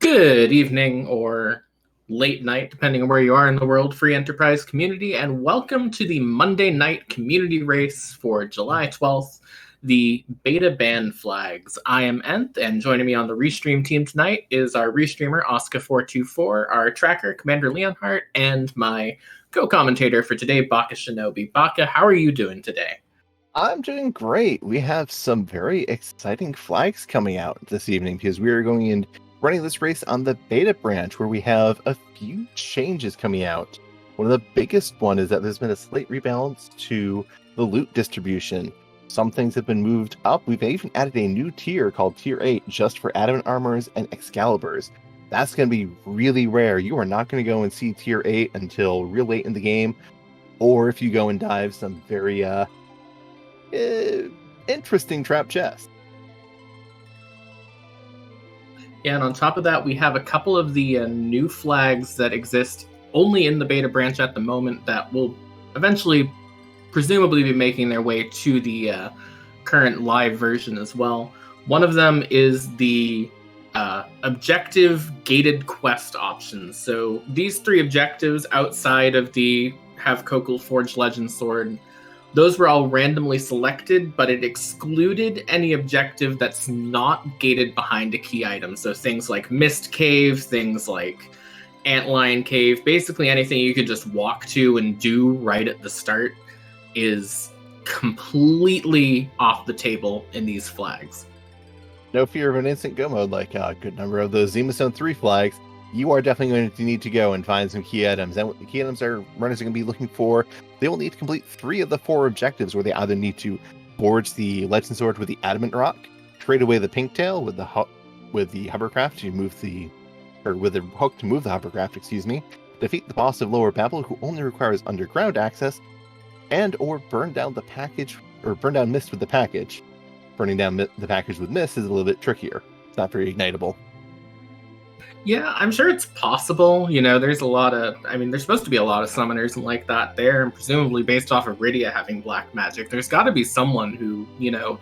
Good evening or late night, depending on where you are in the world, free enterprise community, and welcome to the Monday night community race for July 12th, the beta band flags. I am Nth, and joining me on the restream team tonight is our restreamer, Oscar424, our tracker, Commander Leonhardt, and my co-commentator for today, Baka Shinobi. Baka, how are you doing today? I'm doing great. We have some very exciting flags coming out this evening because we are going in running this race on the beta branch where we have a few changes coming out. One of the biggest one is that there's been a slight rebalance to the loot distribution. Some things have been moved up. We've even added a new tier called Tier 8 just for adamant armors and Excaliburs. That's going to be really rare. You are not going to go and see Tier 8 until real late in the game, or if you go and dive some very interesting trap chest. Yeah, and on top of that, we have a couple of the new flags that exist only in the beta branch at the moment that will eventually, presumably, be making their way to the current live version as well. One of them is the objective gated quest options. So these three objectives outside of the Have Kokul Forged Legend Sword, those were all randomly selected, but it excluded any objective that's not gated behind a key item. So things like Mist Cave, things like Antlion Cave, basically anything you could just walk to and do right at the start is completely off the table in these flags. No fear of an instant go mode like a good number of those Zima 3 flags. You are definitely going to need to go and find some key items. And what the key items our runners are going to be looking for, they will need to complete 3 of the 4 objectives where they either need to forge the Legend Sword with the Adamant Rock, trade away the Pink Tail with the hovercraft to move with the hook to move the hovercraft, defeat the boss of Lower Babel who only requires underground access, and or burn down Mist with the package. Burning down the package with Mist is a little bit trickier. It's not very ignitable. Yeah, I'm sure it's possible. There's supposed to be a lot of summoners and like that there, and presumably based off of Rydia having black magic, there's got to be someone who,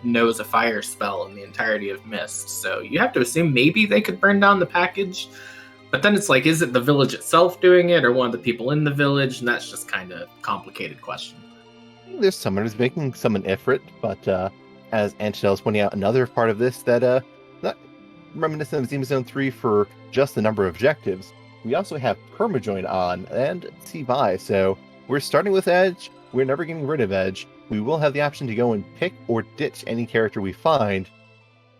knows a fire spell in the entirety of Mist. So you have to assume maybe they could burn down the package, but then it's like, is it the village itself doing it or one of the people in the village? And that's just kind of a complicated question. There's summoners making summon Ifrit, but as Antidel's pointing out, another part of this that not reminiscent of Zima Zone 3 for just the number of objectives, we also have Permajoin on and Sibai. So we're starting with Edge. We're never getting rid of Edge. We will have the option to go and pick or ditch any character we find,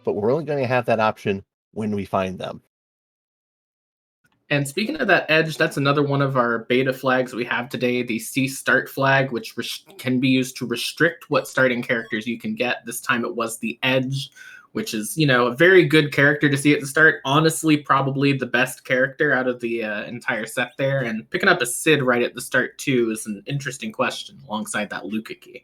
but we're only going to have that option when we find them. And speaking of that Edge, that's another one of our beta flags we have today, the C Start flag, which can be used to restrict what starting characters you can get. This time it was the Edge, which is, a very good character to see at the start. Honestly, probably the best character out of the entire set there. And picking up a Cid right at the start, too, is an interesting question alongside that Luca key.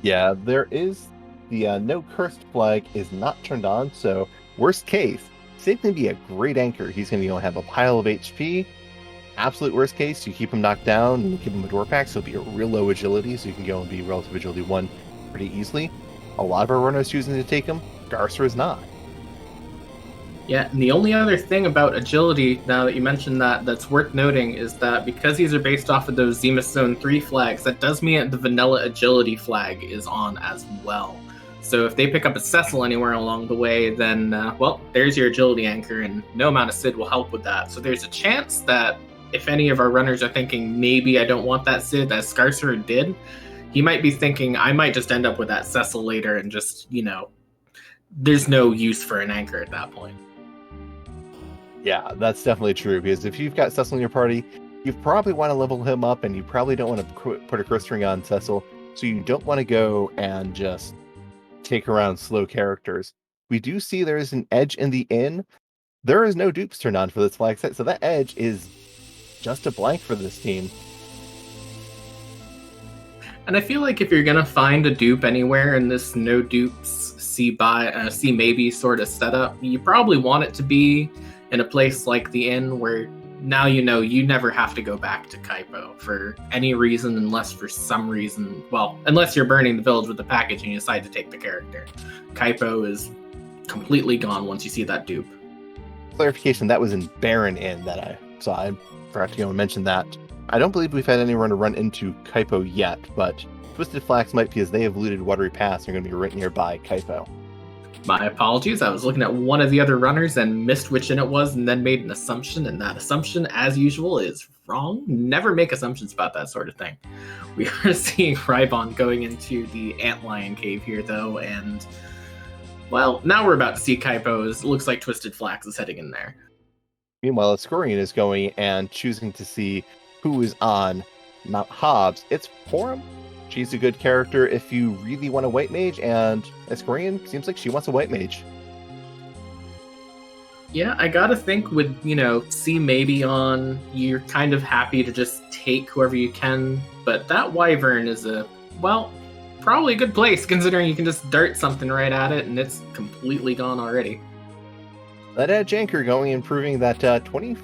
Yeah, there is the no cursed flag is not turned on. So worst case, Cid can be a great anchor. He's going to have a pile of HP. Absolute worst case, you keep him knocked down and give him a door pack, so it'll be a real low agility, so you can go and be relative agility 1 pretty easily. A lot of our runners choosing to take him. Garcer is not. Yeah, and the only other thing about agility, now that you mentioned that's worth noting, is that because these are based off of those Zima Zone 3 flags, that does mean that the vanilla agility flag is on as well. So if they pick up a Cecil anywhere along the way, then, there's your agility anchor, and no amount of Cid will help with that. So there's a chance that if any of our runners are thinking, maybe I don't want that Cid, as Scarcer did, he might be thinking, I might just end up with that Cecil later and just, there's no use for an anchor at that point. Yeah, that's definitely true, because if you've got Cecil in your party, you probably want to level him up, and you probably don't want to put a curse ring on Cecil, so you don't want to go and just take around slow characters. We do see there is an Edge in the inn. There is no dupes turned on for this flag set, so that Edge is just a blank for this team. And I feel like if you're going to find a dupe anywhere in this no dupes, see maybe sort of setup, you probably want it to be in a place like the inn where now you never have to go back to Kaipo for any reason, unless for some reason, unless you're burning the village with the package and you decide to take the character. Kaipo is completely gone once you see that dupe. clarification, that was in Baron Inn that I saw. I forgot to go and mention that. I don't believe we've had anyone to run into Kaipo yet, but Twisted Flax might be, as they have looted Watery Pass and are going to be right nearby Kaipo. My apologies. I was looking at one of the other runners and missed which inn it was and then made an assumption, and that assumption, as usual, is wrong. Never make assumptions about that sort of thing. We are seeing Rybon going into the Antlion Cave here, though, and, well, now we're about to see Kaipo's. Looks like Twisted Flax is heading in there. Meanwhile, Escorian is going and choosing to see who is on Mount Hobbs. It's Porum. She's a good character if you really want a white mage, and Escorian seems like she wants a white mage. Yeah, I gotta think with, C maybe on, you're kind of happy to just take whoever you can, but that Wyvern is probably a good place, considering you can just dart something right at it, and it's completely gone already. That Edge Anchor going and proving that 20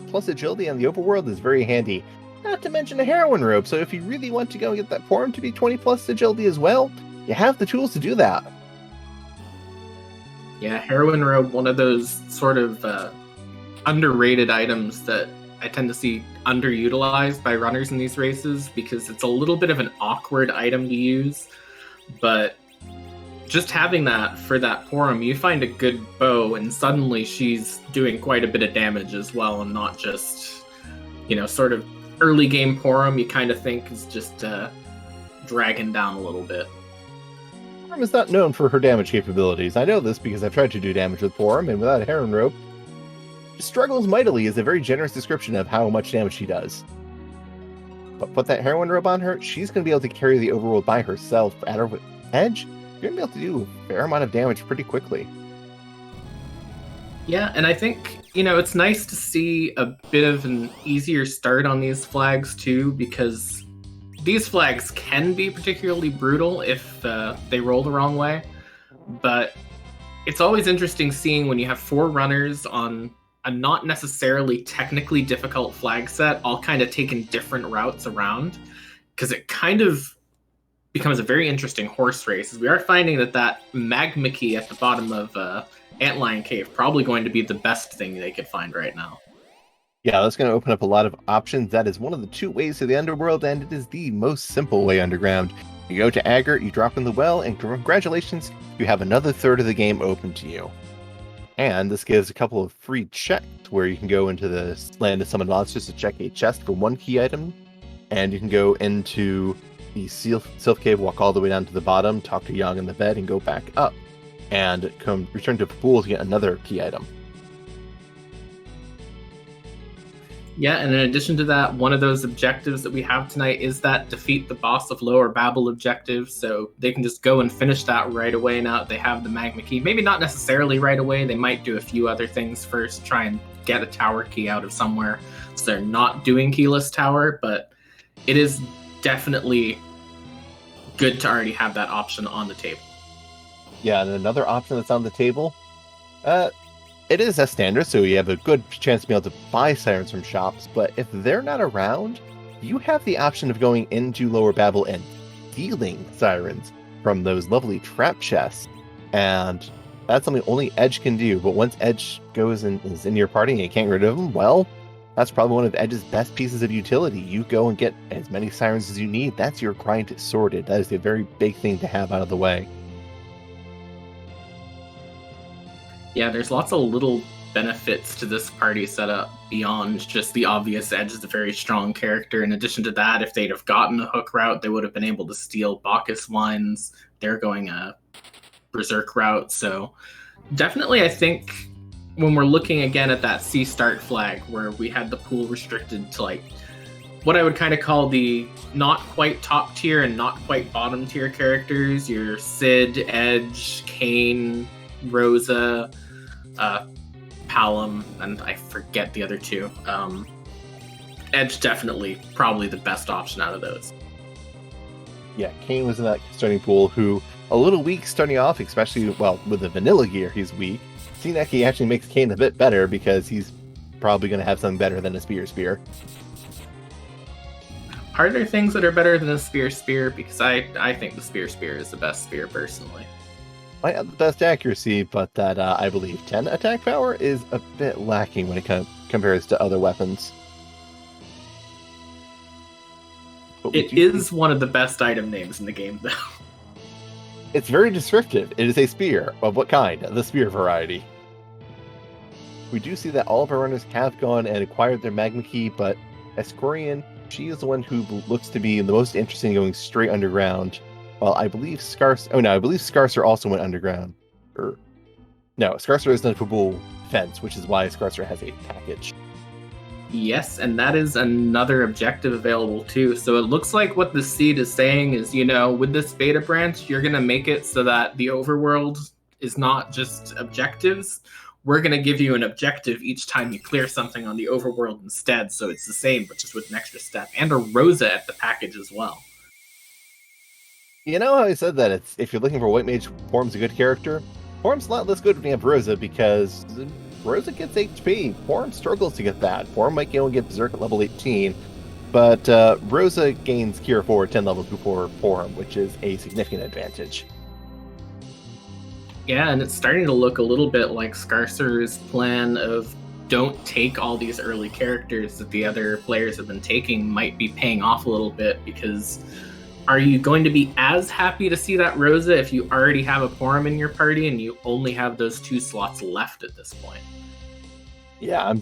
plus agility on the overworld is very handy. Not to mention a heroin robe, so if you really want to go and get that Porum to be 20 plus agility as well, you have the tools to do that. Yeah, heroin robe, one of those sort of underrated items that I tend to see underutilized by runners in these races, because it's a little bit of an awkward item to use, but just having that for that Porum, you find a good bow, and suddenly she's doing quite a bit of damage as well, and not just, sort of early game Porum you kind of think is just dragging down a little bit. Porum is not known for her damage capabilities. I know this because I've tried to do damage with Porum, and without a heron rope, struggles mightily is a very generous description of how much damage she does. But put that heroin robe on her, she's going to be able to carry the overworld by herself. At her edge, you're going to be able to do a fair amount of damage pretty quickly. Yeah, and I think, it's nice to see a bit of an easier start on these flags too, because these flags can be particularly brutal if they roll the wrong way. But it's always interesting seeing when you have 4 runners on a not necessarily technically difficult flag set, all kind of taking different routes around, because it kind of becomes a very interesting horse race. We are finding that magma key at the bottom of Antlion Cave probably going to be the best thing they could find right now. Yeah, that's going to open up a lot of options. That is one of the 2 ways to the underworld, and it is the most simple way underground. You go to Aggert, you drop in the well, and congratulations, you have another third of the game open to you. And this gives a couple of free checks where you can go into the land of summon monsters to check a chest for 1 key item, and you can go into the Sylph Cave, walk all the way down to the bottom, talk to Young in the bed, and go back up, and return to Pool to get another key item. Yeah, and in addition to that, one of those objectives that we have tonight is that defeat the boss of Lower Babel objective, so they can just go and finish that right away now that they have the magma key. Maybe not necessarily right away, they might do a few other things first, try and get a tower key out of somewhere, so they're not doing keyless tower, but it is definitely good to already have that option on the table. Yeah, and another option that's on the table, it is a standard, so you have a good chance to be able to buy sirens from shops, but if they're not around, you have the option of going into Lower Babel and stealing sirens from those lovely trap chests, and that's something only Edge can do, but once Edge goes and is in your party and you can't get rid of him, well, that's probably one of Edge's best pieces of utility. You go and get as many sirens as you need. That's your grind sorted. That is a very big thing to have out of the way. Yeah, there's lots of little benefits to this party setup beyond just the obvious Edge is a very strong character. In addition to that, if they'd have gotten a hook route, they would have been able to steal Bacchus wines. They're going a Berserk route. So definitely, I think when we're looking again at that C start flag where we had the pool restricted to like what I would kind of call the not quite top tier and not quite bottom tier characters, your Sid, Edge, Kane, Rosa, Palom, and I forget the other 2. Edge definitely probably the best option out of those. Yeah, Kane was in that starting pool, who a little weak starting off, especially, well, with the vanilla gear, he's weak. Sineki actually makes Kane a bit better because he's probably going to have something better than a Spear. Are there things that are better than a Spear, because I think the Spear is the best spear personally. might have the best accuracy, but that I believe 10 attack power is a bit lacking when it compares to other weapons. But It is one of the best item names in the game, though. It's very descriptive. It is a spear. Of what kind? The spear variety. We do see that all of our runners have gone and acquired their magma key, but Escorian, she is the one who looks to be the most interested in going straight underground. Well, I believe Scarcer also went underground. No, Scarcer is the Kabul fence, which is why Scarcer has a package. Yes, and that is another objective available too. So it looks like what the seed is saying is, with this beta branch, you're going to make it so that the overworld is not just objectives. We're going to give you an objective each time you clear something on the overworld instead. So it's the same, but just with an extra step. And a Rosa at the package as well. You know how I said that if you're looking for White Mage, Form's a good character? Form's a lot less good when you have Rosa because Rosa gets HP. Form struggles to get that. Form might only get Berserk at level 18, but Rosa gains Cure 4 10 levels before Form, which is a significant advantage. Yeah, and it's starting to look a little bit like Scarcer's plan of don't take all these early characters that the other players have been taking might be paying off a little bit, because are you going to be as happy to see that Rosa if you already have a Porum in your party and you only have those 2 slots left at this point? Yeah,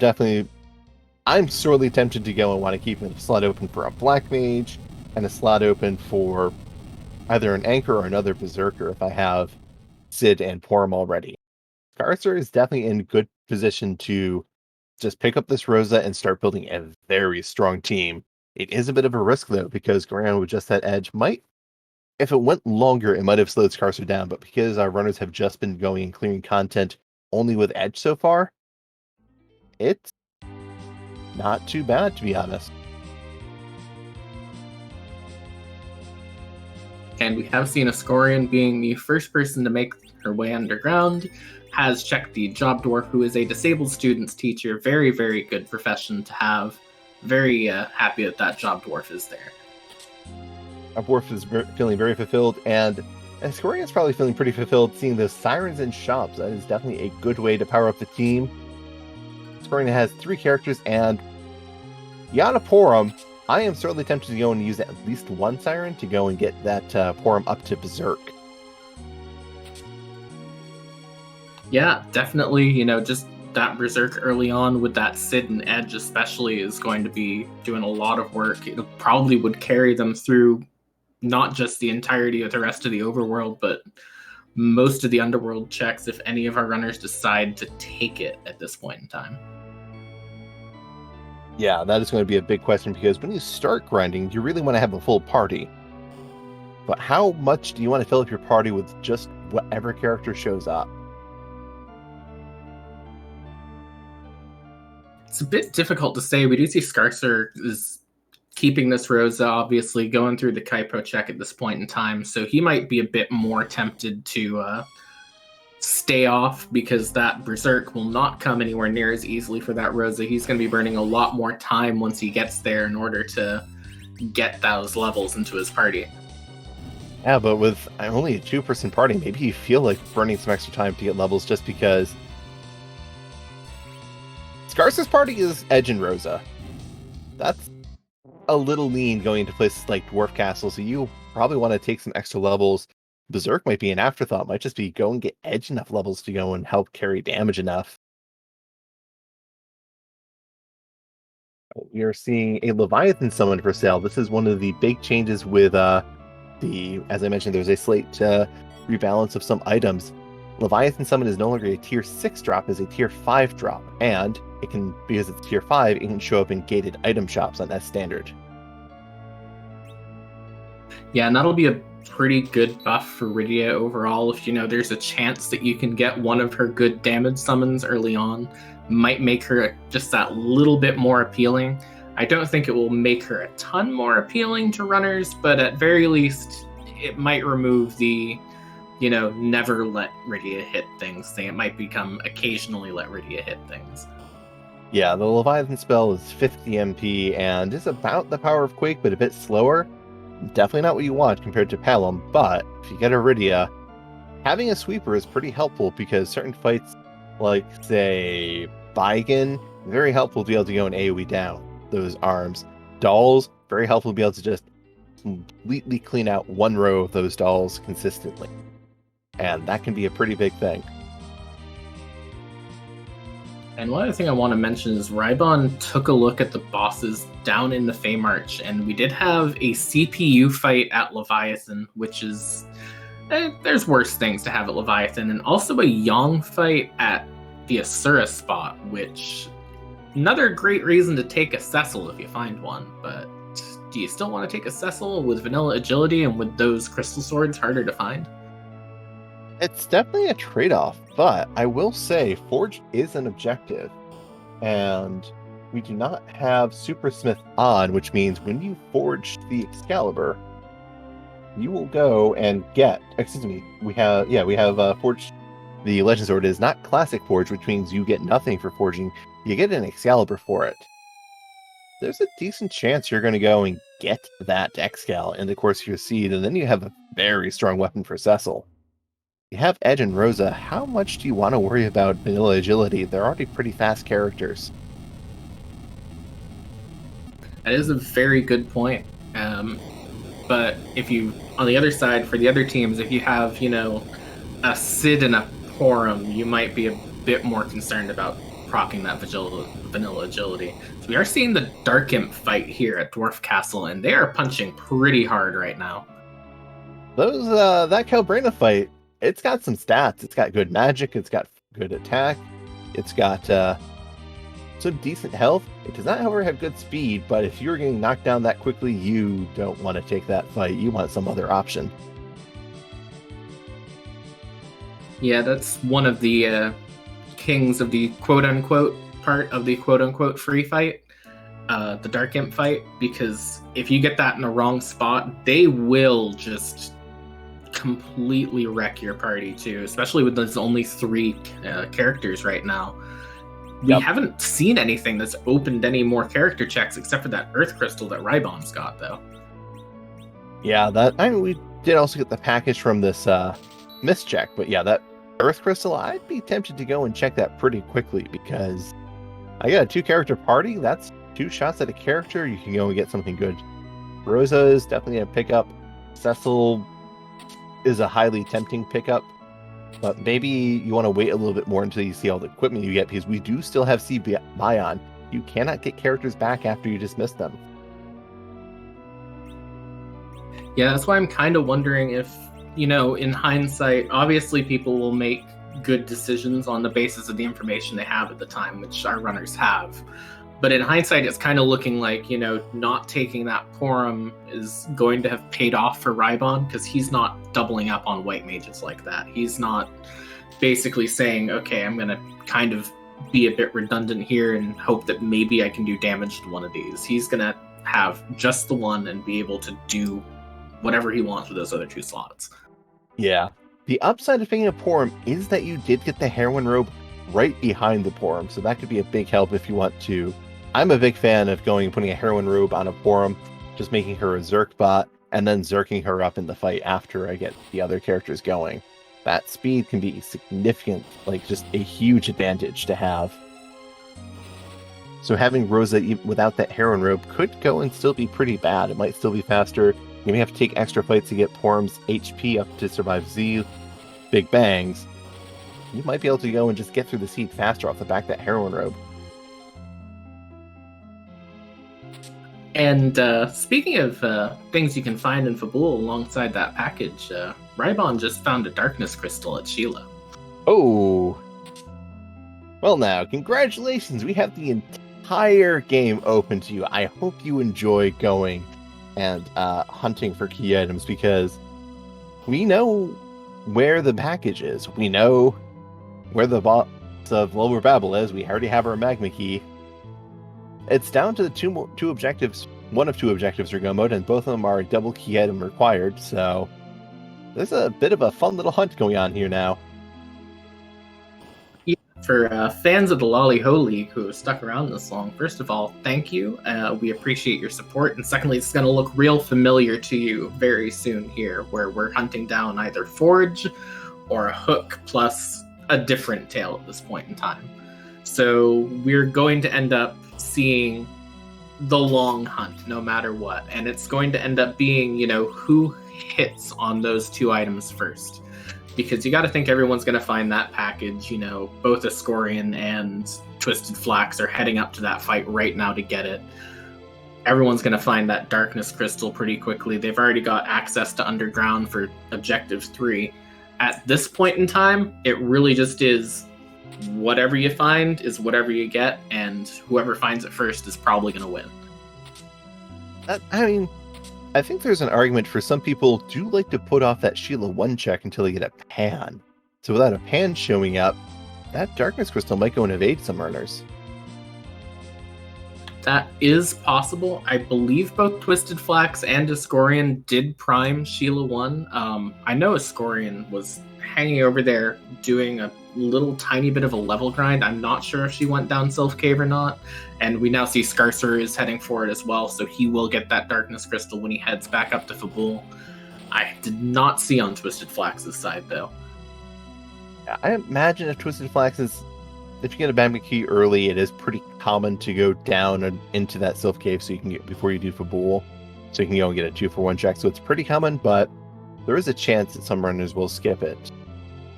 I'm sorely tempted to go and want to keep a slot open for a Black Mage and a slot open for either an Anchor or another Berserker if I have Sid and Porum already. Scarcer is definitely in good position to just pick up this Rosa and start building a very strong team. It is a bit of a risk, though, because going around with just that edge if it went longer, it might have slowed Scarcer down, but because our runners have just been going and clearing content only with edge so far, it's not too bad, to be honest. And we have seen Escorian being the first person to make her way underground, has checked the Job Dwarf, who is a disabled student's teacher. Very, very good profession to have. Very happy that Job Dwarf is there. Our Dwarf is feeling very fulfilled, and Escorian's probably feeling pretty fulfilled seeing those Sirens in shops. That is definitely a good way to power up the team. Escorian has 3 characters, and Yana Porum, I am certainly tempted to go and use at least 1 Siren to go and get that Porum up to Berserk. Yeah, definitely, just that Berserk early on with that Sid and Edge especially is going to be doing a lot of work. It probably would carry them through not just the entirety of the rest of the overworld, but most of the underworld checks if any of our runners decide to take it at this point in time. Yeah, that is going to be a big question, because when you start grinding, you really want to have a full party. But how much do you want to fill up your party with just whatever character shows up? It's a bit difficult to say. We do see Scarcer is keeping this Rosa, obviously going through the Kaipo check at this point in time, so he might be a bit more tempted to stay off, because that Berserk will not come anywhere near as easily for that Rosa. He's going to be burning a lot more time once he gets there in order to get those levels into his party. Yeah, but with only a 2-person party, maybe you feel like burning some extra time to get levels just because Scarcer's party is Edge and Rosa. That's a little lean going into places like Dwarf Castle, so you probably want to take some extra levels. Berserk might be an afterthought, might just be go and get Edge enough levels to go and help carry damage enough. We are seeing a Leviathan summon for sale. This is one of the big changes with as I mentioned, there's a slight rebalance of some items. Leviathan summon is no longer a tier 6 drop, it's a tier 5 drop, and it can, because it's tier 5, it can show up in gated item shops on that standard. Yeah, and that'll be a pretty good buff for Rydia overall. If there's a chance that you can get one of her good damage summons early on, might make her just that little bit more appealing. I don't think it will make her a ton more appealing to runners, but at very least it might remove the never let Rydia hit things thing. It might become occasionally let Rydia hit things. Yeah, the Leviathan spell is 50 MP and is about the power of Quake, but a bit slower. Definitely not what you want compared to Palom, but if you get Iridia, having a sweeper is pretty helpful because certain fights, like say Baigen, very helpful to be able to go and AoE down those arms. Dolls, very helpful to be able to just completely clean out one row of those dolls consistently. And that can be a pretty big thing. And one other thing I want to mention is Rybon took a look at the bosses down in the Feymarch, and we did have a CPU fight at Leviathan, which is... there's worse things to have at Leviathan, and also a Yong fight at the Asura spot, which... another great reason to take a Cecil if you find one, but do you still want to take a Cecil with vanilla agility and with those crystal swords harder to find? It's definitely a trade-off, but I will say Forge is an objective, and we do not have Supersmith on, which means when you forge the Excalibur, you will go and get... excuse me, we have Forge... the Legend Sword is not Classic Forge, which means you get nothing for forging. You get an Excalibur for it. There's a decent chance you're going to go and get that Excal in the course of your seed, and then you have a very strong weapon for Cecil. You have Edge and Rosa. How much do you want to worry about vanilla agility? They're already pretty fast characters. That is a very good point. But if you, on the other side, for the other teams, if you have, a Sid and a Porum, you might be a bit more concerned about proccing that vanilla agility. So we are seeing the Dark Imp fight here at Dwarf Castle, and they are punching pretty hard right now. That Calbrena fight, it's got some stats. It's got good magic. It's got good attack. It's got some decent health. It does not, however, have good speed, but if you're getting knocked down that quickly, you don't want to take that fight. You want some other option. Yeah, that's one of the kings of the quote-unquote part of the quote-unquote free fight, the Dark Imp fight, because if you get that in the wrong spot, they will just completely wreck your party too, especially with there's only 3 characters right now. We haven't seen anything that's opened any more character checks except for that Earth Crystal that Rybon's got, though. Yeah, we did also get the package from this Mist check, but yeah, that Earth Crystal, I'd be tempted to go and check that pretty quickly because I got a 2-character party. That's 2 shots at a character. You can go and get something good. Rosa is definitely a pickup. Cecil is a highly tempting pickup, but maybe you want to wait a little bit more until you see all the equipment you get, because we do still have C-Bion. You cannot get characters back after you dismiss them. Yeah, that's why I'm kind of wondering if, in hindsight, obviously people will make good decisions on the basis of the information they have at the time, which our runners have. But in hindsight, it's kind of looking like, not taking that Porum is going to have paid off for Rybon, because he's not doubling up on white mages like that. He's not basically saying, okay, I'm going to kind of be a bit redundant here and hope that maybe I can do damage to one of these. He's going to have just the one and be able to do whatever he wants with those other 2 slots. Yeah. The upside of picking a Porum is that you did get the Heroine Robe right behind the Porum, so that could be a big help if you want to. I'm a big fan of going and putting a Heroine Robe on a Porum, just making her a Zerk bot, and then Zerking her up in the fight after I get the other characters going. That speed can be significant, like just a huge advantage to have. So having Rosa without that Heroine Robe could go and still be pretty bad. It might still be faster. You may have to take extra fights to get Porum's HP up to survive Z Big Bangs. You might be able to go and just get through the seed faster off the back of that Heroine Robe. And speaking of things you can find in Fabul alongside that package, Rybon just found a Darkness Crystal at Sheila. Oh! Well now, congratulations! We have the entire game open to you. I hope you enjoy going and hunting for key items, because we know where the package is. We know where the boss of Lower Babel is. We already have our Magma Key. It's down to the two objectives, one of 2 objectives for Go Mode, and both of them are double key item required, so there's a bit of a fun little hunt going on here now. Yeah, for fans of the Lolly Ho League who have stuck around this long, first of all, thank you. We appreciate your support, and secondly, it's going to look real familiar to you very soon here, where we're hunting down either Forge or a hook plus a different tail at this point in time. So we're going to end up seeing the long hunt no matter what. And it's going to end up being, who hits on those two items first. Because you got to think everyone's going to find that package. Both Ascorian and Twisted Flax are heading up to that fight right now to get it. Everyone's going to find that Darkness Crystal pretty quickly. They've already got access to Underground for Objective 3. At this point in time, it really just is whatever you find is whatever you get, and whoever finds it first is probably going to win. I think there's an argument for some people do like to put off that Sheila 1 check until they get a pan. So without a pan showing up, that Darkness Crystal might go and evade some runners. That is possible. I believe both Twisted Flax and Ascorian did prime Sheila 1. I know Ascorian was hanging over there doing a little tiny bit of a level grind. I'm not sure if she went down Sylph Cave or not. And we now see Scarcer is heading for it as well, so he will get that Darkness Crystal when he heads back up to Fabul. I did not see on Twisted Flax's side, though. Yeah, I imagine if Twisted Flax is... If you get a Magma Key early, it is pretty common to go down and into that Sylph Cave so you can get before you do Fabul. So you can go and get a 2-for-1 check. So it's pretty common, but there is a chance that some runners will skip it.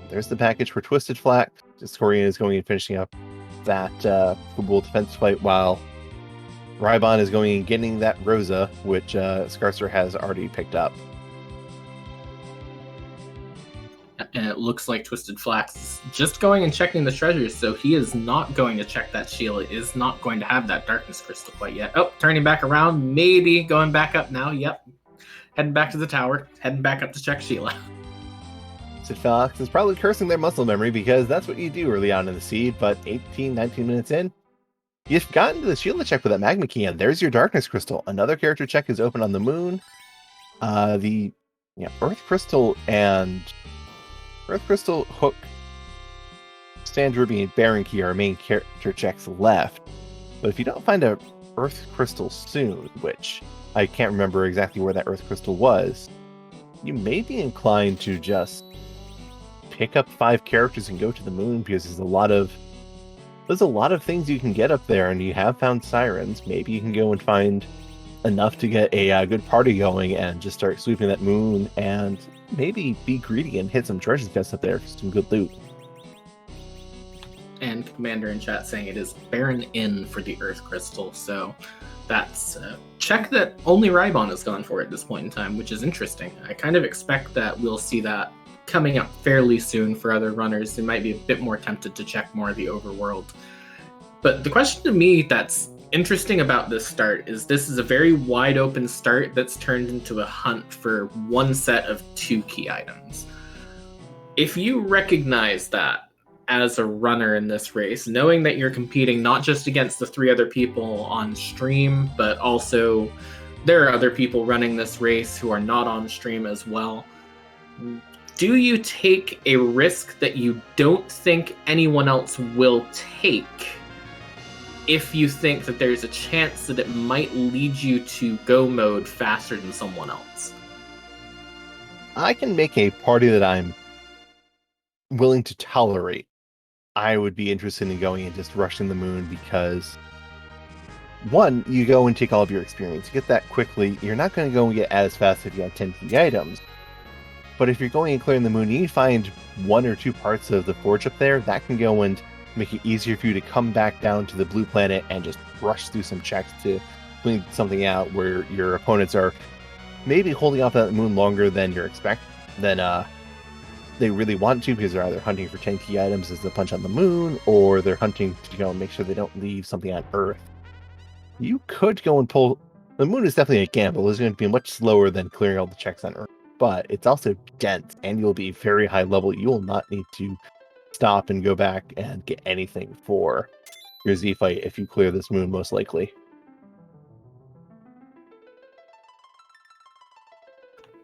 There's the package for Twisted Flax. Ascorian is going and finishing up that Fabul defense fight while Rybon is going and getting that Rosa, which Scarcer has already picked up. And it looks like Twisted Flax is just going and checking the treasures, so he is not going to check that Sheila, is not going to have that Darkness Crystal quite yet. Oh, turning back around, maybe going back up now, yep. Heading back to the tower, heading back up to check Sheila. Twisted Flax is probably cursing their muscle memory because that's what you do early on in the seed, but 18, 19 minutes in, you've gotten to the Sheila check with that Magma Key, and there's your Darkness Crystal. Another character check is open on the moon. The Earth Crystal and... Earth Crystal, Hook, Sand Ruby, and Baron Key are main character checks left. But if you don't find a Earth Crystal soon, which I can't remember exactly where that Earth Crystal was, you may be inclined to just pick up 5 characters and go to the moon, because there's a lot of things you can get up there, and you have found sirens. Maybe you can go and find enough to get a good party going and just start sweeping that moon and maybe be greedy and hit some treasure chests up there for some good loot. And Commander in chat saying it is Baron in for the Earth Crystal, so that's a check that only Rybon has gone for at this point in time, which is interesting. I kind of expect that we'll see that coming up fairly soon for other runners. They might be a bit more tempted to check more of the overworld. But the question to me that's interesting about this start is this is a very wide open start that's turned into a hunt for one set of 2 key items. If you recognize that as a runner in this race, knowing that you're competing not just against the 3 other people on stream, but also there are other people running this race who are not on stream as well, do you take a risk that you don't think anyone else will take if you think that there's a chance that it might lead you to go mode faster than someone else? I can make a party that I'm willing to tolerate. I would be interested in going and just rushing the moon because, one, you go and take all of your experience. You get that quickly. You're not going to go and get as fast if you have 10 key items. But if you're going and clearing the moon, you find 1 or 2 parts of the forge up there, that can go and make it easier for you to come back down to the blue planet and just rush through some checks to clean something out where your opponents are maybe holding off that moon longer than they really want to, because they're either hunting for 10 key items as the punch on the moon, or they're hunting to make sure they don't leave something on Earth. You could go and pull... The moon is definitely a gamble. It's going to be much slower than clearing all the checks on Earth, but it's also dense, and you'll be very high level. You will not need to stop and go back and get anything for your Z fight if you clear this moon, most likely.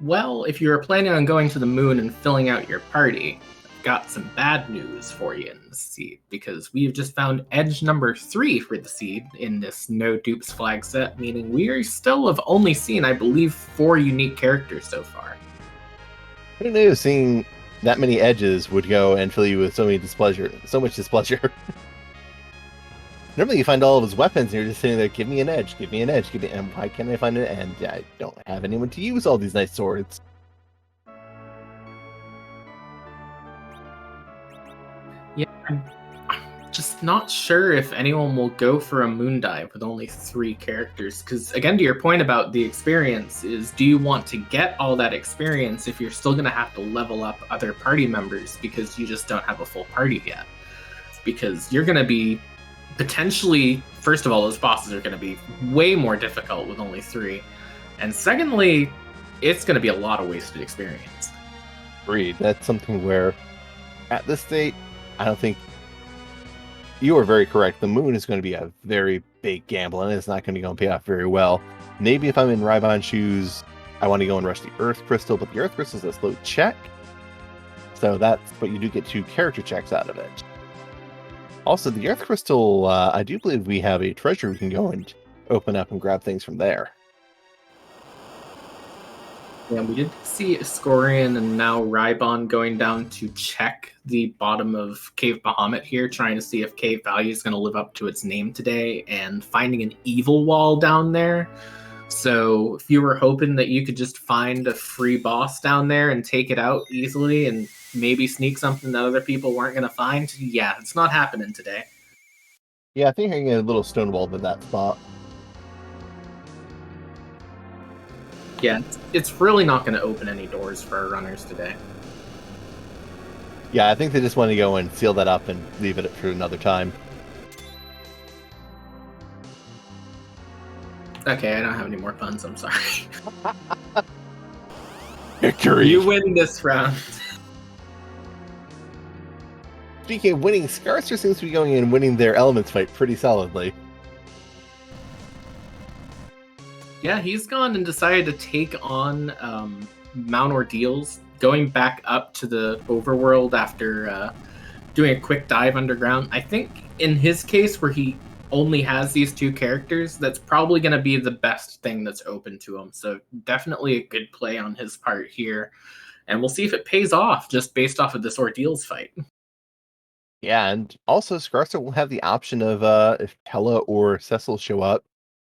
Well, if you're planning on going to the moon and filling out your party, I've got some bad news for you in the seed, because we've just found edge number 3 for the seed in this no dupes flag set, meaning we are still have only seen, I believe, 4 unique characters so far. Who knew, seeing that many edges would go and fill you with so much displeasure. Normally you find all of his weapons and you're just sitting there, give me an edge, give me an edge, and why can't I find it? And I don't have anyone to use all these nice swords. Yeah, I'm just not sure if anyone will go for a moon dive with only 3 characters. Because again, to your point about the experience, is do you want to get all that experience if you're still going to have to level up other party members because you just don't have a full party yet? Because you're going to be potentially, first of all, those bosses are going to be way more difficult with only 3. And secondly, it's going to be a lot of wasted experience. Agreed. That's something where, at this state, I don't think you are very correct. The moon is going to be a very big gamble, and it's not going to go pay off very well. Maybe if I'm in Rybon's shoes, I want to go and rush the Earth Crystal, but the Earth Crystal is a slow check. So but you do get 2 character checks out of it. Also, the Earth Crystal, I do believe we have a treasure we can go and open up and grab things from there. Yeah, we did see Ascorian and now Rybon going down to check the bottom of Cave Bahamut here, trying to see if Cave Value is going to live up to its name today, and finding an evil wall down there. So if you were hoping that you could just find a free boss down there and take it out easily and maybe sneak something that other people weren't going to find, yeah, it's not happening today. Yeah, I think I can get a little stonewalled in that spot. Yeah, it's really not going to open any doors for our runners today. Yeah, I think they just want to go and seal that up and leave it for another time. Okay, I don't have any more puns, I'm sorry. Victory! You win this round. Speaking of winning, Scarcer seems to be going in and winning their elements fight pretty solidly. Yeah, he's gone and decided to take on Mount Ordeals, going back up to the overworld after doing a quick dive underground. I think in his case, where he only has these 2 characters, that's probably going to be the best thing that's open to him. So definitely a good play on his part here. And we'll see if it pays off just based off of this Ordeals fight. Yeah, and also Scarcer will have the option of, if Tella or Cecil show up,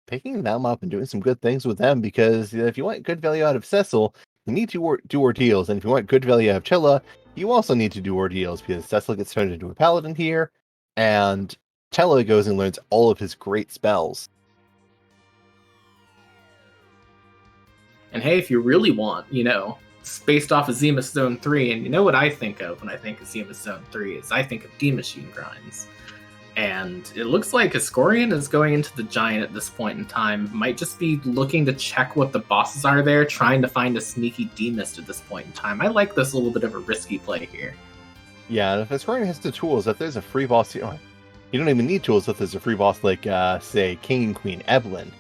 picking them up and doing some good things with them, because if you want good value out of Cecil, you need to do Ordeals, and if you want good value out of Tella, you also need to do Ordeals, because Cecil gets turned into a paladin here, and Tella goes and learns all of his great spells. And hey, if you really want, it's based off of Zenith Zone 3, and you know what I think of when I think of Zenith Zone 3 is I think of D-Machine grinds. And it looks like Ascorian is going into the Giant at this point in time. Might just be looking to check what the bosses are there, trying to find a sneaky D-Mist at this point in time. I like this a little bit of a risky play here. Yeah, and if Ascorian has the tools, if there's a free boss, you don't even need tools if there's a free boss like, say, King and Queen Evelyn.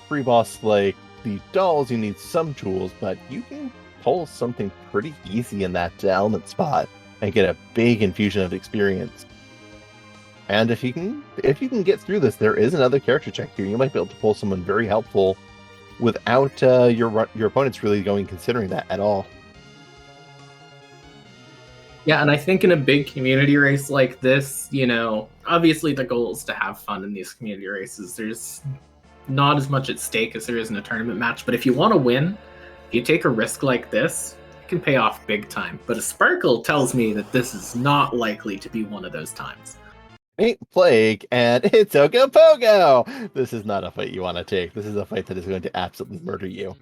Free boss like the dolls, you need some tools, but you can pull something pretty easy in that element spot and get a big infusion of experience. And if you can get through this, there is another character check here. You might be able to pull someone very helpful without your opponents really considering that at all. Yeah, and I think in a big community race like this, obviously the goal is to have fun in these community races. There's not as much at stake as there is in a tournament match, but if you want to win, if you take a risk like this, it can pay off big time. But a Sparkle tells me that this is not likely to be one of those times. Ain't Plague, and it's Ogopogo! This is not a fight you want to take. This is a fight that is going to absolutely murder you.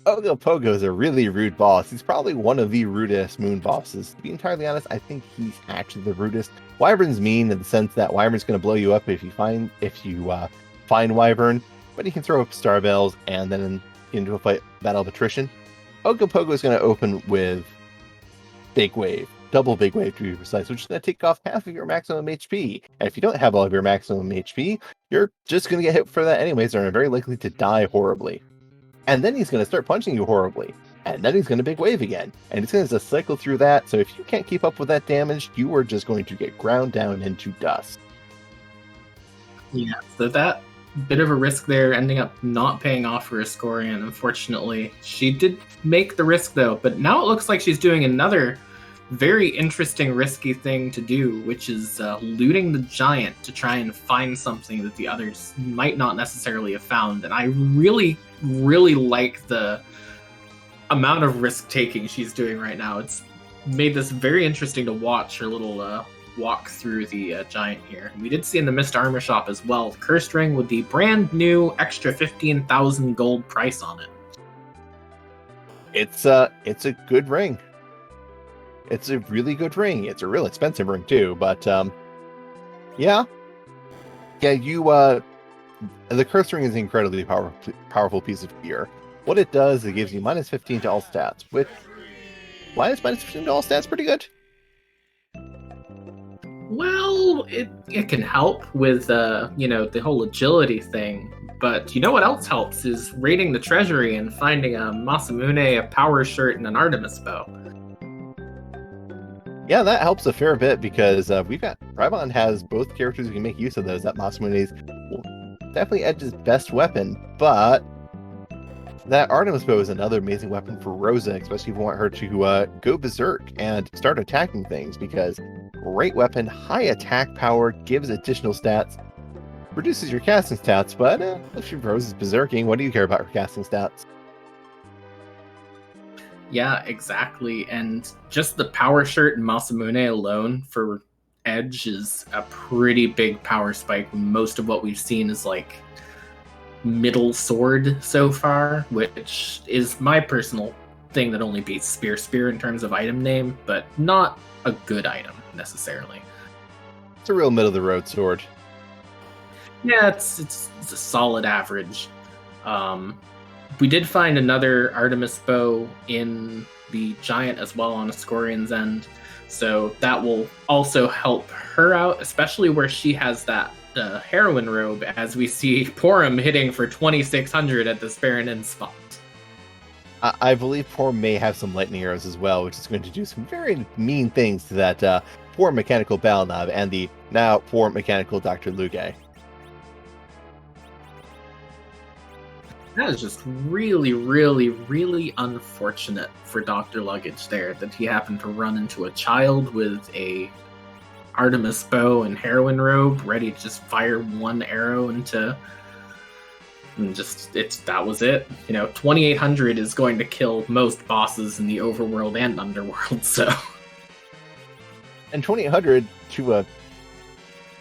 Ogopogo is a really rude boss. He's probably one of the rudest moon bosses. To be entirely honest, I think he's actually the rudest. Wyvern's mean in the sense that Wyvern's going to blow you up if you find Wyvern, but he can throw up star bells and then into a battle of attrition. Ogopogo is going to open with Big Wave. Double Big Wave to be precise, which is going to take off half of your maximum HP. And if you don't have all of your maximum HP, you're just going to get hit for that anyways, and are very likely to die horribly. And then he's going to start punching you horribly. And then he's going to Big Wave again. And he's going to just cycle through that, so if you can't keep up with that damage, you are just going to get ground down into dust. Yeah, so that bit of a risk there, ending up not paying off for Ascorian, unfortunately. She did make the risk, though, but now it looks like she's doing another very interesting, risky thing to do, which is looting the giant to try and find something that the others might not necessarily have found. And I really, really like the amount of risk-taking she's doing right now. It's made this very interesting to watch her little walk through the giant here. We did see in the Mist Armor Shop as well, the Cursed Ring with the brand new extra 15,000 gold price on it. It's a good ring. It's a really good ring. It's a real expensive ring too, but yeah, you the Cursed Ring is an incredibly powerful piece of gear. What it does, it gives you minus 15 to all stats, which minus 15 to all stats, pretty good. Well, it can help with the whole agility thing, but you know what else helps is raiding the treasury and finding a Masamune, a power shirt, and an Artemis bow. Yeah, that helps a fair bit because we've got Rybon has both characters who can make use of those. That Masamune's definitely Edge's best weapon, but that Artemis bow is another amazing weapon for Rosa, especially if you want her to go berserk and start attacking things, because great weapon, high attack power, gives additional stats, reduces your casting stats, but if Rosa's berserking, what do you care about her casting stats? Yeah, exactly. And just the power shirt and Masamune alone for Edge is a pretty big power spike. Most of what we've seen is like middle sword so far, which is my personal thing that only beats Spear in terms of item name, but not a good item necessarily. It's a real middle of the road sword. Yeah, it's a solid average. We did find another Artemis bow in the giant as well on Ascorian's end, so that will also help her out, especially where she has that heroine robe, as we see Porum hitting for 2,600 at the Sparanin spot. I believe Porum may have some lightning arrows as well, which is going to do some very mean things to that poor mechanical Balnob and the now poor mechanical Dr. Luge. That is just really, really, really unfortunate for Dr. Luggage there, that he happened to run into a child with a Artemis bow and heroine robe, ready to just fire one arrow into, and that was it. 2,800 is going to kill most bosses in the overworld and underworld, so. And 2,800 to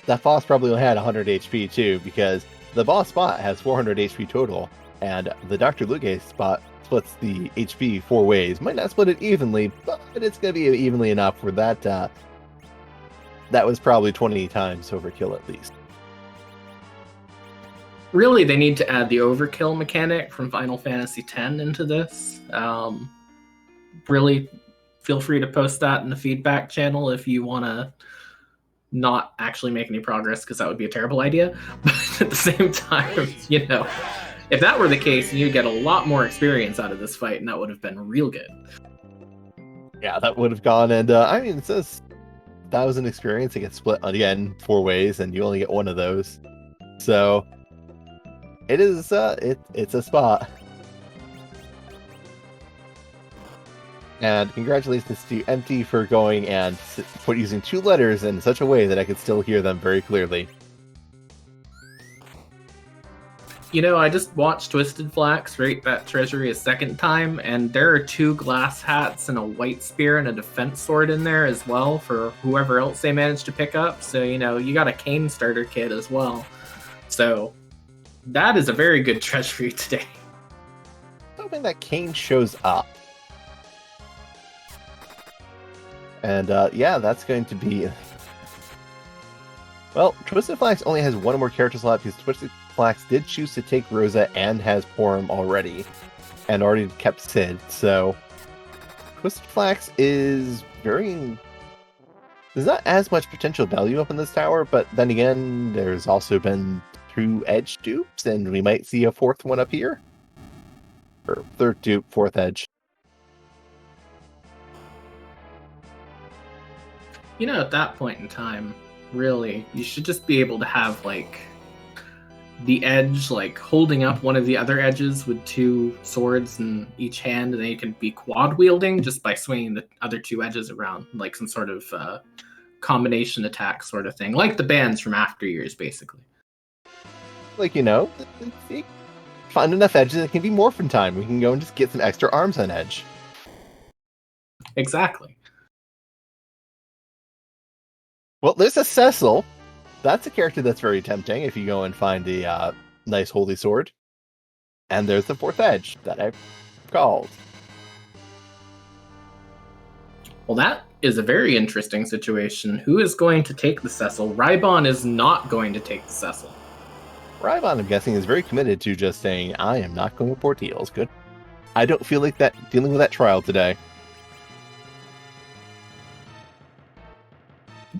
that boss probably only had 100 HP too, because the boss spot has 400 HP total. And the Dr. Luge spot splits the HP 4 ways. Might not split it evenly, but it's going to be evenly enough for that. That was probably 20 times overkill at least. Really, they need to add the overkill mechanic from Final Fantasy X into this. Really, feel free to post that in the feedback channel if you want to not actually make any progress, because that would be a terrible idea. But at the same time, if that were the case, you'd get a lot more experience out of this fight, and that would have been real good. Yeah, that would have gone, and it says 1,000 experience. It gets split again 4 ways, and you only get one of those. So it is it's a spot. And congratulations to Empty for going and using 2 letters in such a way that I could still hear them very clearly. I just watched Twisted Flax rate that treasury a second time, and there are 2 glass hats and a white spear and a defense sword in there as well for whoever else they managed to pick up. So, you got a cane starter kit as well. So, that is a very good treasury today. I'm hoping that cane shows up. And, that's going to be... Well, Twisted Flax only has 1 more character slot because Twisted Flax did choose to take Rosa and has Porum already, and already kept Sid, so Twisted Flax is there's not as much potential value up in this tower, but then again, there's also been 2 Edge dupes, and we might see a 4th one up here. Or 3rd dupe, 4th Edge. At that point in time, really, you should just be able to have, the edge, like holding up one of the other edges with two swords in each hand, and then you can be quad wielding just by swinging the other two edges around, like some sort of combination attack sort of thing, like the bands from After Years, basically. Like, find enough edges that can be morphin time. We can go and just get some extra arms on edge. Exactly. Well, there's a Cecil. That's a character that's very tempting if you go and find a nice holy sword. And there's the fourth edge that I called. Well, that is a very interesting situation. Who is going to take the Cecil? Rybon is not going to take the Cecil. Rybon, I'm guessing, is very committed to just saying, I am not going to port heals. Good. I don't feel like dealing with that trial today.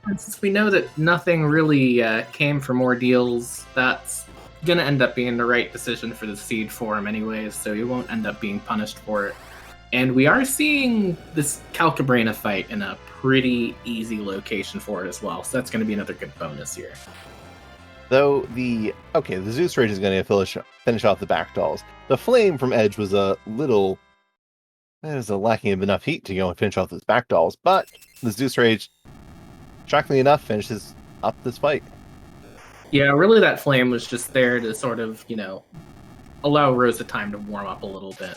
Since we know that nothing really came from ordeals, that's going to end up being the right decision for the seed form anyways, so he won't end up being punished for it. And we are seeing this Calcabrina fight in a pretty easy location for it as well, so that's going to be another good bonus here. Though the Zeus Rage is going to finish off the back dolls. The Flame from Edge was lacking of enough heat to go and finish off those back dolls, but the Zeus Rage, shockingly enough, finishes up this fight. Yeah, really that Flame was just there to sort of, allow Rosa time to warm up a little bit.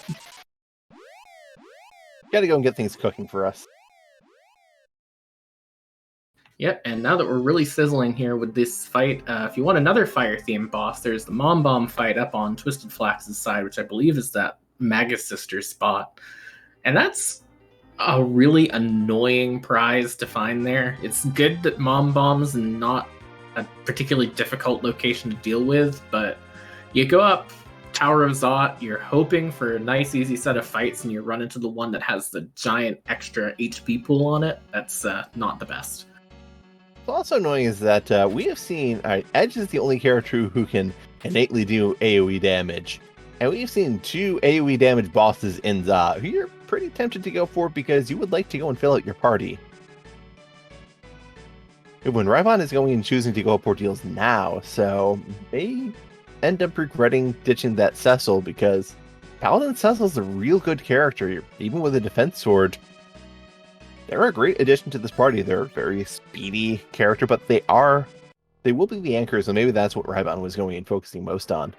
Gotta go and get things cooking for us. Yep, and now that we're really sizzling here with this fight, if you want another fire-themed boss, there's the Mom Bomb fight up on Twisted Flax's side, which I believe is that Magus Sister spot. And that's a really annoying prize to find there. It's good that Mom Bomb's not a particularly difficult location to deal with, but you go up Tower of Zot, you're hoping for a nice, easy set of fights, and you run into the one that has the giant extra HP pool on it. That's not the best. What's also annoying is that we have seen Edge is the only character who can innately do AoE damage. And we've seen 2 AoE damage bosses in Za who you're pretty tempted to go for because you would like to go and fill out your party. When Rybon is going and choosing to go up ordeals now, so they end up regretting ditching that Cecil because Paladin Cecil's a real good character, even with a defense sword. They're a great addition to this party. They're a very speedy character, but they will be the anchors, and maybe that's what Rybon was going and focusing most on.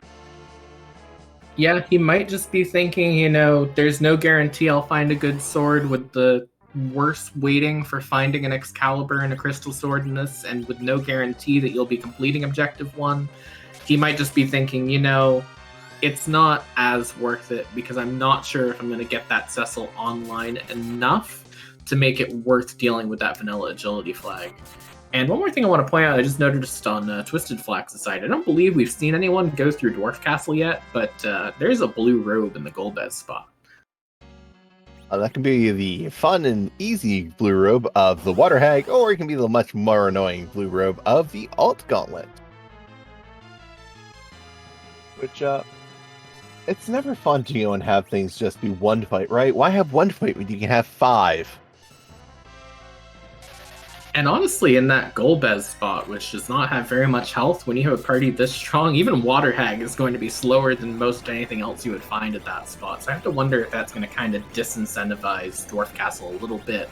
Yeah, he might just be thinking, there's no guarantee I'll find a good sword with the worst waiting for finding an Excalibur and a Crystal Sword in this, and with no guarantee that you'll be completing Objective 1. He might just be thinking, it's not as worth it because I'm not sure if I'm going to get that Cecil online enough to make it worth dealing with that vanilla agility flag. And one more thing I want to point out, I just noticed on Twisted Flax's side, I don't believe we've seen anyone go through Dwarf Castle yet, but there's a blue robe in the Golbez spot. That can be the fun and easy blue robe of the Water Hag, or it can be the much more annoying blue robe of the Alt Gauntlet. Which, it's never fun to go and have things just be one fight, right? Why have one fight when you can have 5? And honestly, in that Golbez spot, which does not have very much health, when you have a party this strong, even Water Hag is going to be slower than most anything else you would find at that spot. So I have to wonder if that's going to kind of disincentivize Dwarf Castle a little bit.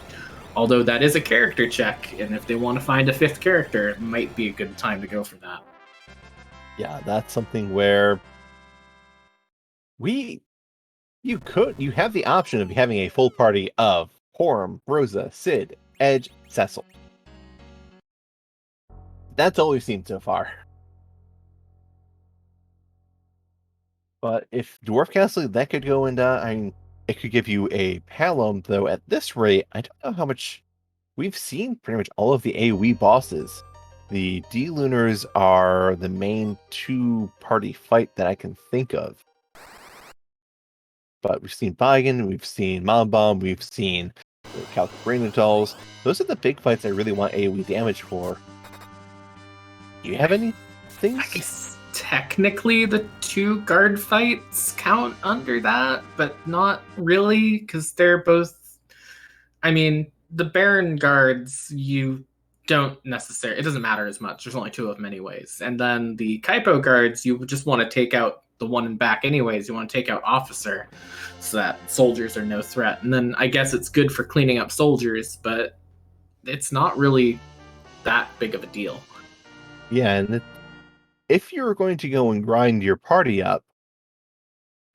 Although that is a character check, and if they want to find a 5th character, it might be a good time to go for that. Yeah, that's something where you have the option of having a full party of Horum, Rosa, Cid, Edge, Cecil. That's all we've seen so far. But if Dwarf Castle, that could go into, it could give you a Palom, though at this rate, I don't know how much. We've seen pretty much all of the AoE bosses. The D-Lunars are the main 2-party fight that I can think of. But we've seen Bigan, we've seen Mom Bomb, we've seen the Calcabrina dolls. Those are the big fights I really want AoE damage for. Do you have any things? I guess technically the 2 guard fights count under that, but not really, because they're both... the Baron guards, you don't necessarily, it doesn't matter as much. There's only 2 of them anyways. And then the Kaipo guards, you just want to take out the one in back anyways. You want to take out Officer so that soldiers are no threat. And then I guess it's good for cleaning up soldiers, but it's not really that big of a deal. Yeah, and if you're going to go and grind your party up,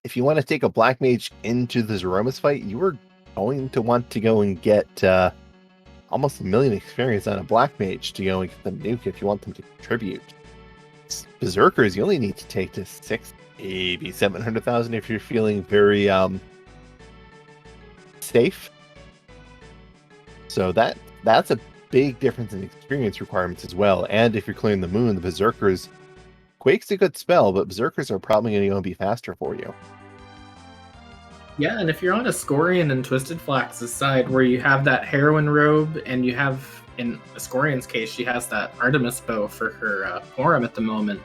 if you want to take a Black Mage into the Zeromus fight, you are going to want to go and get almost 1 million experience on a Black Mage to go and get them nuke if you want them to contribute. Berserkers, you only need to take to 6, maybe 700,000 if you're feeling very safe. So that's a big difference in experience requirements as well. And if you're clearing the moon, the Berserkers, Quake's a good spell, but Berserkers are probably going to be faster for you. Yeah, and if you're on Ascorian and Twisted Flax's side, where you have that heroine robe, and you have, in Ascorian's case, she has that Artemis bow for her Porum at the moment,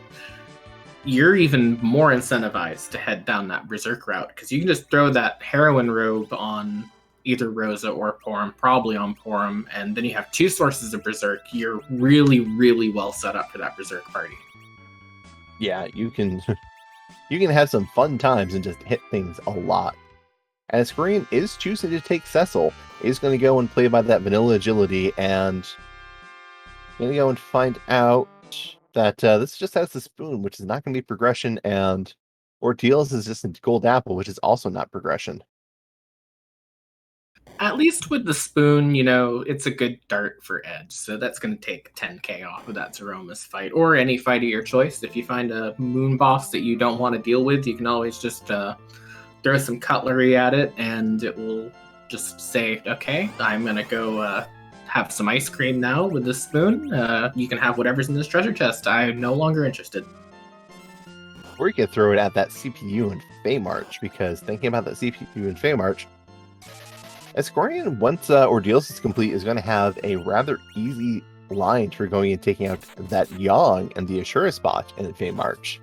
you're even more incentivized to head down that Berserk route, because you can just throw that heroine robe on either Rosa or Porum, probably on Porum, and then you have 2 sources of Berserk. You're really, really well set up for that Berserk party. Yeah, you can have some fun times and just hit things a lot. And Ascorian is choosing to take Cecil. He's going to go and play by that vanilla agility, and going to go and find out that this just has the spoon, which is not going to be progression, and Ordeals is just a gold apple, which is also not progression. At least with the spoon, it's a good dart for Edge, so that's going to take 10k off of that Zeromus fight, or any fight of your choice. If you find a moon boss that you don't want to deal with, you can always just throw some cutlery at it, and it will just say, okay, I'm going to go have some ice cream now with this spoon. You can have whatever's in this treasure chest. I'm no longer interested. Or you can throw it at that CPU in Feymarch, because thinking about that CPU in Feymarch, Ascorian, once Ordeals is complete, is going to have a rather easy line for going and taking out that Yang and the Ashura spot in Feymarch.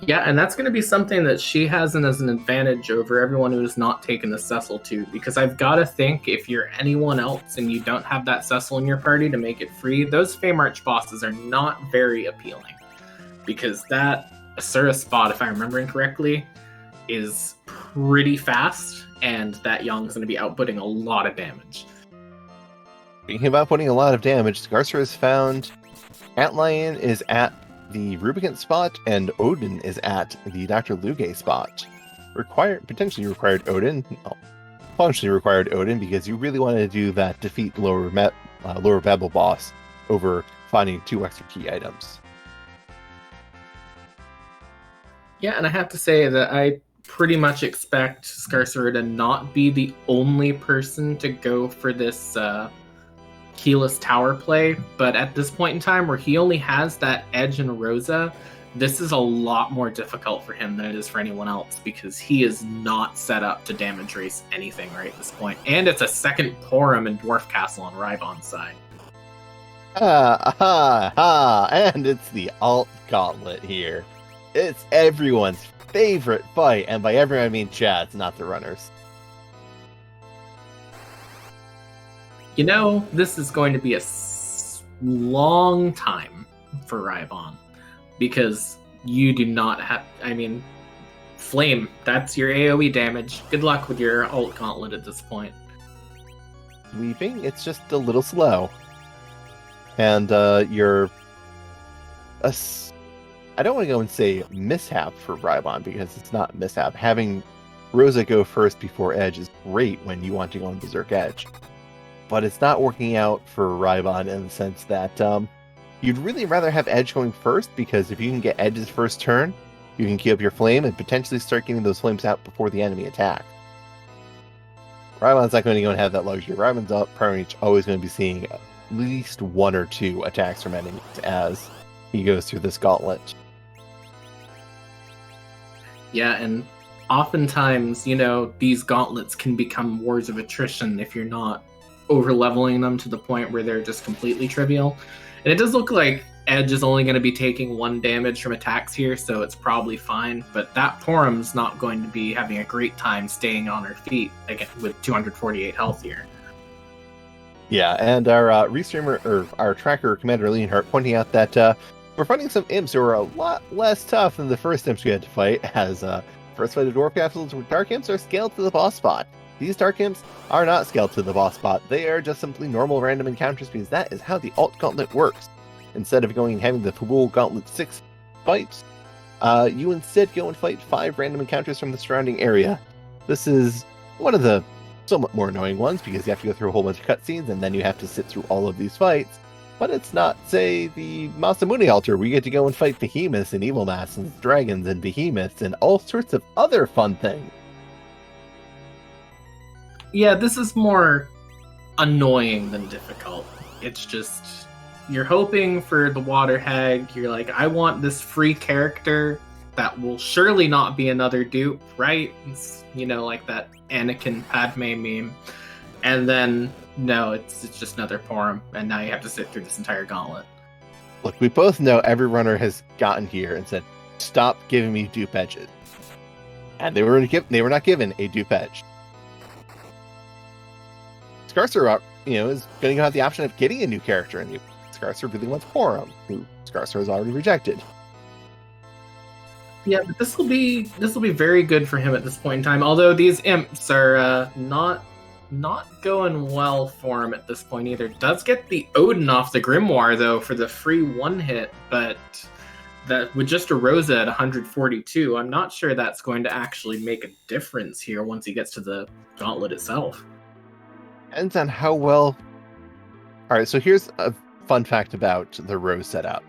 Yeah, and that's going to be something that she has as an advantage over everyone who's not taken the Cecil too, because I've got to think if you're anyone else and you don't have that Cecil in your party to make it free, those Feymarch bosses are not very appealing, because that Asura spot, if I'm remembering correctly, is pretty fast, and that Yang's going to be outputting a lot of damage. Speaking about putting a lot of damage, Scarcer has found Antlion is at the Rubicant spot, and Odin is at the Dr. Luge spot. Potentially required Odin. Well, functionally required Odin, because you really wanted to do that defeat lower Babel boss over finding 2 extra key items. Yeah, and I have to say that I pretty much expect Scarcer to not be the only person to go for this keyless tower play, but at this point in time where he only has that Edge and Rosa, this is a lot more difficult for him than it is for anyone else, because he is not set up to damage race anything right at this point. And it's a second Porum and Dwarf Castle on Rybon's side. And it's the Alt Gauntlet here. It's everyone's favorite fight, and by everyone I mean Chad's, not the runners. This is going to be a long time for Rybon, because you do not have, Flame, that's your AoE damage. Good luck with your Alt Gauntlet at this point. Weeping, it's just a little slow. And I don't want to go and say mishap for Rybon, because it's not mishap. Having Rosa go first before Edge is great when you want to go on Berserk Edge. But it's not working out for Rybon in the sense that you'd really rather have Edge going first, because if you can get Edge's first turn, you can keep up your flame and potentially start getting those flames out before the enemy attack. Rybon's not going to go and have that luxury. Rybon's probably always going to be seeing at least 1 or 2 attacks from enemies as he goes through this gauntlet. Yeah, and oftentimes, these gauntlets can become wars of attrition if you're not over-leveling them to the point where they're just completely trivial. And it does look like Edge is only going to be taking 1 damage from attacks here, so it's probably fine. But that Porum's not going to be having a great time staying on her feet again with 248 health here. Yeah, and our restreamer, or our tracker, Commander Leonhardt, pointing out that we're fighting some imps who are a lot less tough than the first imps we had to fight, as first fight of dwarf capsules with dark imps are scaled to the boss spot. These dark imps are not scaled to the boss spot, they are just simply normal random encounters, because that is how the alt gauntlet works. Instead of going and having the full gauntlet 6 fights, you instead go and fight 5 random encounters from the surrounding area. This is one of the somewhat more annoying ones, because you have to go through a whole bunch of cutscenes and then you have to sit through all of these fights. But it's not, say, the Masamune altar, where you get to go and fight behemoths and evil masks and dragons and behemoths and all sorts of other fun things. Yeah, this is more annoying than difficult. It's just, you're hoping for the water hag, you're like, I want this free character that will surely not be another dupe, right? It's, you know, like that Anakin Padme meme. And then, no, it's just another Porum, and now you have to sit through this entire gauntlet. Look, we both know every runner has gotten here and said, stop giving me dupe edges. And they were not given a dupe edge. Scarcer, is going to have the option of getting a new character, and Scarcer really wants Porum, who Scarcer has already rejected. Yeah, but this will be very good for him at this point in time. Although these imps are not going well for him at this point either. Does get the Odin off the Grimoire though for the free one hit, but that with just a Rosa at 142, I'm not sure that's going to actually make a difference here once he gets to the gauntlet itself. Depends on how well. All right, so here's a fun fact about the row setup.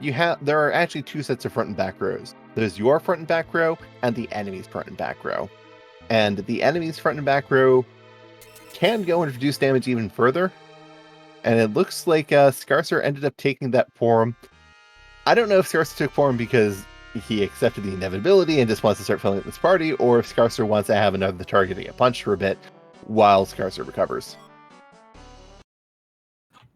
There are actually 2 sets of front and back rows. There's your front and back row and the enemy's front and back row. And the enemy's front and back row can go and reduce damage even further. And it looks like Scarcer ended up taking that Porum. I don't know if Scarcer took Porum because he accepted the inevitability and just wants to start filling up this party, or if Scarcer wants to have another target to get punched for a bit while Scarcer recovers.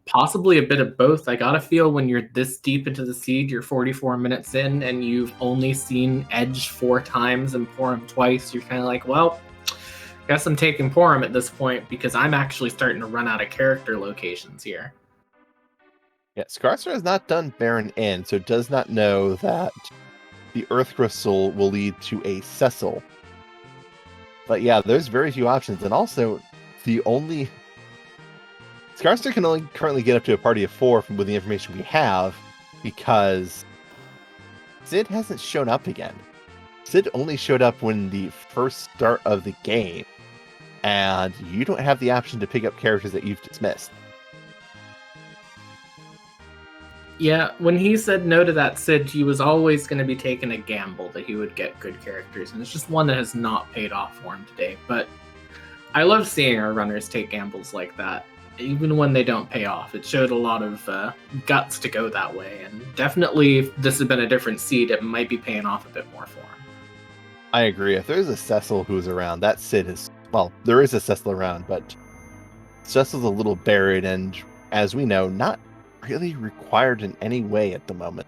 Possibly a bit of both. I gotta feel when you're this deep into the siege, you're 44 minutes in, and you've only seen Edge 4 times and Porum twice, you're kind of like, well, guess I'm taking Porum at this point because I'm actually starting to run out of character locations here. Yeah, Scarcer has not done Baron Inn, so does not know that the Earth Crystal will lead to a Cecil. But yeah, there's very few options, and also Scarcer can only currently get up to a party of 4 with the information we have, because Sid hasn't shown up again. Sid only showed up when the first start of the game, and you don't have the option to pick up characters that you've dismissed. Yeah, when he said no to that Sid, he was always going to be taking a gamble that he would get good characters, and it's just one that has not paid off for him today. But I love seeing our runners take gambles like that, even when they don't pay off. It showed a lot of guts to go that way, and definitely if this had been a different seed, it might be paying off a bit more for him. I agree. If there's a Cecil who's around, that Sid is... Well, there is a Cecil around, but Cecil's a little buried, and as we know, not really required in any way at the moment.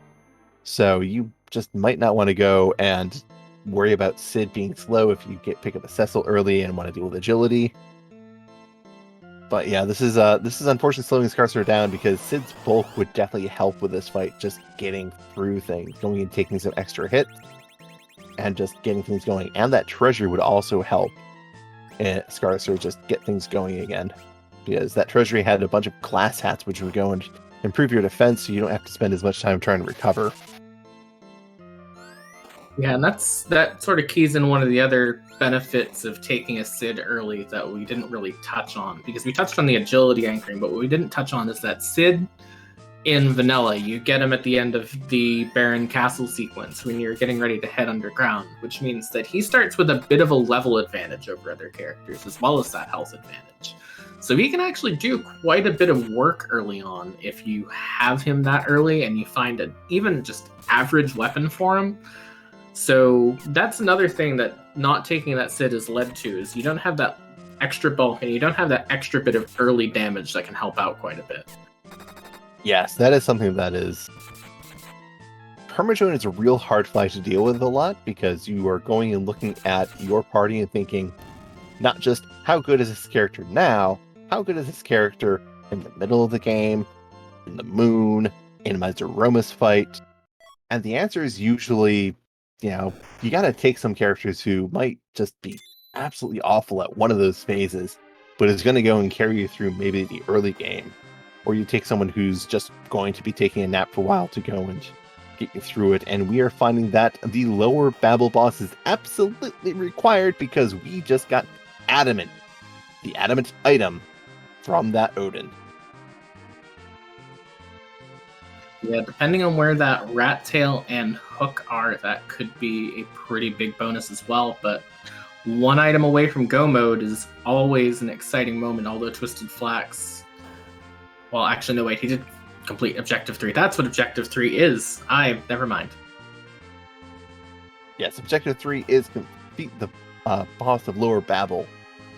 So you just might not want to go and worry about Sid being slow if you pick up a Cecil early and want to deal with agility. But yeah, this is unfortunately slowing Scarcer down, because Sid's bulk would definitely help with this fight, just getting through things, going and taking some extra hits, and just getting things going. And that treasury would also help Scarcer just get things going again, because that treasury had a bunch of glass hats which would go and improve your defense, so you don't have to spend as much time trying to recover. Yeah, and that sort of keys in one of the other benefits of taking a Sid early that we didn't really touch on, because we touched on the agility anchoring, but what we didn't touch on is that Sid in vanilla, you get him at the end of the Baron Castle sequence when you're getting ready to head underground, which means that he starts with a bit of a level advantage over other characters, as well as that health advantage. So he can actually do quite a bit of work early on if you have him that early and you find an even just average weapon for him. So that's another thing that not taking that Sid has led to, is you don't have that extra bulk and you don't have that extra bit of early damage that can help out quite a bit. Yes, that is something that is... Permajoin is a real hard fight to deal with a lot, because you are going and looking at your party and thinking, not just how good is this character now, how good is this character in the middle of the game, in the moon, in my Zeromus fight? And the answer is usually, you gotta take some characters who might just be absolutely awful at one of those phases, but is going to go and carry you through maybe the early game. Or you take someone who's just going to be taking a nap for a while to go and get you through it. And we are finding that the lower Babel boss is absolutely required because we just got Adamant, the Adamant item from that Odin. Yeah, depending on where that rat tail and hook are, that could be a pretty big bonus as well. But one item away from go mode is always an exciting moment, although Twisted Flax... Well, actually, no, wait, he did complete Objective 3. That's what Objective 3 is. Never mind. Yes, Objective 3 is complete the boss of Lower Babel.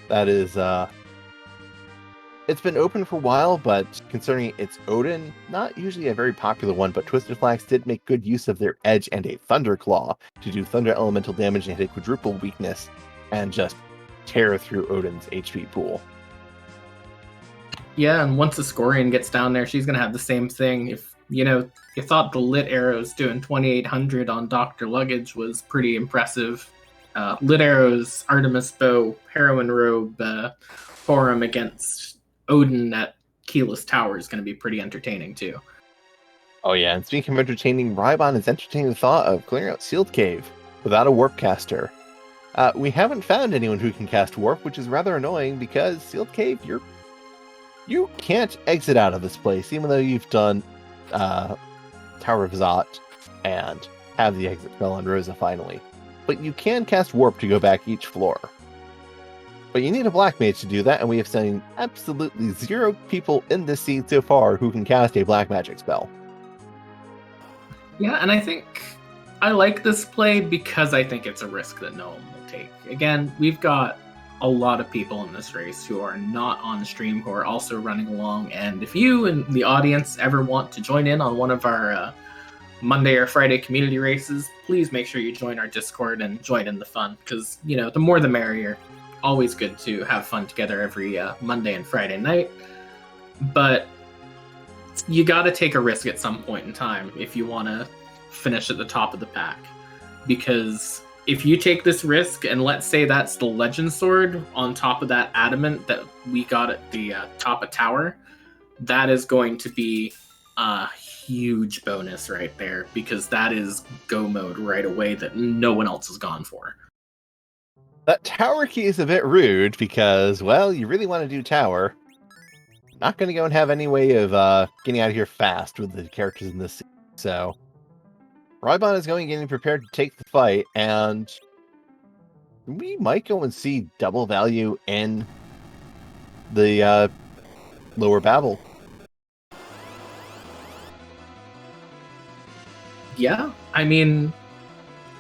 That is, it's been open for a while, but concerning its Odin, not usually a very popular one, but Twisted Flax did make good use of their Edge and a Thunder Claw to do Thunder Elemental damage and hit a quadruple weakness and just tear through Odin's HP pool. Yeah, and once Ascorian gets down there, she's going to have the same thing. If, you thought the lit arrows doing 2,800 on Dr. Luggage was pretty impressive. Lit arrows, Artemis Bow, Heroine Robe, Forum against Odin at Keyless Tower is going to be pretty entertaining, too. Oh yeah, and speaking of entertaining, Rybon is entertaining the thought of clearing out Sealed Cave without a Warp caster. We haven't found anyone who can cast Warp, which is rather annoying because Sealed Cave, you can't exit out of this place, even though you've done Tower of Zot and have the exit spell on Rosa finally. But you can cast Warp to go back each floor. But you need a Black Mage to do that, and we have seen absolutely 0 people in this seed so far who can cast a Black Magic spell. Yeah, and I think I like this play because I think it's a risk that no one will take. Again, we've got a lot of people in this race who are not on stream who are also running along, and if you and the audience ever want to join in on one of our Monday or Friday community races, please make sure you join our Discord and join in the fun, because the more the merrier. Always good to have fun together every Monday and Friday night, but you got to take a risk at some point in time if you want to finish at the top of the pack, because if you take this risk, and let's say that's the Legend Sword on top of that Adamant that we got at the top of Tower, that is going to be a huge bonus right there, because that is go mode right away that no one else has gone for. That Tower key is a bit rude because, well, you really want to do Tower. Not going to go and have any way of getting out of here fast with the characters in this scene. So, Rybon is getting prepared to take the fight, and we might go and see double value in the Lower Babel. Yeah, I mean,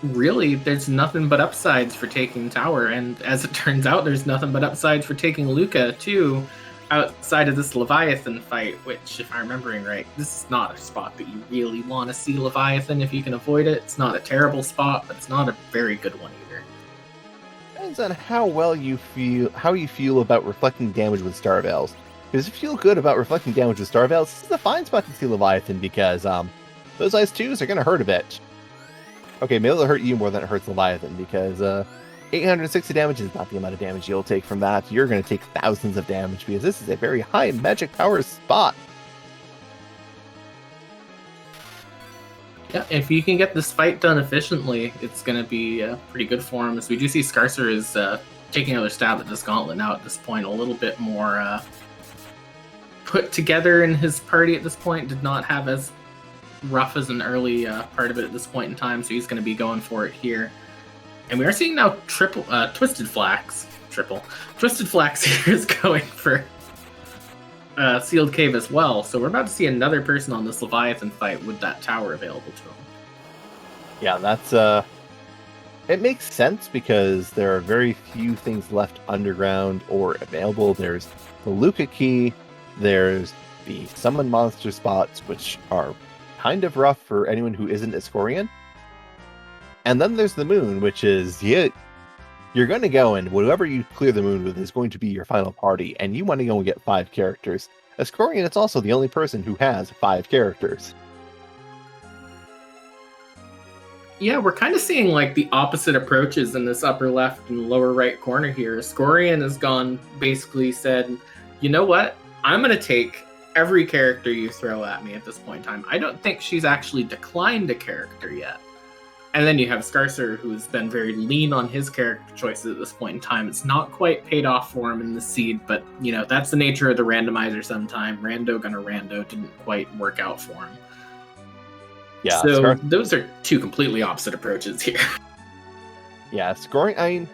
really, there's nothing but upsides for taking Tower, and as it turns out, there's nothing but upsides for taking Luca, too, outside of this Leviathan fight, which, if I'm remembering right, this is not a spot that you really want to see Leviathan if you can avoid it. It's not a terrible spot, but it's not a very good one either. Depends on how you feel about reflecting damage with Star Veils. Because if you feel good about reflecting damage with Star Veils, this is a fine spot to see Leviathan, because those Ice 2s are going to hurt a bit. Okay, maybe it'll hurt you more than it hurts Leviathan, because 860 damage is not the amount of damage you'll take from that. You're going to take thousands of damage, because this is a very high magic power spot. Yeah, if you can get this fight done efficiently, it's going to be pretty good for him. As we do see Scarcer is taking another stab at this gauntlet now at this point, a little bit more put together in his party at this point. Did not have as rough as an early part of it at this point in time, so he's going to be going for it here. And we are seeing now Twisted Flax here is going for Sealed Cave as well. So we're about to see another person on this Leviathan fight with that tower available to him. Yeah, that's it makes sense because there are very few things left underground or available. There's the Luca key, there's the summon monster spots, which are kind of rough for anyone who isn't Ascorian. And then there's the moon, which is you're going to go and whatever you clear the moon with is going to be your final party, and you want to go and get 5 characters. Ascorian is also the only person who has 5 characters. Yeah, we're kind of seeing like the opposite approaches in this upper left and lower right corner here. Ascorian has basically said, you know what? I'm going to take every character you throw at me at this point in time. I don't think she's actually declined a character yet. And then you have Scarcer, who's been very lean on his character choices at this point in time. It's not quite paid off for him in the seed, but, you know, that's the nature of the randomizer sometime. Rando gonna rando didn't quite work out for him. Yeah, so those are 2 completely opposite approaches here. Yeah, scoring, I mean,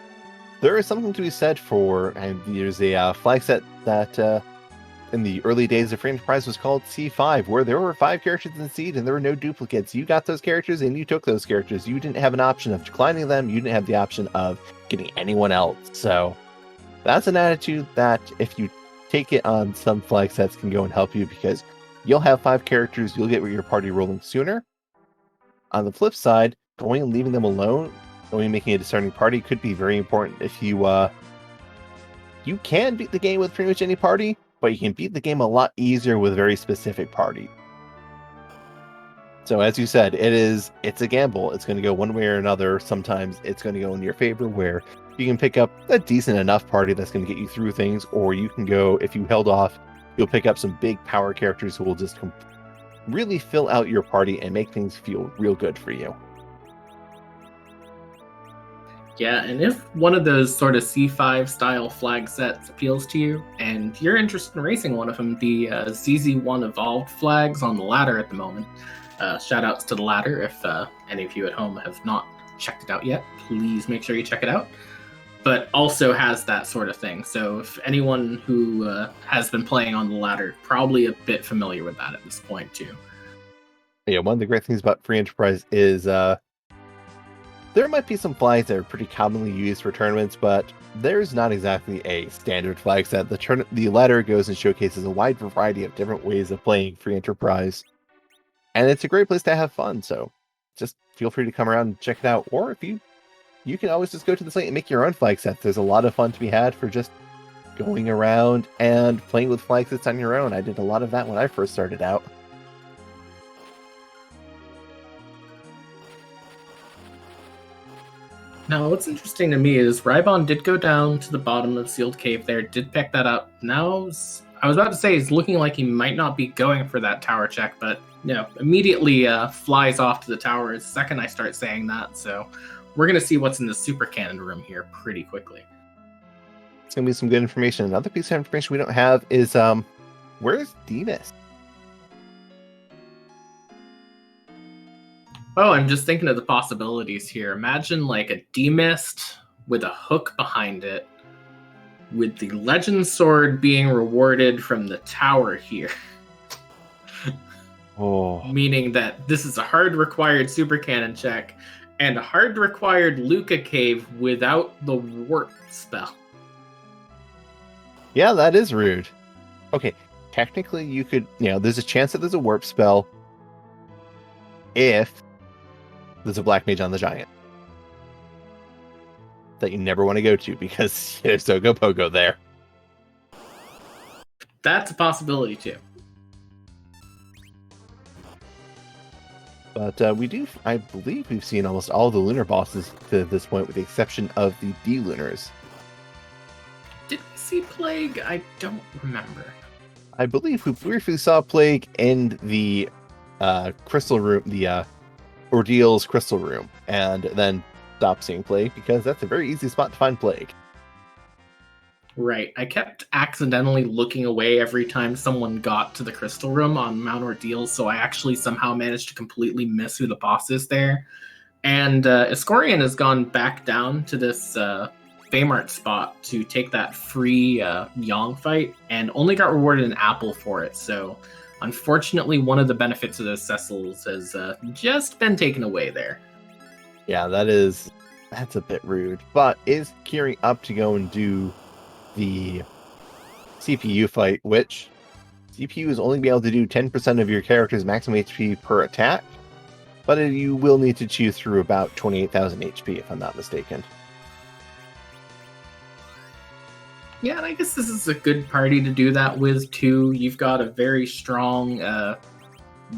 there is something to be said for, and there's a flag set that in the early days of Free Enterprise was called C5, where there were 5 characters in Seed and there were no duplicates. You got those characters and you took those characters. You didn't have an option of declining them. You didn't have the option of getting anyone else. So that's an attitude that if you take it on some flag sets can go and help you, because you'll have 5 characters. You'll get your party rolling sooner. On the flip side, going and leaving them alone, going and making a discerning party could be very important. If you can beat the game with pretty much any party, but you can beat the game a lot easier with very specific party. So as you said, it's a gamble. It's going to go one way or another. Sometimes it's going to go in your favor, where you can pick up a decent enough party that's going to get you through things, or you can go, if you held off, you'll pick up some big power characters who will just really fill out your party and make things feel real good for you. Yeah, and if one of those sort of C5 style flag sets appeals to you, and you're interested in racing one of them, the ZZ1 Evolved flags on the ladder at the moment. Shout outs to the ladder. If any of you at home have not checked it out yet, please make sure you check it out. But also has that sort of thing. So if anyone who has been playing on the ladder, probably a bit familiar with that at this point too. Yeah, one of the great things about Free Enterprise is there might be some flags that are pretty commonly used for tournaments, but there's not exactly a standard flag set. The ladder goes and showcases a wide variety of different ways of playing Free Enterprise. And it's a great place to have fun, so just feel free to come around and check it out. Or if you can always just go to the site and make your own flag sets. There's a lot of fun to be had for just going around and playing with flag sets on your own. I did a lot of that when I first started out. Now, what's interesting to me is Rybon did go down to the bottom of Sealed Cave there, did pick that up. Now, I was about to say he's looking like he might not be going for that tower check, but no, immediately flies off to the tower the second I start saying that. So we're going to see what's in the super cannon room here pretty quickly. It's going to be some good information. Another piece of information we don't have is where's Demas? Oh, I'm just thinking of the possibilities here. Imagine like a demist with a hook behind it, with the legend sword being rewarded from the tower here. Oh. Meaning that this is a hard required super cannon check and a hard required Luca cave without the warp spell. Yeah, that is rude. Okay, technically you could, there's a chance that there's a warp spell if there's a black mage on the giant that you never want to go to because there's Ogo Pogo there. That's a possibility too. But I believe we've seen almost all the lunar bosses to this point, with the exception of the D-lunars. Did we see Plague? I don't remember. I believe we briefly saw Plague in the crystal room, the Ordeal's crystal room, and then stopped seeing Plague because that's a very easy spot to find Plague. Right. I kept accidentally looking away every time someone got to the crystal room on Mount Ordeal, so I actually somehow managed to completely miss who the boss is there. And Ascorian has gone back down to this Famart spot to take that free Yang fight, and only got rewarded an apple for it. So unfortunately, one of the benefits of those Cecils has just been taken away there. Yeah, that's a bit rude. But is gearing up to go and do the CPU fight, which CPU is only be able to do 10% of your character's maximum HP per attack, but you will need to chew through about 28,000 HP, if I'm not mistaken. Yeah, and I guess this is a good party to do that with, too. You've got a very strong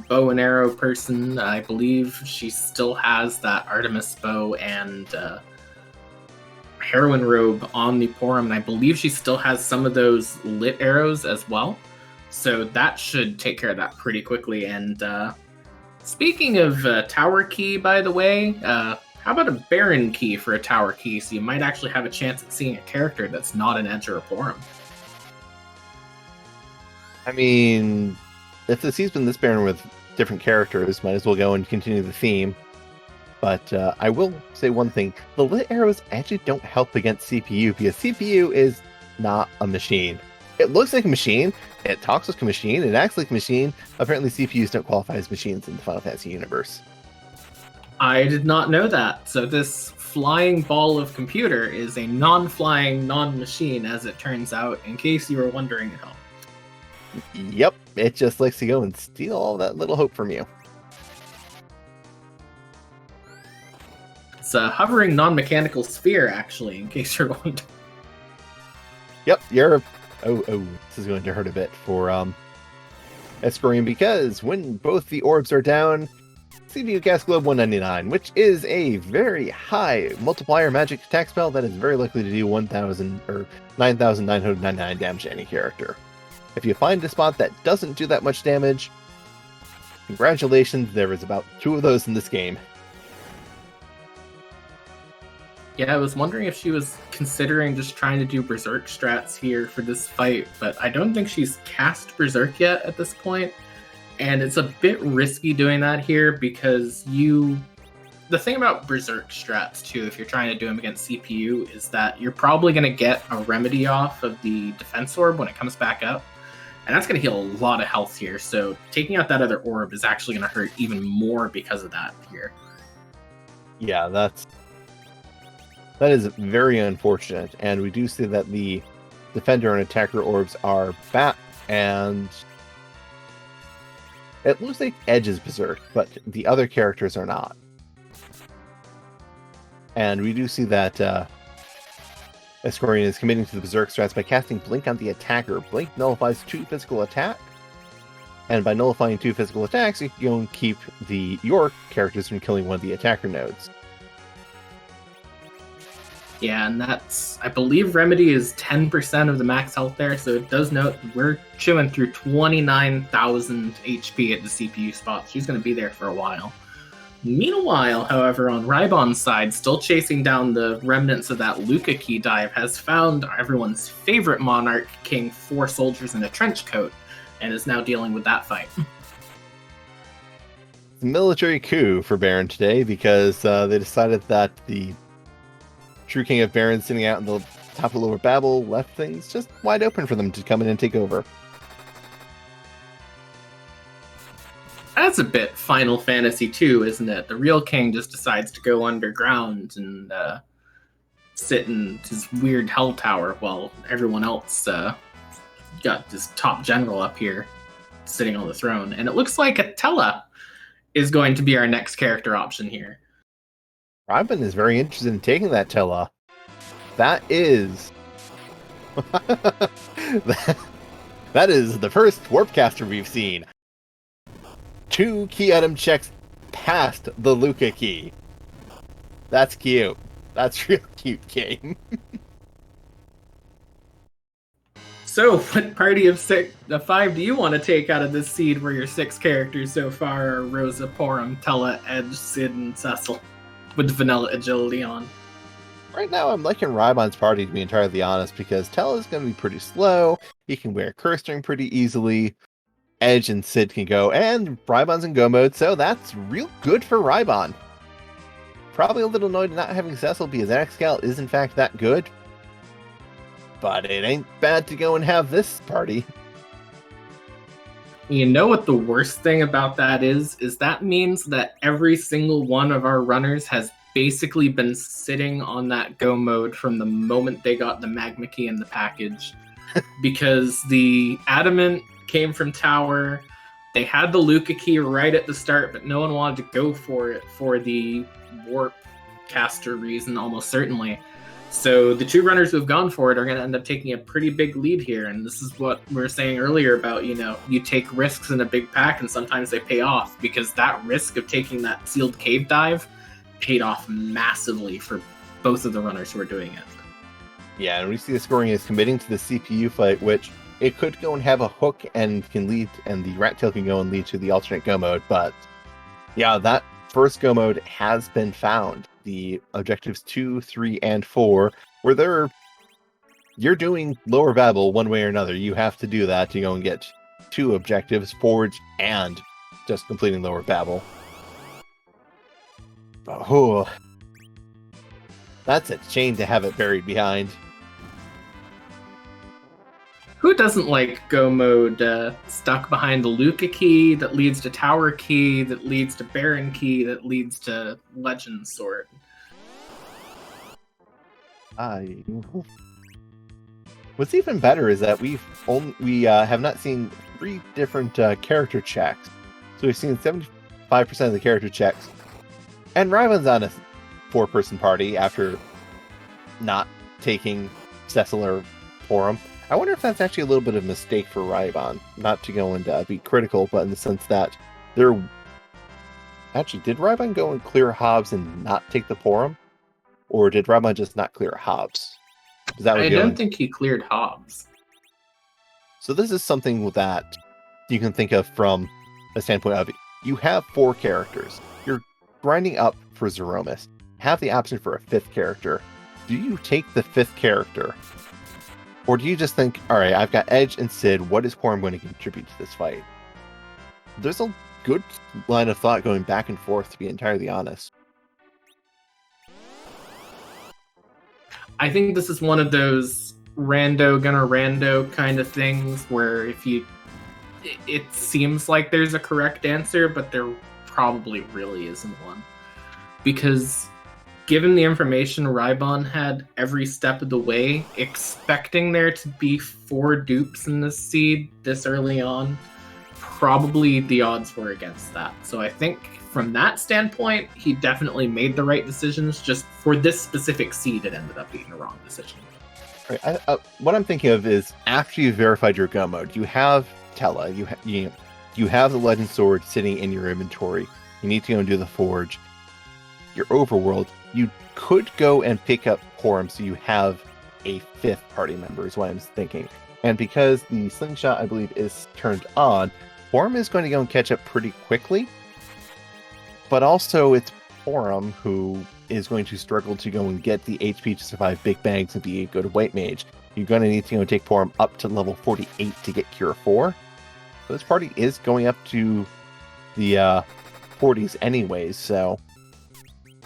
bow and arrow person. I believe she still has that Artemis bow and heroine robe on the Porum, and I believe she still has some of those lit arrows as well. So that should take care of that pretty quickly. And speaking of tower key, by the way, how about a Baron key for a tower key? So you might actually have a chance at seeing a character that's not an Edge or a Porum. I mean, if the season's been this Baron with different characters, might as well go and continue the theme. But I will say one thing. The lit arrows actually don't help against CPU, because CPU is not a machine. It looks like a machine, it talks like a machine, it acts like a machine. Apparently CPUs don't qualify as machines in the Final Fantasy universe. I did not know that. So this flying ball of computer is a non-flying, non-machine, as it turns out, in case you were wondering at all. Yep, it just likes to go and steal all that little hope from you. It's a hovering non-mechanical sphere, actually, in case you're wondering. Yep, you're... Oh, this is going to hurt a bit for Escorian, because when both the orbs are down, CPU Gas Globe 199, which is a very high multiplier magic attack spell that is very likely to do 1,000 or 9,999 damage to any character. If you find a spot that doesn't do that much damage, congratulations, there is about 2 of those in this game. Yeah, I was wondering if she was considering just trying to do Berserk strats here for this fight, but I don't think she's cast Berserk yet at this point. And it's a bit risky doing that here because the thing about Berserk strats too, if you're trying to do them against CPU, is that you're probably going to get a remedy off of the defense orb when it comes back up. And that's going to heal a lot of health here. So taking out that other orb is actually going to hurt even more because of that here. Yeah, that is very unfortunate. And we do see that the defender and attacker orbs are back, and it looks like Edge is Berserk, but the other characters are not. And we do see that Escorian is committing to the Berserk strats by casting Blink on the attacker. Blink nullifies 2 physical attack, and by nullifying 2 physical attacks, you can go and keep your characters from killing one of the attacker nodes. Yeah, and that's, I believe Remedy is 10% of the max health there, so it does note we're chewing through 29,000 HP at the CPU spot. She's going to be there for a while. Meanwhile, however, on Rybon's side, still chasing down the remnants of that Luca key dive, has found everyone's favorite Monarch King 4 soldiers in a trench coat, and is now dealing with that fight. Military coup for Baron today, because they decided that the True King of Baron sitting out in the top of Lower Babel left things just wide open for them to come in and take over. That's a bit Final Fantasy 2, isn't it? The real king just decides to go underground and sit in his weird hell tower while everyone else got this top general up here sitting on the throne. And it looks like Atella is going to be our next character option here. Rybon is very interested in taking that Tella. That is... that is the first Warpcaster we've seen. 2 key item checks past the Luca key. That's cute. That's real cute game. So, what party of 5 do you want to take out of this seed where your 6 characters so far are Rosa, Porum, Tella, Edge, Sid, and Cecil, with vanilla agility on? Right now, I'm liking Rybon's party, to be entirely honest, because Tella's going to be pretty slow. He can wear Curse String pretty easily. Edge and Sid can go, and Rybon's in go mode, so that's real good for Rybon. Probably a little annoyed not having Cecil, because Axgal is in fact that good. But it ain't bad to go and have this party. You know what the worst thing about that is that means that every single one of our runners has basically been sitting on that go mode from the moment they got the magma key in the package. Because the adamant came from tower, they had the Luca key right at the start, but no one wanted to go for it for the warp caster reason, almost certainly. So the two runners who've gone for it are going to end up taking a pretty big lead here. And this is what we were saying earlier about, you take risks in a big pack and sometimes they pay off, because that risk of taking that sealed cave dive paid off massively for both of the runners who are doing it. Yeah, and we see the scoring is committing to the CPU fight, which it could go and have a hook and can lead, and the rat tail can go and lead to the alternate go mode. But yeah, that first go mode has been found. The objectives 2, 3, and 4, where you're doing lower Babel one way or another. You have to do that to go and get 2 objectives, Forge and just completing lower Babel. Oh, that's a shame to have it buried behind. Who doesn't like go mode stuck behind the Luca key that leads to Tower key, that leads to Baron key, that leads to Legend Sword? What's even better is that we have not seen 3 different character checks. So we've seen 75% of the character checks. And Ryvan's on a 4-person party after not taking Cecil or Forum. I wonder if that's actually a little bit of a mistake for Ryvan. Not to go and be critical, but in the sense that actually, did Ryvan go and clear Hobbs and not take the Forum? Or did Ryvan just not clear Hobbs? I don't think he cleared Hobbs. So this is something that you can think of from a standpoint of, you have 4 characters. You're grinding up for Zeromus. Have the option for a 5th character. Do you take the 5th character? Or do you just think, all right, I've got Edge and Sid, what is Porum going to contribute to this fight? There's a good line of thought going back and forth, to be entirely honest. I think this is one of those rando kind of things where it seems like there's a correct answer, but there probably really isn't one. Because given the information Rybon had every step of the way, expecting there to be 4 dupes in this seed this early on, probably the odds were against that. So I think from that standpoint, he definitely made the right decisions. Just for this specific seed, it ended up being the wrong decision. Right, what I'm thinking of is, after you've verified your go mode, you have Tella, you have the Legend Sword sitting in your inventory. You need to go and do the Forge. Your overworld, you could go and pick up Porum, so you have a 5th party member, is what I'm thinking. And because the slingshot, I believe, is turned on, Porum is going to go and catch up pretty quickly. But also, it's Porum who is going to struggle to go and get the HP to survive Big Bangs and be a good White Mage. You're going to need to go and take Porum up to level 48 to get Cure 4. So this party is going up to the 40s anyways, so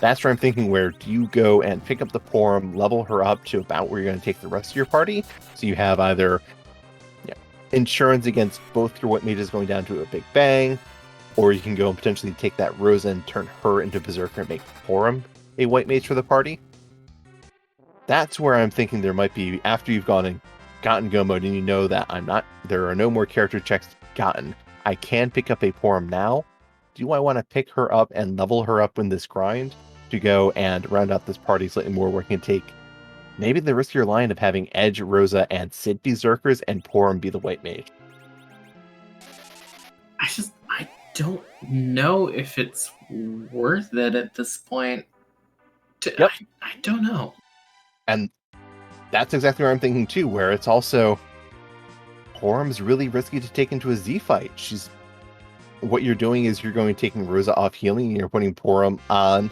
that's where I'm thinking, where do you go and pick up the Porum, level her up to about where you're going to take the rest of your party, so you have either insurance against both your White Mages going down to a Big Bang, or you can go and potentially take that Rosa and turn her into Berserker and make Porum a White Mage for the party. That's where I'm thinking there might be, after you've gone and gotten go mode and you know that there are no more character checks gotten, I can pick up a Porum now. Do I want to pick her up and level her up in this grind to go and round out this party slightly more, where it can take maybe the riskier line of having Edge, Rosa, and Sid be Zerkers and Porum be the White Mage? I don't know if it's worth it at this point. Yep. I don't know. And that's exactly what I'm thinking too, where it's also, Porum's really risky to take into a Z fight. What you're doing is you're going taking Rosa off healing and you're putting Porum on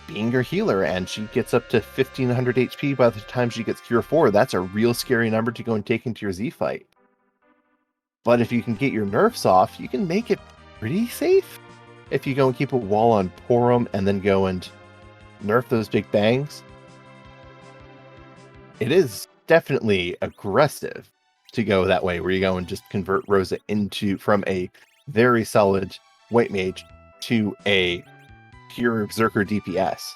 being your healer, and she gets up to 1500 HP by the time she gets Cure 4. That's a real scary number to go and take into your Z fight. But if you can get your nerfs off, you can make it pretty safe. If you go and keep a wall on Porum and then go and nerf those Big Bangs, it is definitely aggressive to go that way, where you go and just convert Rosa from a very solid White Mage to a pure Berserker DPS.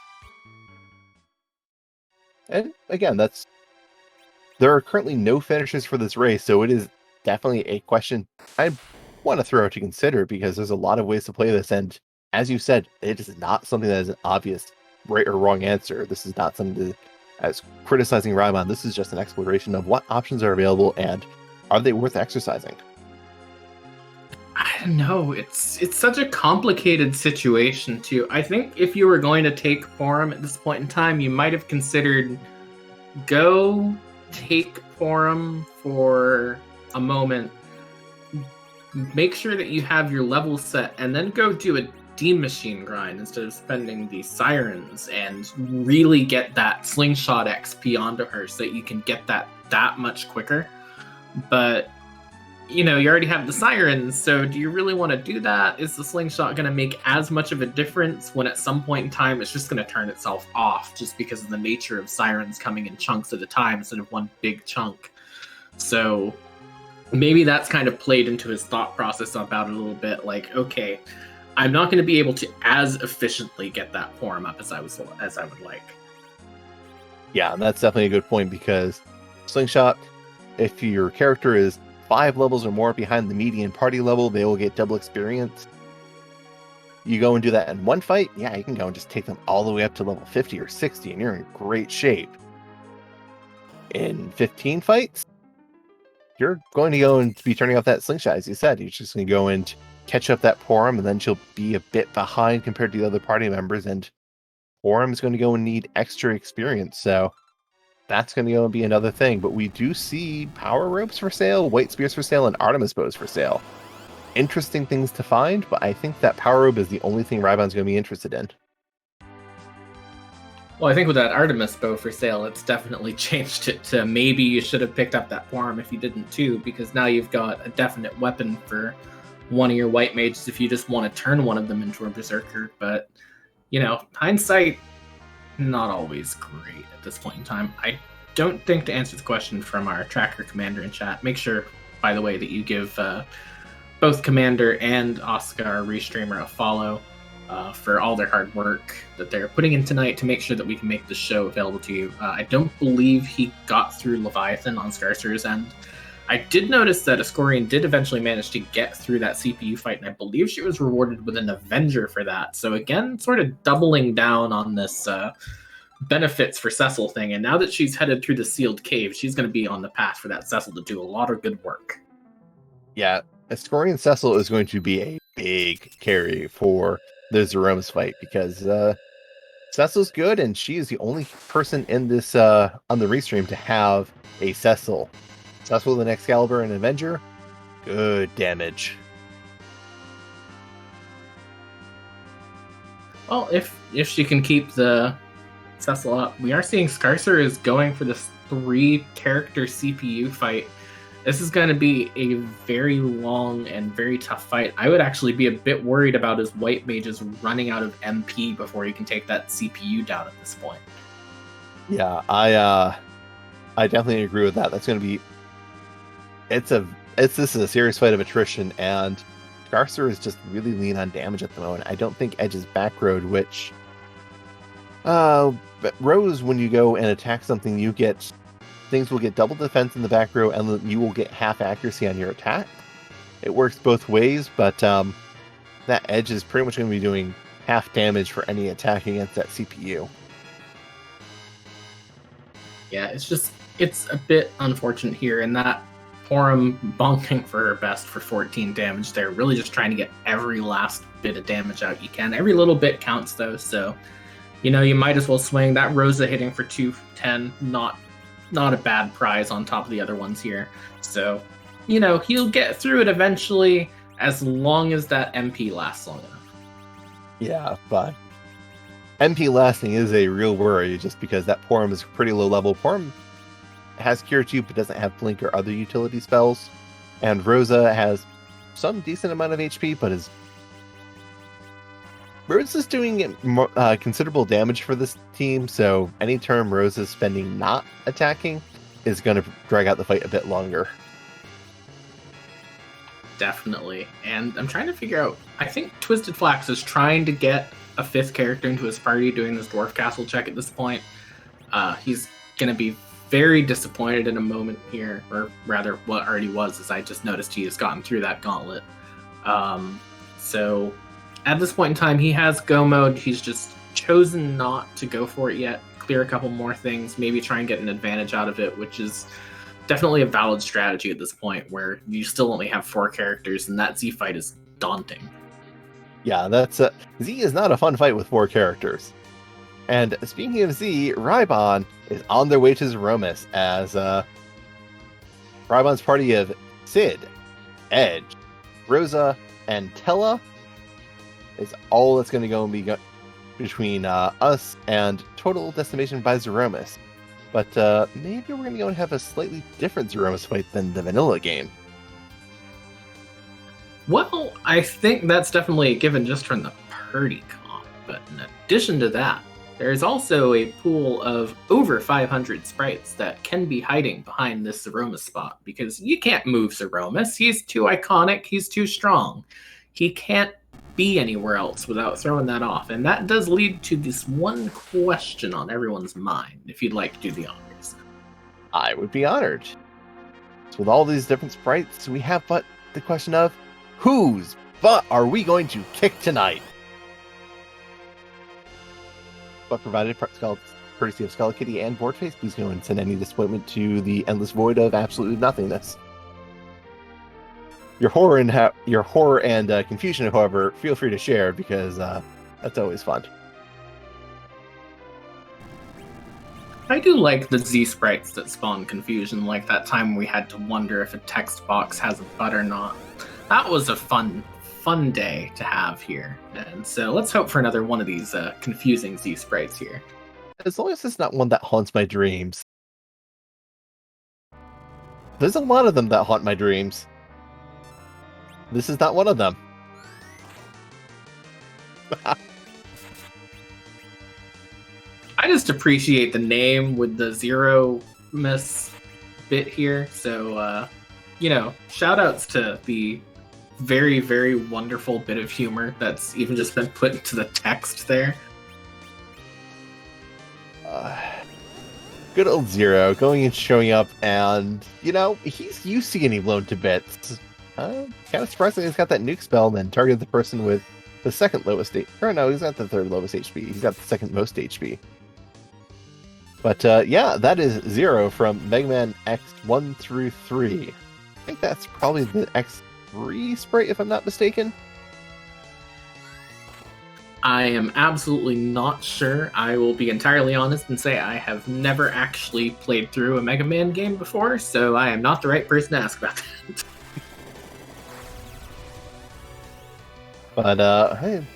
And again, there are currently no finishers for this race, so it is definitely a question I want to throw out to consider, because there's a lot of ways to play this, and as you said, it is not something that is an obvious right or wrong answer. This is not something as criticizing Rybon. This is just an exploration of what options are available and are they worth exercising. I don't know. It's such a complicated situation too. I think if you were going to take Forum at this point in time, you might have considered go take Forum for a moment, make sure that you have your level set, and then go do a Dean Machine grind instead of spending the Sirens and really get that Slingshot XP onto her so that you can get that much quicker. But you already have the Sirens, so do you really want to do that? Is the Slingshot going to make as much of a difference when at some point in time it's just going to turn itself off just because of the nature of Sirens coming in chunks at a time instead of one big chunk? So maybe that's kind of played into his thought process about it a little bit, like, okay, I'm not going to be able to as efficiently get that Forum up as I would like. Yeah, that's definitely a good point, because Slingshot, if your character is 5 levels or more behind the median party level, they will get double experience. You go and do that in one fight, yeah, you can go and just take them all the way up to level 50 or 60, and you're in great shape. In 15 fights, you're going to go and be turning off that Slingshot, as you said. You're just going to go and catch up that Forum, and then she'll be a bit behind compared to the other party members, and Forum is going to go and need extra experience, so that's going to go and be another thing. But we do see Power Ropes for sale, White Spears for sale, and Artemis Bows for sale. Interesting things to find, but I think that Power Rope is the only thing Rybon's going to be interested in. Well, I think with that Artemis Bow for sale, it's definitely changed it to maybe you should have picked up that Forum if you didn't too, because now you've got a definite weapon for one of your White Mages if you just want to turn one of them into a Berserker. But, hindsight, not always great at this point in time. I don't think, to answer the question from our tracker commander in chat, make sure, by the way, that you give both Commander and Oscar Restreamer a follow for all their hard work that they're putting in tonight to make sure that we can make the show available to you. I don't believe he got through Leviathan on Scarcer's end. I did notice that Ascorian did eventually manage to get through that CPU fight, and I believe she was rewarded with an Avenger for that. So again, sort of doubling down on this benefits for Cecil thing, and now that she's headed through the sealed cave, she's going to be on the path for that Cecil to do a lot of good work. Yeah, Ascorian Cecil is going to be a big carry for the Zeromes fight, because Cecil's good, and she is the only person in this on the restream to have a Cecil. Cecil with an Excalibur and Avenger, good damage. Well, if she can keep the Cecil up, we are seeing Scarcer is going for this 3-character CPU fight. This is going to be a very long and very tough fight. I would actually be a bit worried about his White Mages running out of MP before he can take that CPU down at this point. Yeah, I definitely agree with that. That's going to be this is a serious fight of attrition, and Scarcer is just really lean on damage at the moment. I don't think Edge's back road, which Rose, when you go and attack something, things will get double defense in the back row, and you will get half accuracy on your attack. It works both ways, but that Edge is pretty much going to be doing half damage for any attack against that CPU. Yeah, it's a bit unfortunate here, and that Forum bonking for her best for 14 damage there, really just trying to get every last bit of damage out you can. Every little bit counts, though, so you might as well swing. That Rosa hitting for 210, not a bad prize on top of the other ones here. So, he'll get through it eventually, as long as that MP lasts long enough. Yeah, but MP lasting is a real worry, just because that Forum is pretty low level. Forum has Cure 2, but doesn't have Blink or other utility spells. And Rosa has some decent amount of HP, but Rosa's doing considerable damage for this team, so any turn Rosa's spending not attacking is going to drag out the fight a bit longer. Definitely. And I'm trying to figure out, I think Twisted Flax is trying to get a 5th character into his party doing this Dwarf Castle check at this point. He's going to be very disappointed in a moment here, or rather what already was, as I just noticed he has gotten through that gauntlet. So at this point in time, he has go mode. He's just chosen not to go for it yet. clear a couple more things, maybe try and get an advantage out of it, which is definitely a valid strategy at this point, where you still only have 4 characters, and that Z fight is daunting. Yeah, that's Z is not a fun fight with 4 characters. And speaking of Z, Rybon is on their way to Zeromus as Rybon's party of Sid, Edge, Rosa, and Tella is all that's going to go and be between us and Total Decimation by Zeromus. But maybe we're going to go and have a slightly different Zeromus fight than the vanilla game. Well, I think that's definitely a given just from the party comp. But in addition to that, there's also a pool of over 500 sprites that can be hiding behind this Zeromus spot, because you can't move Zeromus. He's too iconic. He's too strong. He can't be anywhere else without throwing that off. And that does lead to this one question on everyone's mind, if you'd like to do the honors. I would be honored. So with all these different sprites, we have but the question of, whose butt are we going to kick tonight? But provided courtesy of Skull Kitty and Boardface, please go and send any disappointment to the endless void of absolute nothingness. Your horror and confusion, however, feel free to share, because that's always fun. I do like the Z sprites that spawn confusion, like that time we had to wonder if a text box has a butt or not. That was a fun day to have here. And so let's hope for another one of these confusing Z sprites here. As long as it's not one that haunts my dreams. There's a lot of them that haunt my dreams. This is not one of them. I just appreciate the name with the zero miss bit here. So, shout outs to the very, very wonderful bit of humor that's even just been put into the text there. Good old Zero going and showing up, and, he's used to getting blown to bits. Kind of surprising he's got that nuke spell and then targeted the person with the second lowest HP. Or no, he's not the third lowest HP. He's got the second most HP. But yeah, that is Zero from Mega Man X1 through 3. I think that's probably the X3 sprite, if I'm not mistaken. I am absolutely not sure. I will be entirely honest and say I have never actually played through a Mega Man game before, so I am not the right person to ask about that. But hey,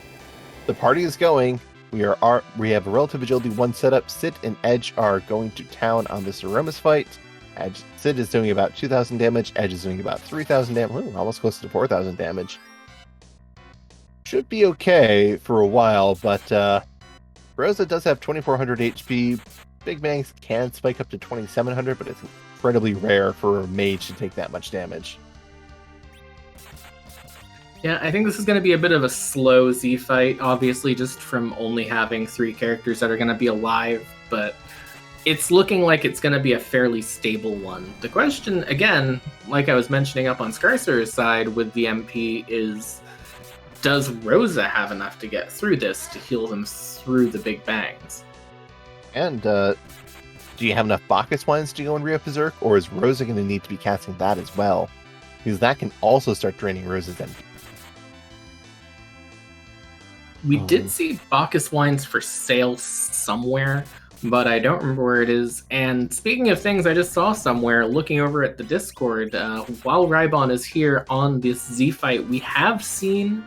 the party is going. We have a relative agility 1 setup. Sid and Edge are going to town on this Zeromus fight. Sid is doing about 2,000 damage. Edge is doing about 3,000 damage. Ooh, almost close to 4,000 damage. Should be okay for a while, but Rosa does have 2,400 HP. Big Bangs can spike up to 2,700, but it's incredibly rare for a mage to take that much damage. Yeah, I think this is going to be a bit of a slow Z fight, obviously, just from only having 3 characters that are going to be alive, but it's looking like it's going to be a fairly stable one. The question, again, like I was mentioning up on Scarcer's side with the MP, is does Rosa have enough to get through this to heal them through the Big Bangs? And do you have enough Bacchus wines to go and re-up Berserk, or is Rosa going to need to be casting that as well? Because that can also start draining Rosa's MP. We did see Bacchus wines for sale somewhere, but I don't remember where it is. And speaking of things I just saw somewhere, looking over at the Discord, while Rybon is here on this Z fight, we have seen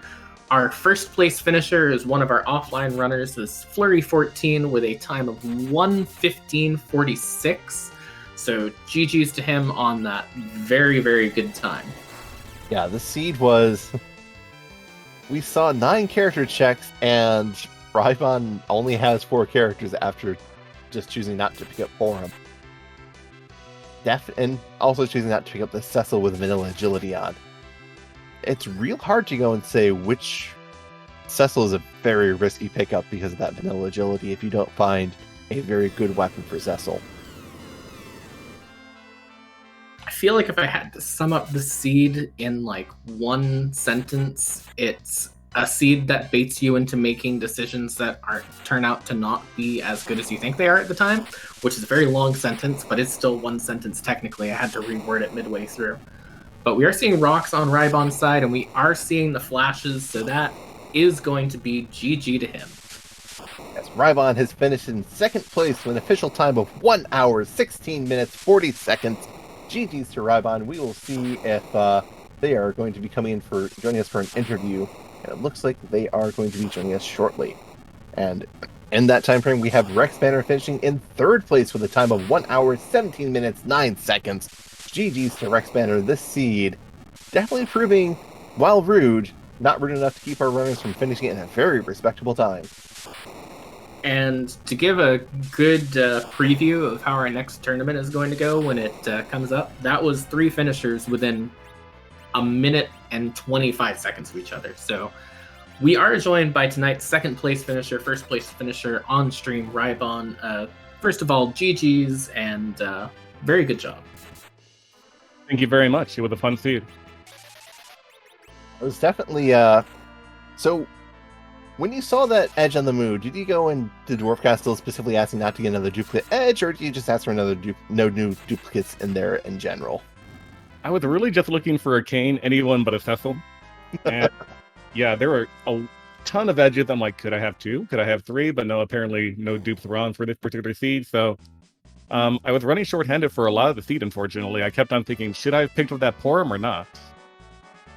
our first place finisher is one of our offline runners, this Flurry 14 with a time of 1:15:46. So GG's to him on that very, very good time. Yeah, the seed was... We saw 9 character checks, and Rybon only has 4 characters after just choosing not to pick up Forum. And also choosing not to pick up the Cecil with vanilla agility on. It's real hard to go and say which Cecil is a very risky pickup because of that vanilla agility if you don't find a very good weapon for Cecil. I feel like if I had to sum up the seed in like one sentence, it's a seed that baits you into making decisions that turn out to not be as good as you think they are at the time, which is a very long sentence, but it's still one sentence technically. I had to reword it midway through. But we are seeing rocks on Rybon's side, and we are seeing the flashes, so that is going to be GG to him. As Rybon has finished in second place with an official time of 1 hour, 16 minutes, 40 seconds. GG's to Rybon. We will see if they are going to be coming in for joining us for an interview. And it looks like they are going to be joining us shortly. And in that time frame, we have Rex Banner finishing in third place with a time of 1 hour, 17 minutes, 9 seconds. GG's to Rex Banner, this seed. Definitely proving, while rude, not rude enough to keep our runners from finishing it in a very respectable time. And to give a good preview of how our next tournament is going to go when it comes up, that was 3 finishers within a minute and 25 seconds of each other. So we are joined by tonight's second place finisher, first place finisher on stream, Rybon. First of all, GG's and very good job. Thank you very much. It was a fun seed. It was definitely so when you saw that edge on the moon, did you go into Dwarf Castle specifically asking not to get another duplicate edge, or did you just ask for no new duplicates in there in general? I was really just looking for a Kane, anyone but a Cecil. And yeah, there were a ton of edges. I'm like, could I have 2? Could I have 3? But no, apparently no dupes were on for this particular seed. So I was running short-handed for a lot of the seed, unfortunately. I kept on thinking, should I have picked up that Porum or not?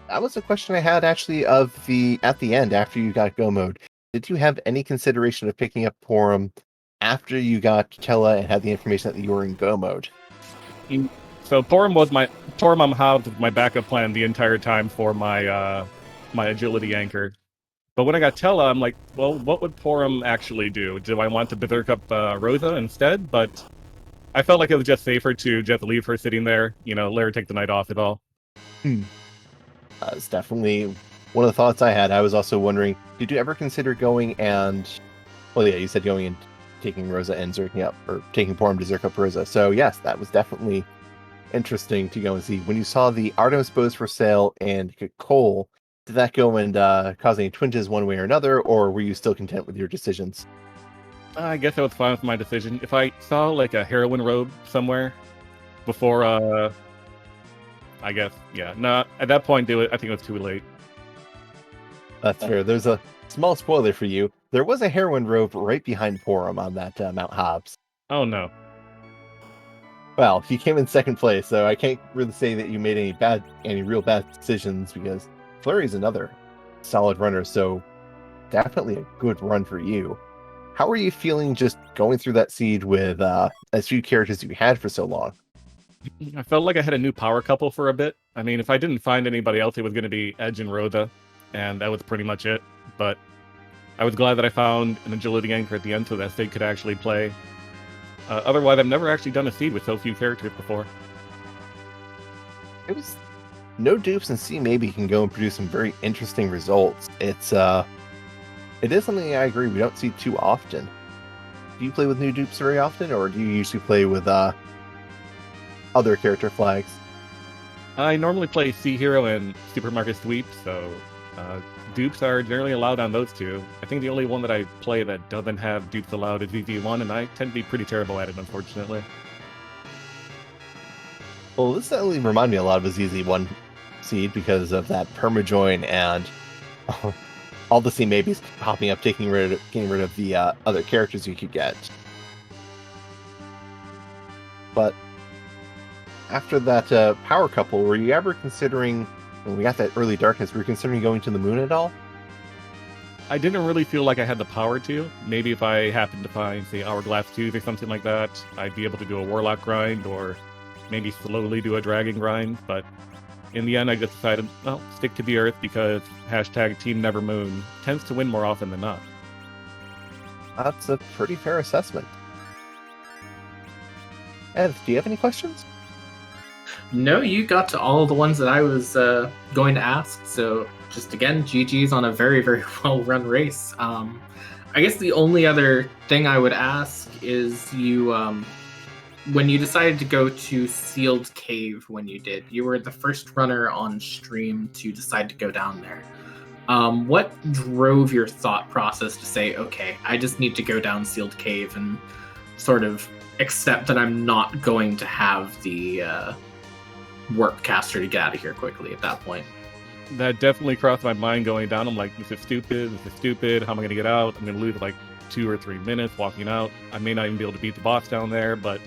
That was a question I had actually at the end after you got Go Mode. Did you have any consideration of picking up Porum after you got Tella and had the information that you were in Go Mode? So Porum on Hobbs was my backup plan the entire time for my my agility anchor. But when I got Tella, I'm like, well, what would Porum actually do? Do I want to berserk up Rosa instead? But I felt like it was just safer to just leave her sitting there, let her take the night off at all. It's definitely one of the thoughts I had. I was also wondering, did you ever consider going and... Well, yeah, you said going and taking Rosa and zerking up, or taking Porum to zerk up Rosa. So yes, that was definitely interesting to go and see. When you saw the Artemis bows for sale and Cole, did that go and cause any twinges one way or another, or were you still content with your decisions? I guess I was fine with my decision. If I saw like a heroine robe somewhere before, I guess, yeah. No, at that point, I think it was too late. That's fair. There's a small spoiler for you. There was a heroine robe right behind Porum on that Mount Hobbs. Oh, no. Well, he came in second place, so I can't really say that you made any real bad decisions, because Flurry's another solid runner, so definitely a good run for you. How are you feeling just going through that seed with as few characters you had for so long? I felt like I had a new power couple for a bit. I mean, if I didn't find anybody else, it was going to be Edge and Rhoda, and that was pretty much it. But I was glad that I found an agility anchor at the end so that they could actually play. Otherwise, I've never actually done a seed with so few characters before. It was no dupes, and C maybe can go and produce some very interesting results. It is something I agree we don't see too often. Do you play with new dupes very often, or do you usually play with other character flags? I normally play Sea Hero and Supermarket Sweep, so dupes are generally allowed on those two. I think the only one that I play that doesn't have dupes allowed is VV1, and I tend to be pretty terrible at it, unfortunately. Well, this certainly reminded me a lot of a ZZ1 seed because of that permajoin and all the C maybes popping up, getting rid of the other characters you could get. But after that power couple, were you ever considering, when we got that early darkness, were you considering going to the moon at all? I didn't really feel like I had the power to. Maybe if I happened to find, say, Hourglass 2s or something like that, I'd be able to do a Warlock grind, or maybe slowly do a Dragon grind, but in the end I just decided, well, stick to the Earth, because #TeamNeverMoon tends to win more often than not. That's a pretty fair assessment. Ed, do you have any questions? No, you got to all of the ones that I was going to ask. So just again, GG's on a very, very well-run race. I guess the only other thing I would ask is when you decided to go to Sealed Cave when you did, you were the first runner on stream to decide to go down there. What drove your thought process to say, okay, I just need to go down Sealed Cave and sort of accept that I'm not going to have the warp caster to get out of here quickly at that point? That definitely crossed my mind going down. I'm like, this is stupid. How am I going to get out? I'm going to lose like 2 or 3 minutes walking out. I may not even be able to beat the boss down there, but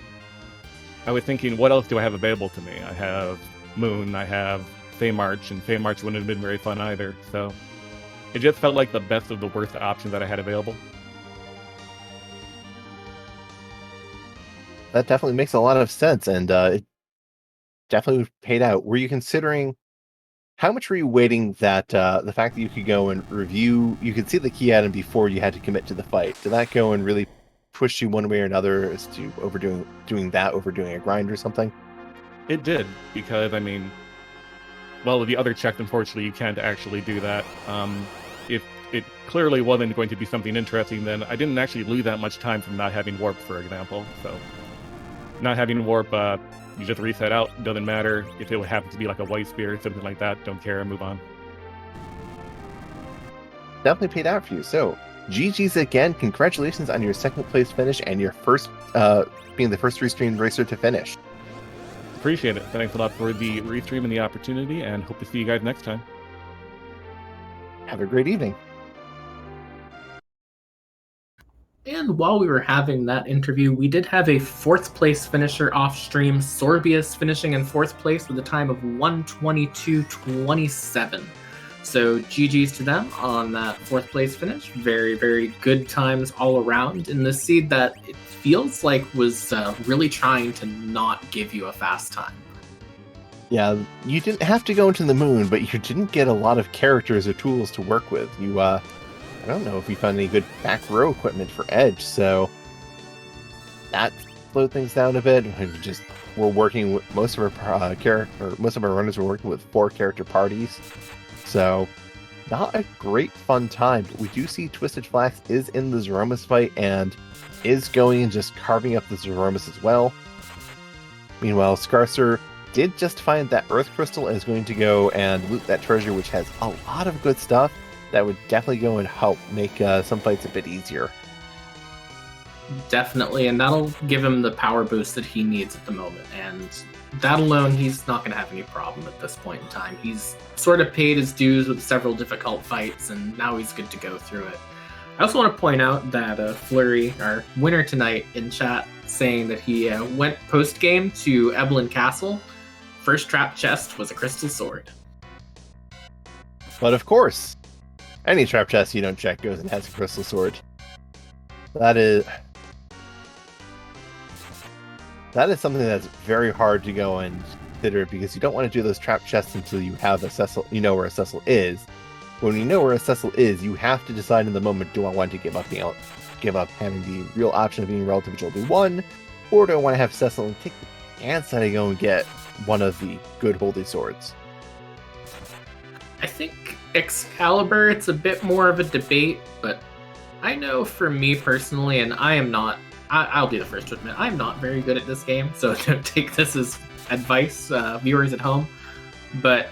I was thinking, what else do I have available to me? I have Moon, I have Feymarch, and Feymarch wouldn't have been very fun either. So it just felt like the best of the worst options that I had available. That definitely makes a lot of sense, and it definitely paid out. Were you considering, how much were you waiting that the fact that you could go and review, you could see the key item before you had to commit to the fight? Did that go and really push you one way or another as to overdoing a grind or something? It did, because, I mean, well, the other check, unfortunately, you can't actually do that. If it clearly wasn't going to be something interesting, then I didn't actually lose that much time from not having warp, for example. So, not having warp, you just reset out, doesn't matter. If it happens to be like a white spear or something like that, don't care, move on. Definitely paid out for you. So, GG's again. Congratulations on your second place finish and your first, being the first restream racer to finish. Appreciate it. Thanks a lot for the restream and the opportunity, and hope to see you guys next time. Have a great evening. And while we were having that interview, we did have a 4th place finisher off stream, Sorbius, finishing in 4th place with a time of 1:22.27. So GG's to them on that 4th place finish. Very, very good times all around in the seed that it feels like was really trying to not give you a fast time. Yeah, you didn't have to go into the moon, but you didn't get a lot of characters or tools to work with. You, I don't know if we found any good back row equipment for Edge, so that slowed things down a bit. We're working with most of our most of our runners were working with 4 character parties, so not a great fun time. But we do see Twisted Flax is in the Zeromus fight and is going and just carving up the Zeromus as well. Meanwhile, Scarcer did just find that Earth Crystal and is going to go and loot that treasure, which has a lot of good stuff that would definitely go and help make some fights a bit easier. Definitely, and that'll give him the power boost that he needs at the moment. And that alone, he's not going to have any problem at this point in time. He's sort of paid his dues with several difficult fights, and now he's good to go through it. I also want to point out that Flurry, our winner tonight in chat, saying that he went post-game to Eblin Castle. First trap chest was a crystal sword. But of course, any trap chest you don't check goes and has a crystal sword. That is something that's very hard to go and consider, because you don't want to do those trap chests until you have a Cecil, you know where a Cecil is. When you know where a Cecil is, you have to decide in the moment, do I want to give up having the real option of being relative agility 1, or do I want to have Cecil and take the chance that I go and get one of the good holy swords? I think Excalibur, it's a bit more of a debate, but I know for me personally, and I'll be the first to admit, I'm not very good at this game, so don't take this as advice, viewers at home. But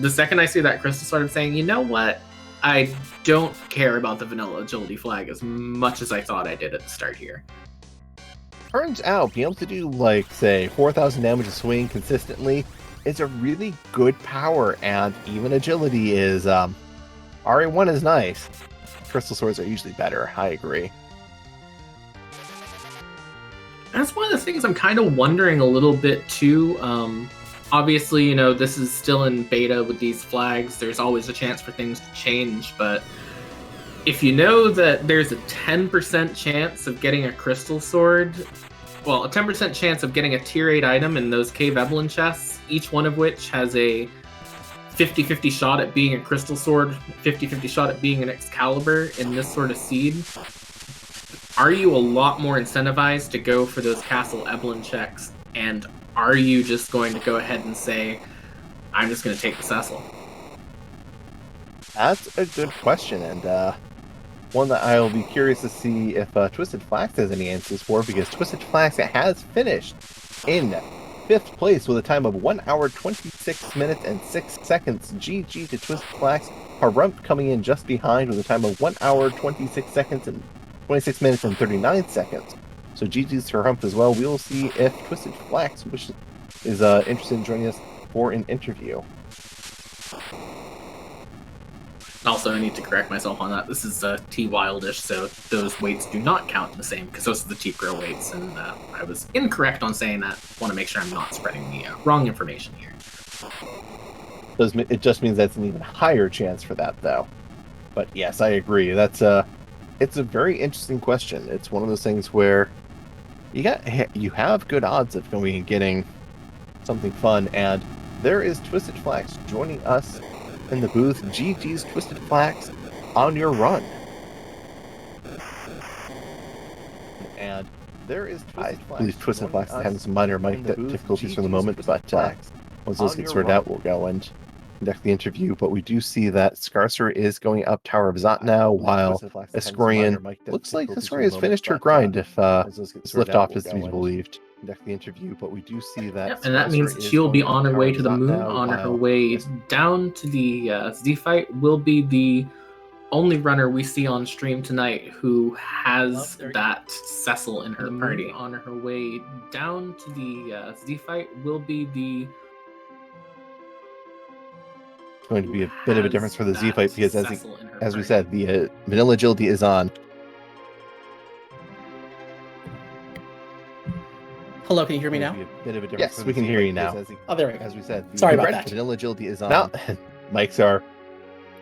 the second I see that crystal sword, I'm saying, you know what? I don't care about the vanilla agility flag as much as I thought I did at the start here. Turns out, being able to do, like, say, 4,000 damage a swing consistently is a really good power, and even agility is, RA1 is nice. Crystal swords are usually better, I agree. That's one of the things I'm kind of wondering a little bit too. Obviously, you know, this is still in beta with these flags. There's always a chance for things to change, but if you know that there's a 10% chance of getting a crystal sword, well, a 10% chance of getting a tier 8 item in those Cave Evelyn chests, each one of which has a 50-50 shot at being a crystal sword, 50-50 shot at being an Excalibur in this sort of seed, are you a lot more incentivized to go for those Castle Evelyn checks? And are you just going to go ahead and say, I'm just going to take the Cecil? That's a good question, and one that I'll be curious to see if Twisted Flax has any answers for, because Twisted Flax has finished in 5th place with a time of 1 hour, 26 minutes, and 6 seconds. GG to Twisted Flax. Harump coming in just behind with a time of 1 hour, 26 seconds, and 26 minutes, and 39 seconds. So GG's to Harump as well. We will see if Twisted Flax is interested in joining us for an interview. Also, I need to correct myself on that. This is T Wildish, so those weights do not count the same because those are the Cheap Girl weights, and I was incorrect on saying that. Want to make sure I'm not spreading the wrong information here. It just means that's an even higher chance for that, though. But yes, I agree. It's a very interesting question. It's one of those things where you have good odds of going and getting something fun, and there is Twisted Flax joining us in the booth. GG's Twisted Flax on your run. And there is Twisted Flax. I believe Twisted Flax is having some minor mic difficulties for the moment, but once those get sorted out, we'll go and conduct the interview. But we do see that Scarcer is going up Tower of Zot now, while Escorian looks like Escorian has finished her grind if this liftoff is to be believed. Conduct the interview, but we do see that. Yep, and that means she'll be on her way to the moon. On her way down to the Z fight will be the only runner we see on stream tonight who has that Cecil in her party. On her way down to the Z fight will be the. It's going to be a bit of a difference for the Z fight because, as we said, the vanilla agility is on. Hello, can you hear me now? Yes, we can hear you now. Oh, there we go. As we said, sorry about that. Vanilla agility is on. Now, mics are.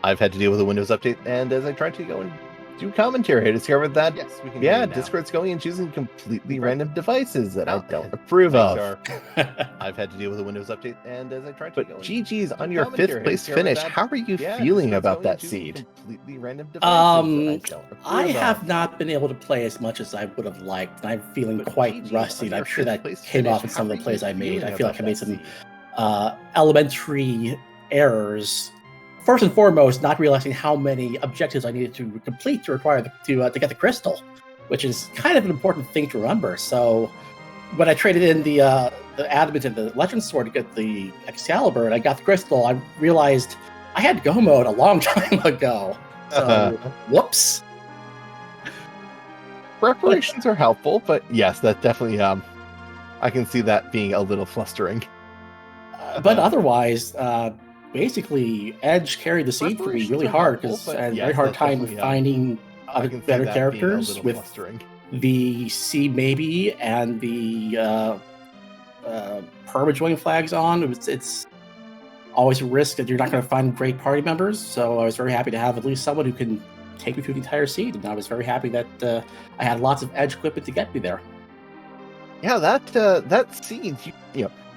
I've had to deal with a Windows update, and as I tried to go and do commentary, I discovered that we can hear you now. Discord's going and choosing completely random devices that I don't approve of. I've had to deal with a Windows update, and as I tried to go. But GG's on your 5th place finish. How are you feeling about that seed? Completely random devices I have not been able to play as much as I would have liked, and I'm feeling quite rusty. And I'm sure that came off in some of the plays I made. I feel like I made some elementary errors. First and foremost, not realizing how many objectives I needed to complete to get the crystal, which is kind of an important thing to remember. So, when I traded in the adamant and the legend sword to get the Excalibur, and I got the crystal, I realized I had go mode a long time ago. So, whoops. Preparations are helpful, but yes, that definitely I can see that being a little flustering. But otherwise, basically, Edge carried the seed for me really hard because I had a very hard time finding better characters with the C maybe and the perma-join flags on. It's always a risk that you're not going to find great party members, so I was very happy to have at least someone who can take me through the entire seed, and I was very happy that I had lots of Edge equipment to get me there. Yeah, that seed,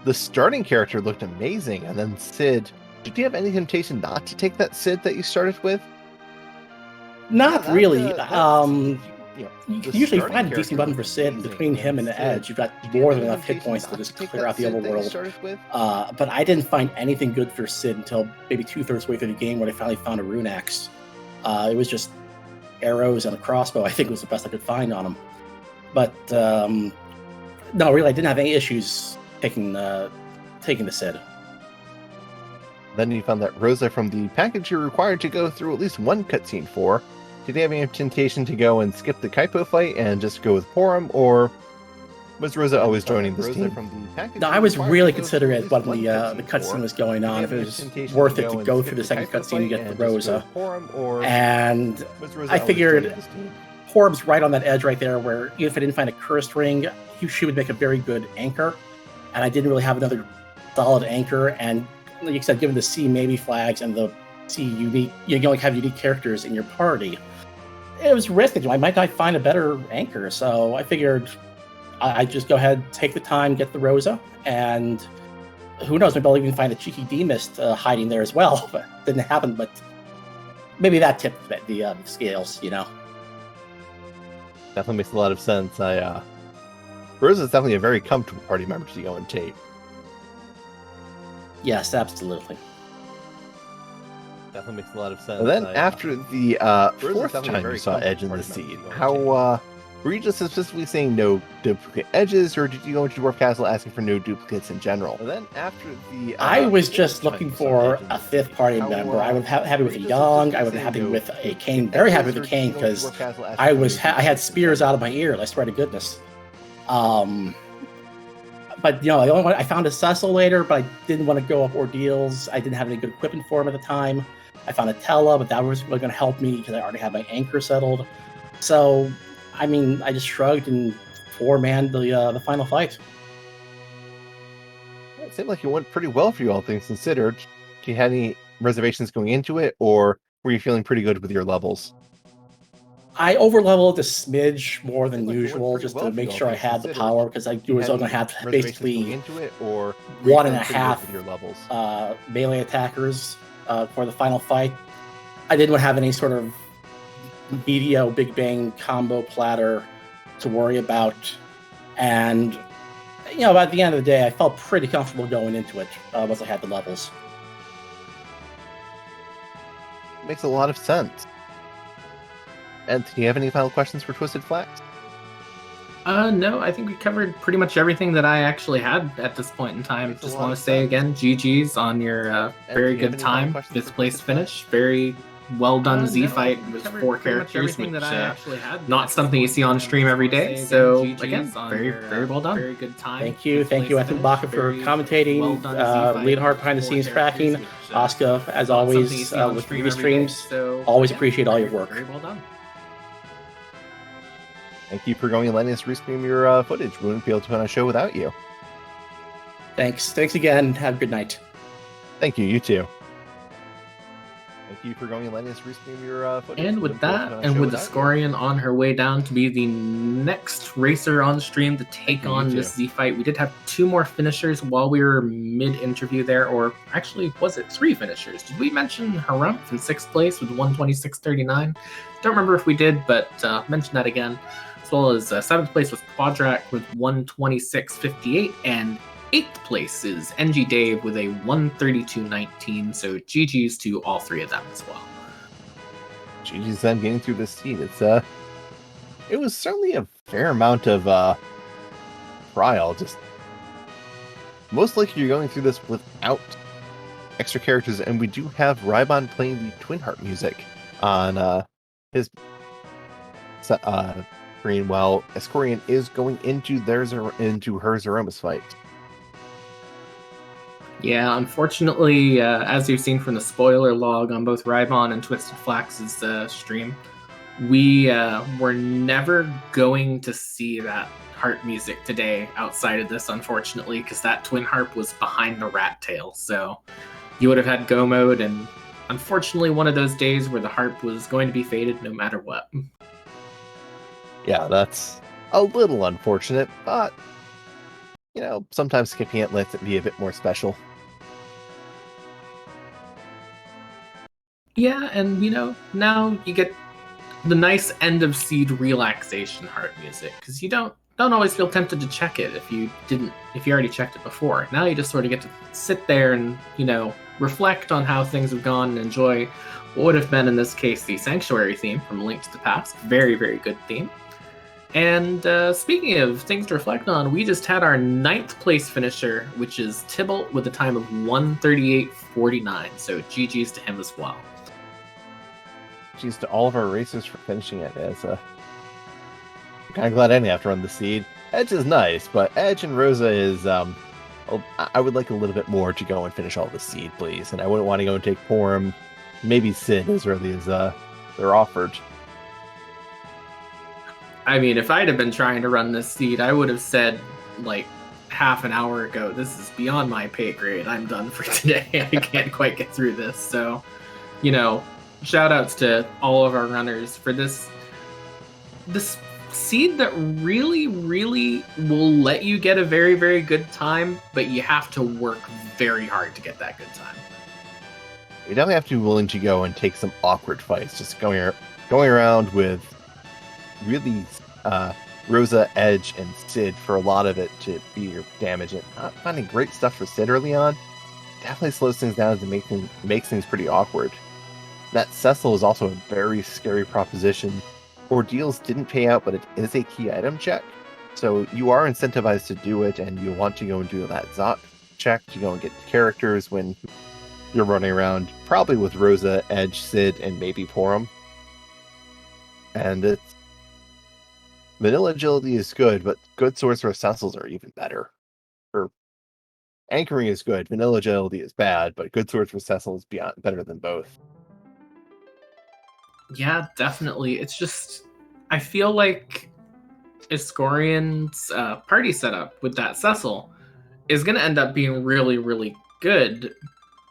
the starting character looked amazing, and then Sid. Did you have any temptation not to take that Sid that you started with? Not really. You usually find a decent button for Sid, and between him and the Edge, you've got more than enough hit points to just clear out the overworld. But I didn't find anything good for Sid until maybe 2/3 way through the game when I finally found a rune axe. It was just arrows and a crossbow, I think was the best I could find on him. But no, really, I didn't have any issues taking the Sid. Then you found that Rosa from the package you're required to go through at least one cutscene for. Did you have any temptation to go and skip the Kaipo fight and just go with Porum, or was Rosa always joining this team? No, I was really considering when the cutscene was going on, if it was worth it to go through the second cutscene and get the Rosa. And I figured Porum's right on that edge right there where even if I didn't find a cursed ring, she would make a very good anchor. And I didn't really have another solid anchor, and like you said, given the C maybe flags and the C unique, you only have unique characters in your party. It was risky. I might not find a better anchor, so I figured I'd just go ahead, take the time, get the Rosa, and who knows, maybe I'll even find a cheeky D-Mist hiding there as well. But it didn't happen, but maybe that tipped the scales, Definitely makes a lot of sense. Rosa's definitely a very comfortable party member to go and take. Yes, absolutely. Definitely makes a lot of sense. And then after the fourth time you saw Edge in the seed, how Were you just specifically saying no duplicate edges, or did you go into Dwarf Castle asking for no duplicates in general? And then after the... I was just looking for a fifth party member. I was happy with a Young. I was happy with a Kane. Very happy with a Kane because I had spears out of my ears. I swear to goodness. But the only one I found a Cecil later, but I didn't want to go up ordeals. I didn't have any good equipment for him at the time. I found a Tella, but that was really going to help me because I already had my anchor settled. So, I just shrugged and four-manned the final fight. It seemed like it went pretty well for you, all things considered. Do you have any reservations going into it, or were you feeling pretty good with your levels? I overleveled a smidge more than usual just to make sure I had the power, because I was going to have basically 1.5 melee attackers for the final fight. I didn't have any sort of medio Big Bang combo platter to worry about. And, at the end of the day, I felt pretty comfortable going into it once I had the levels. Makes a lot of sense. And do you have any final questions for Twisted Flax? No, I think we covered pretty much everything that I actually had at this point in time. Just want to say again, GG's on your very good time, 5th place finish. Very well done Z fight with 4 characters, which not something you see on stream every day. So again, very well done. Very good time. Thank you, Ethan Baca for commentating, Leonhardt behind the scenes tracking, Oscar as always with previous streams. Always appreciate all your work. Very well done. Thank you for going and letting us restream your footage. We wouldn't be able to put on a show without you. Thanks again. Have a good night. Thank you. You too. Thank you for going and letting us restream your footage. And with that, and with the Scorian on her way down to be the next racer on stream to take on this Z fight, we did have 2 more finishers while we were mid-interview there, or actually, was it 3 finishers? Did we mention Harumph in 6th place with 126.39? Don't remember if we did, but mention that again. As well as 7th place was Quadrak with 126.58, and 8th place is NG Dave with a 132.19, so GG's to all 3 of them as well. GG's them getting through this seed. It was certainly a fair amount of trial. Just most likely you're going through this without extra characters, and we do have Rybon playing the Twin Heart music on his screen, while Escorian is going into her Zeromus fight. Yeah, unfortunately, as you've seen from the spoiler log on both Rybon and Twisted Flax's stream, we were never going to see that harp music today outside of this, unfortunately, because that twin harp was behind the rat tail. So you would have had go mode, and unfortunately one of those days where the harp was going to be faded no matter what. Yeah, that's a little unfortunate, but sometimes skipping it lets it be a bit more special. Yeah, and now you get the nice end of seed relaxation harp music, because you don't always feel tempted to check it if you already checked it before. Now you just sort of get to sit there and reflect on how things have gone and enjoy what would have been, in this case, the Sanctuary theme from Link to the Past. Very, very good theme. And speaking of things to reflect on, we just had our 9th place finisher, which is Tybalt with a time of 138.49. So GG's to him as well. GG's to all of our racers for finishing it. I'm kind of glad I didn't have to run the seed. Edge is nice, but Edge and Rosa is... I would like a little bit more to go and finish all the seed, please. And I wouldn't want to go and take Porum, maybe Sid as early as they're offered. I mean, if I'd have been trying to run this seed, I would have said, half an hour ago, this is beyond my pay grade. I'm done for today. I can't quite get through this. So, shout outs to all of our runners for this seed that really, really will let you get a very, very good time, but you have to work very hard to get that good time. You definitely have to be willing to go and take some awkward fights, just going around with really Rosa, Edge, and Sid for a lot of it to be your damage. And not finding great stuff for Sid early on definitely slows things down to makes things pretty awkward. That Cecil is also a very scary proposition ordeals didn't pay out, but it is a key item check. So you are incentivized to do it, and you want to go and do that Zot check to go and get characters when you're running around, probably with Rosa, Edge, Sid, and maybe Porum. And it's vanilla agility is good, but good sorcerer cecils are even better. Or anchoring is good, vanilla agility is bad, but good sorcerer cecil is better than both. Yeah, definitely. It's just, I feel like Iskorian's party setup with that Cecil is going to end up being really, really good.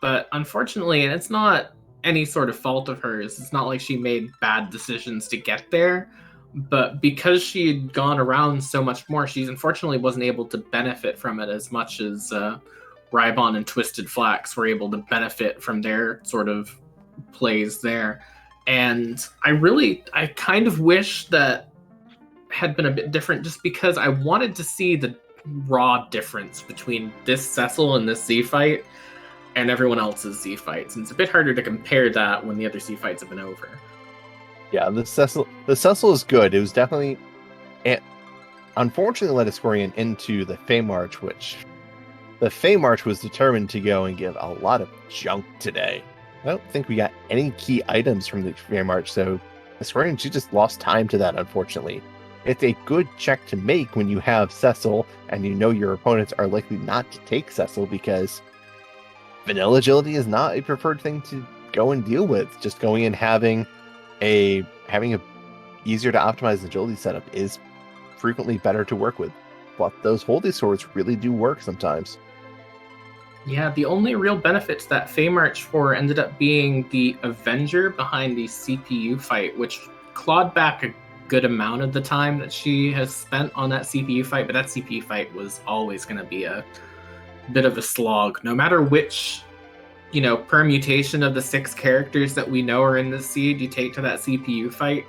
But unfortunately, and it's not any sort of fault of hers, it's not like she made bad decisions to get there. But because she'd gone around so much more, she unfortunately wasn't able to benefit from it as much as Rybon and Twisted Flax were able to benefit from their sort of plays there. And I kind of wish that had been a bit different, just because I wanted to see the raw difference between this Cecil and this Z fight and everyone else's Z fights. And it's a bit harder to compare that when the other Z fights have been over. Yeah, the Cecil is good. It was definitely, it unfortunately led Iskorian into the Fey March, which the Fey March was determined to go and give a lot of junk today. I don't think we got any key items from the Fey March, so Iskorian, she just lost time to that, unfortunately. It's a good check to make when you have Cecil and you know your opponents are likely not to take Cecil, because vanilla agility is not a preferred thing to go and deal with. Just going and having a easier to optimize agility setup is frequently better to work with. But those holy swords really do work sometimes. Yeah, the only real benefit to that Fey March 4 ended up being the Avenger behind the CPU fight, which clawed back a good amount of the time that she has spent on that CPU fight, but that CPU fight was always going to be a bit of a slog. No matter which, permutation of the 6 characters that we know are in the seed you take to that CPU fight,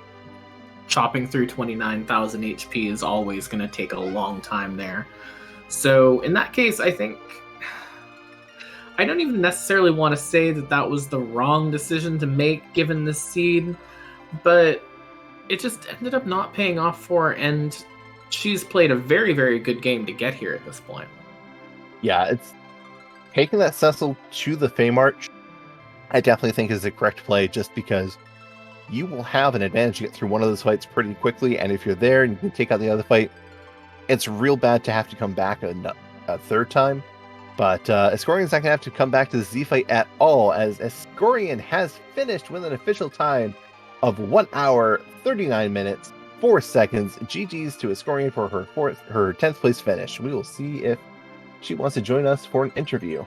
chopping through 29,000 HP is always going to take a long time there. So in that case, I think I don't even necessarily want to say that that was the wrong decision to make given this seed, but it just ended up not paying off for her, and she's played a very, very good game to get here at this point. Yeah, it's taking that Cecil to the Fey March, I definitely think is the correct play, just because you will have an advantage to get through one of those fights pretty quickly, and if you're there and you can take out the other fight, it's real bad to have to come back a third time. But Iskorian's not going to have to come back to the Z fight at all, as Iskorian has finished with an official time of 1 hour, 39 minutes, 4 seconds. GG's to Iskorian for her 10th place finish. We will see if she wants to join us for an interview.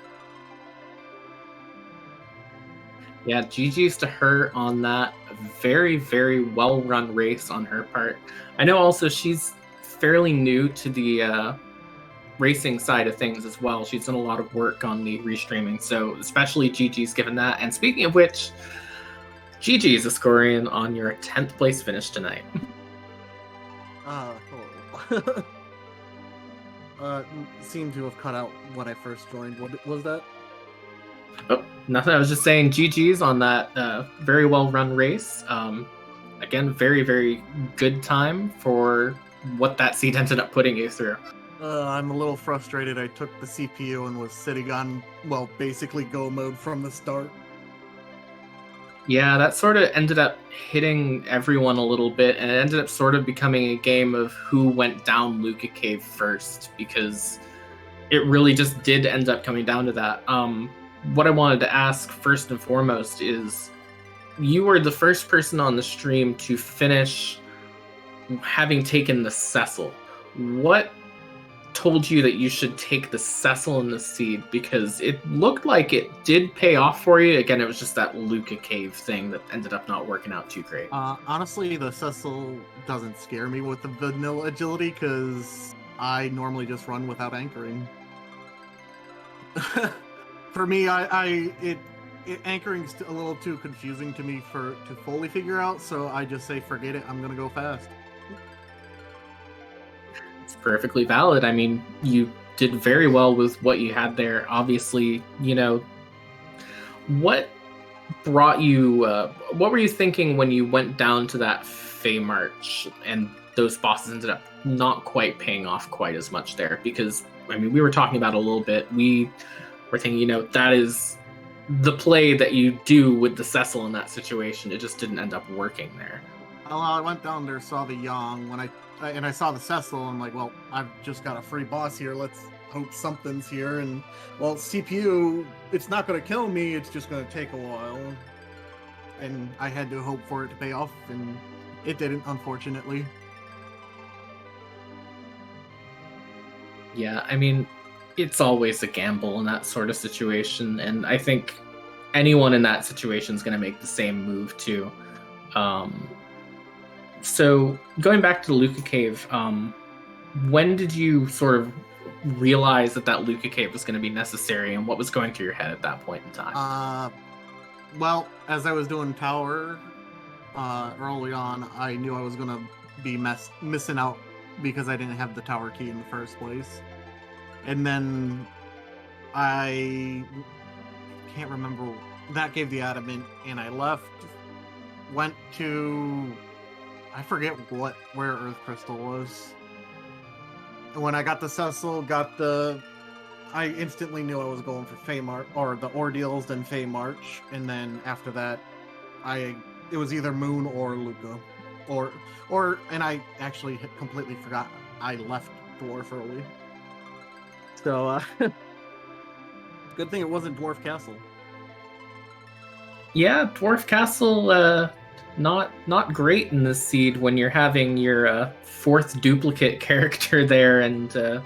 Yeah, GG's to her on that very, very well-run race on her part. I know also she's fairly new to the racing side of things as well. She's done a lot of work on the restreaming, so especially GG's given that. And speaking of which, GG's Iskorian on your 10th place finish tonight. Hello. Seemed to have cut out when I first joined. What was that? Oh, nothing. I was just saying GG's on that very well-run race. Again, very, very good time for what that seed ended up putting you through. I'm a little frustrated. I took the CPU and was sitting on, basically go mode from the start. Yeah, that sort of ended up hitting everyone a little bit, and it ended up sort of becoming a game of who went down Luca Cave first, because it really just did end up coming down to that. What I wanted to ask first and foremost is, you were the first person on the stream to finish having taken the Cecil. What told you that you should take the Cecil and the seed? Because it looked like it did pay off for you. Again, it was just that Luca Cave thing that ended up not working out too great. Honestly, the Cecil doesn't scare me with the vanilla agility, because I normally just run without anchoring. For me, anchoring's a little too confusing to me to fully figure out, so I just say forget it, I'm gonna go fast. It's perfectly valid. I mean, you did very well with what you had there. Obviously, what brought you? What were you thinking when you went down to that Fey March and those bosses ended up not quite paying off quite as much there? Because I mean, we were talking about it a little bit. We were thinking, that is the play that you do with the Cecil in that situation. It just didn't end up working there. Well, I went down there, saw the Yang and I saw the Cecil. I'm like, well, I've just got a free boss here. Let's hope something's here. And well, CPU, it's not going to kill me. It's just going to take a while. And I had to hope for it to pay off, and it didn't, unfortunately. Yeah, I mean, it's always a gamble in that sort of situation, and I think anyone in that situation is going to make the same move too. So going back to the Luca Cave, when did you sort of realize that Luca Cave was going to be necessary, and what was going through your head at that point in time? Well, as I was doing Tower early on, I knew I was going to be missing out because I didn't have the Tower key in the first place. And then I can't remember, that gave the Adamant, and I left, went to, I forget where Earth Crystal was. And when I got the Cecil, I instantly knew I was going for Fey March, or the Ordeals, then Fey March, and then after that, it was either Moon or Luca, and I actually had completely forgot I left Dwarf early. So, good thing it wasn't Dwarf Castle. Yeah, Dwarf Castle, not great in this seed when you're having your fourth duplicate character there and a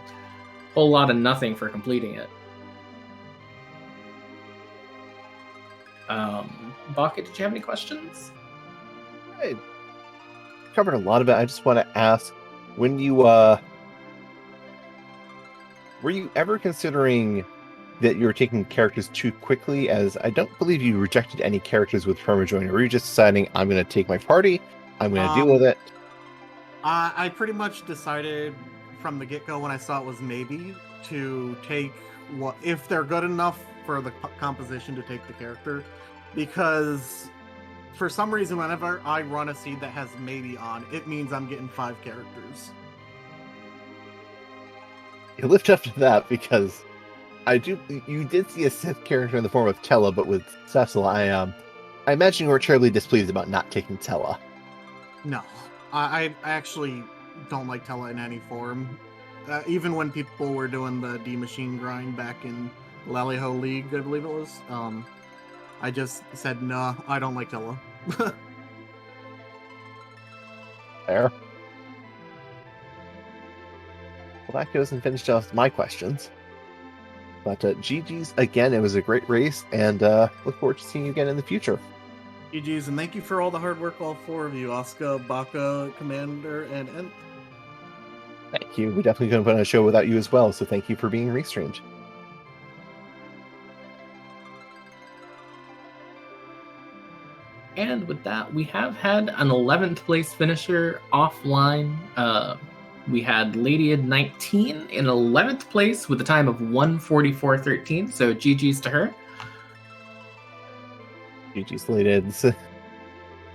whole lot of nothing for completing it. Baka, did you have any questions? I covered a lot of it. I just want to ask, when you were you ever considering that you were taking characters too quickly? As I don't believe you rejected any characters with Permajoin. Or were you just deciding, I'm going to take my party, I'm going to deal with it? I pretty much decided from the get-go when I saw it was maybe to take if they're good enough for the composition to take the character, because for some reason whenever I run a seed that has maybe on, it means I'm getting 5 characters. You lived up to that, because you did see a Sith character in the form of Tella, but with Cecil, I imagine you were terribly displeased about not taking Tella. No, I actually don't like Tella in any form. Even when people were doing the D-Machine grind back in Laliho League, I believe it was, I just said, no, I don't like Tella. Fair. Well, that goes and finished off my questions. But GG's again, it was a great race, and look forward to seeing you again in the future. GG's, and thank you for all the hard work, all 4 of you, Asuka, Baka, Commander, and Ent. Thank you. We definitely couldn't put on a show without you as well, so thank you for being restreamed. And with that, we have had an 11th place finisher offline. We had Lady19 in 11th place with a time of 1:44:13, so GG's to her. GG's Lady.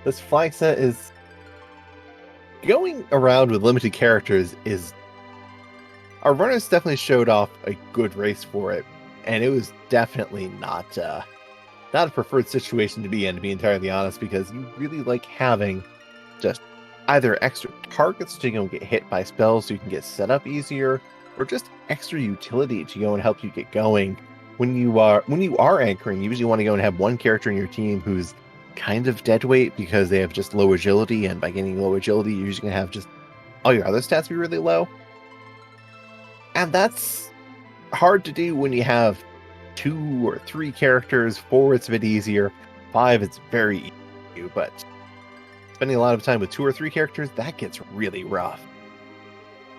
This flag set is going around with limited characters. Our runners definitely showed off a good race for it, and it was definitely not a preferred situation to be in, to be entirely honest, because you really like having just either extra targets to go and get hit by spells so you can get set up easier, or just extra utility to go and help you get going. When you are anchoring, you usually want to go and have one character in your team who's kind of dead weight because they have just low agility, and by getting low agility, you're usually going to have just all your other stats be really low. And that's hard to do when you have 2 or 3 characters. 4, it's a bit easier. 5, it's very easy, but spending a lot of time with 2 or 3 characters, that gets really rough.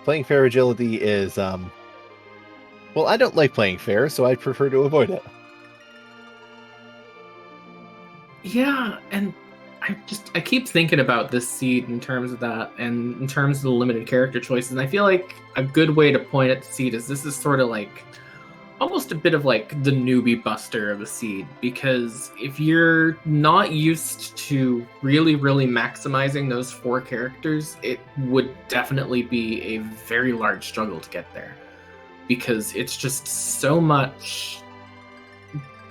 Playing fair agility is, well, I don't like playing fair, so I prefer to avoid it. Yeah, and I keep thinking about this seed in terms of that, and in terms of the limited character choices. And I feel like a good way to point at the seed is this is sort of like almost a bit of like the newbie buster of a seed, because if you're not used to really maximizing those 4 characters, it would definitely be a very large struggle to get there, because it's just so much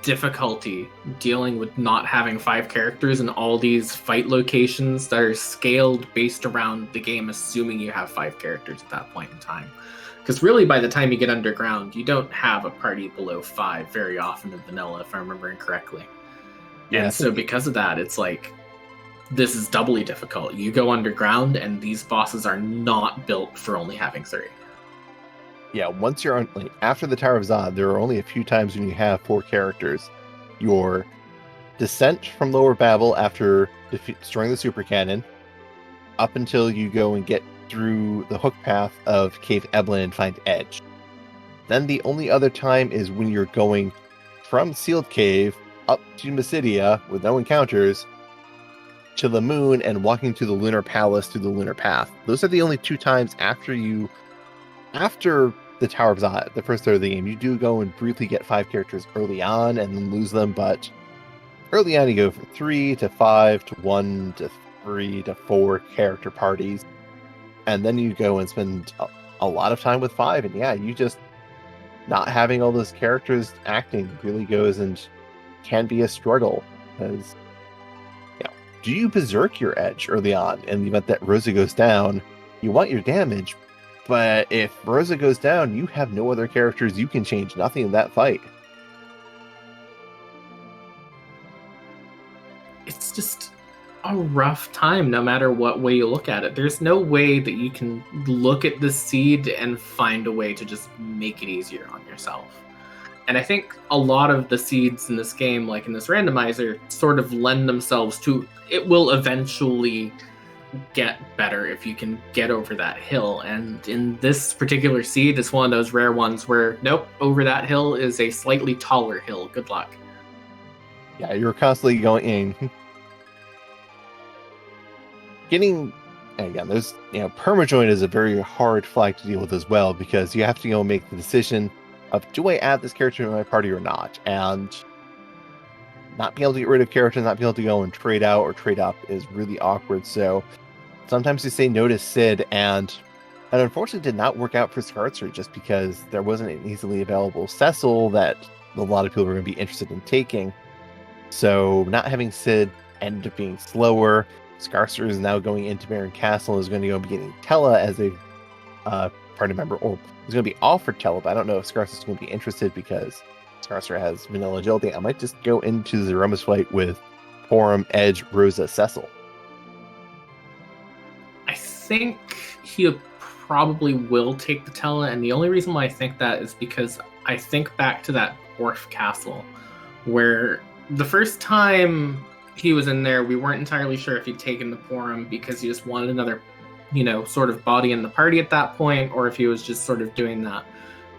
difficulty dealing with not having 5 characters and all these fight locations that are scaled based around the game assuming you have 5 characters at that point in time. Because really, by the time you get underground, you don't have a party below 5 very often in vanilla, if I'm remembering correctly. Yeah, and so because of that, it's like, this is doubly difficult. You go underground, and these bosses are not built for only having 3. Yeah, once you're on, like, after the Tower of Zod, there are only a few times when you have 4 characters. Your descent from Lower Babel after destroying the super cannon, up until you go and get through the hook path of Cave Eblin and find Edge. Then the only other time is when you're going from Sealed Cave up to Mysidia with no encounters to the moon and walking to the Lunar Palace through the Lunar Path. Those are the only 2 times after the Tower of Zod, the first third of the game. You do go and briefly get 5 characters early on and then lose them, but early on you go from 3 to 5 to 1 to 3 to 4 character parties. And then you go and spend a lot of time with 5, and yeah, you just not having all those characters acting really goes and can be a struggle. Because, do you berserk your Edge early on in the event that Rosa goes down? You want your damage, but if Rosa goes down, you have no other characters you can change. Nothing in that fight. It's just a rough time no matter what way you look at it. There's no way that you can look at the seed and find a way to just make it easier on yourself. And I think a lot of the seeds in this game, like in this randomizer, sort of lend themselves to, it will eventually get better if you can get over that hill. And in this particular seed, it's one of those rare ones where, nope, over that hill is a slightly taller hill. Good luck. Yeah, you're constantly going in. Again, there's, permajoin is a very hard flag to deal with as well, because you have to go make the decision of, do I add this character to my party or not? And not being able to get rid of characters, not being able to go and trade out or trade up is really awkward. So sometimes you say no to Sid, and it unfortunately did not work out for Skartser just because there wasn't an easily available Cecil that a lot of people were going to be interested in taking. So not having Sid ended up being slower. Skartser is now going into Baron Castle and is going to go be getting Tella as a party member, or is going to be offered Tella, but I don't know if Skartser is going to be interested because Skartser has vanilla agility. I might just go into the Zeromus fight with Porum, Edge, Rosa, Cecil. I think he probably will take the Tella, and the only reason why I think that is because I think back to that Orf Castle, where the first time he was in there, we weren't entirely sure if he'd taken the Porum because he just wanted another, sort of body in the party at that point, or if he was just sort of doing that.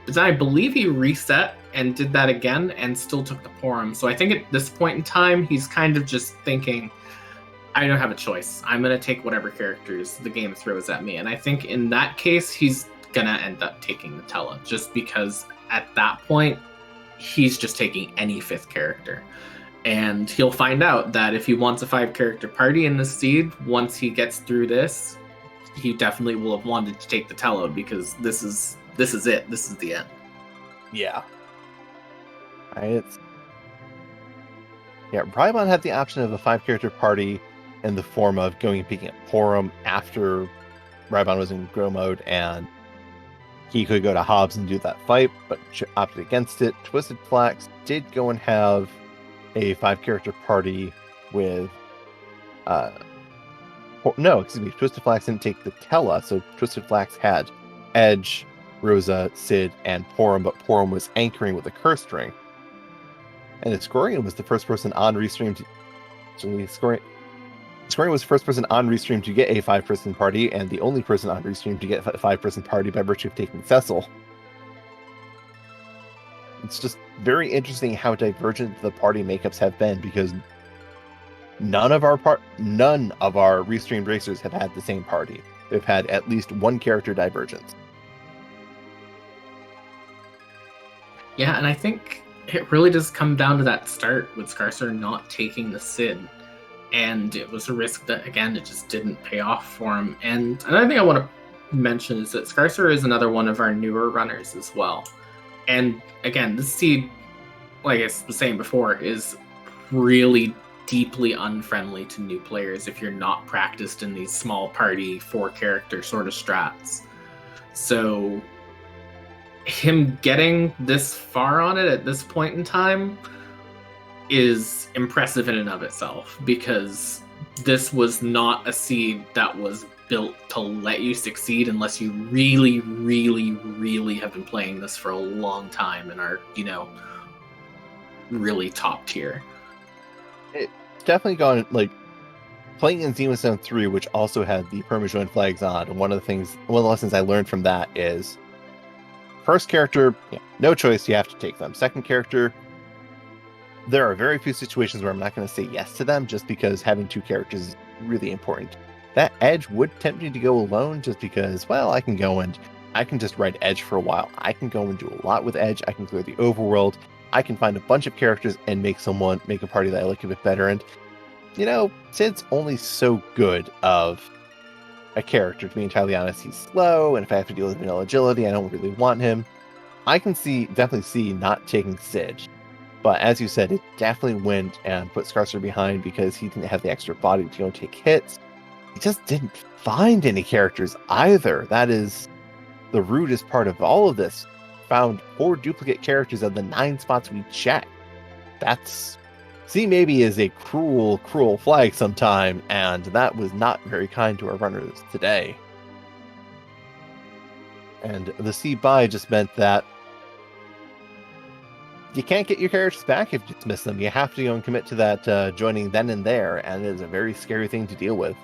But then I believe he reset and did that again and still took the Porum. So I think at this point in time, he's kind of just thinking, I don't have a choice. I'm going to take whatever characters the game throws at me. And I think in that case, he's going to end up taking the Tella, just because at that point, he's just taking any 5th character. And he'll find out that if he wants a 5-character party in this seed, once he gets through this, he definitely will have wanted to take the Tella, because this is it. This is the end. Yeah. Rybon had the option of a 5-character party in the form of going and picking up Porum after Rybon was in Grow mode, and he could go to Hobbs and do that fight, but opted against it. Twisted Flax did go and have a 5-character party with Twisted Flax didn't take the Tella, so Twisted Flax had Edge, Rosa, Sid, and Porum, but Porum was anchoring with a curse string. And Scorian was the first person on Restream to Scorian was the first person on Restream to get a 5-person party, and the only person on Restream to get a 5-person party by virtue of taking Cecil. It's just very interesting how divergent the party makeups have been, because none of our restreamed racers have had the same party. They've had at least one character divergence. Yeah, and I think it really does come down to that start with Scarcer not taking the Sid. And it was a risk that, again, it just didn't pay off for him. And another thing I want to mention is that Scarcer is another one of our newer runners as well. And again, this seed, like I was saying before, is really deeply unfriendly to new players if you're not practiced in these small party 4-character sort of strats. So him getting this far on it at this point in time is impressive in and of itself, because this was not a seed that was built to let you succeed unless you really, really, really have been playing this for a long time and are, really top tier. It's definitely gone, like, playing in Zima Zone 3, which also had the permajoin flags on, and one of the lessons I learned from that is, first character, no choice, you have to take them. Second character, there are very few situations where I'm not going to say yes to them just because having 2 characters is really important. That Edge would tempt me to go alone just because, well, I can just ride Edge for a while. I can go and do a lot with Edge. I can clear the overworld. I can find a bunch of characters and make a party that I like a bit better. And, Sid's only so good of a character, to be entirely honest. He's slow, and if I have to deal with vanilla agility, I don't really want him. I can definitely see not taking Sid. But as you said, it definitely went and put Scarcer behind because he didn't have the extra body to go and take hits. He just didn't find any characters either. That is the rudest part of all of this. Found 4 duplicate characters of the 9 spots we checked. Maybe is a cruel, cruel flag sometime, and that was not very kind to our runners today. And the C buy just meant that you can't get your characters back if you dismiss them. You have to go and commit to that joining then and there, and it is a very scary thing to deal with.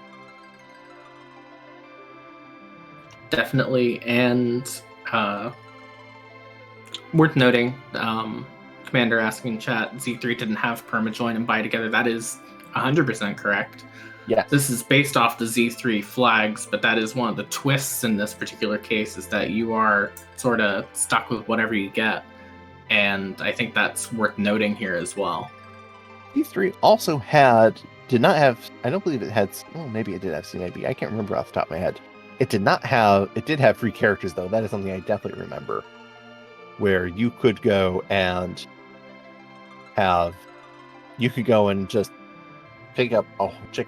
Definitely, and worth noting, Commander asking in chat, Z3 didn't have permajoin and buy together. That is 100% correct. Yes. This is based off the Z3 flags, but that is one of the twists in this particular case, is that you are sort of stuck with whatever you get. And I think that's worth noting here as well. Z3 also I don't believe it had, maybe it did have CIB. I can't remember off the top of my head. It did have free characters, though. That is something I definitely remember, where you could go and just check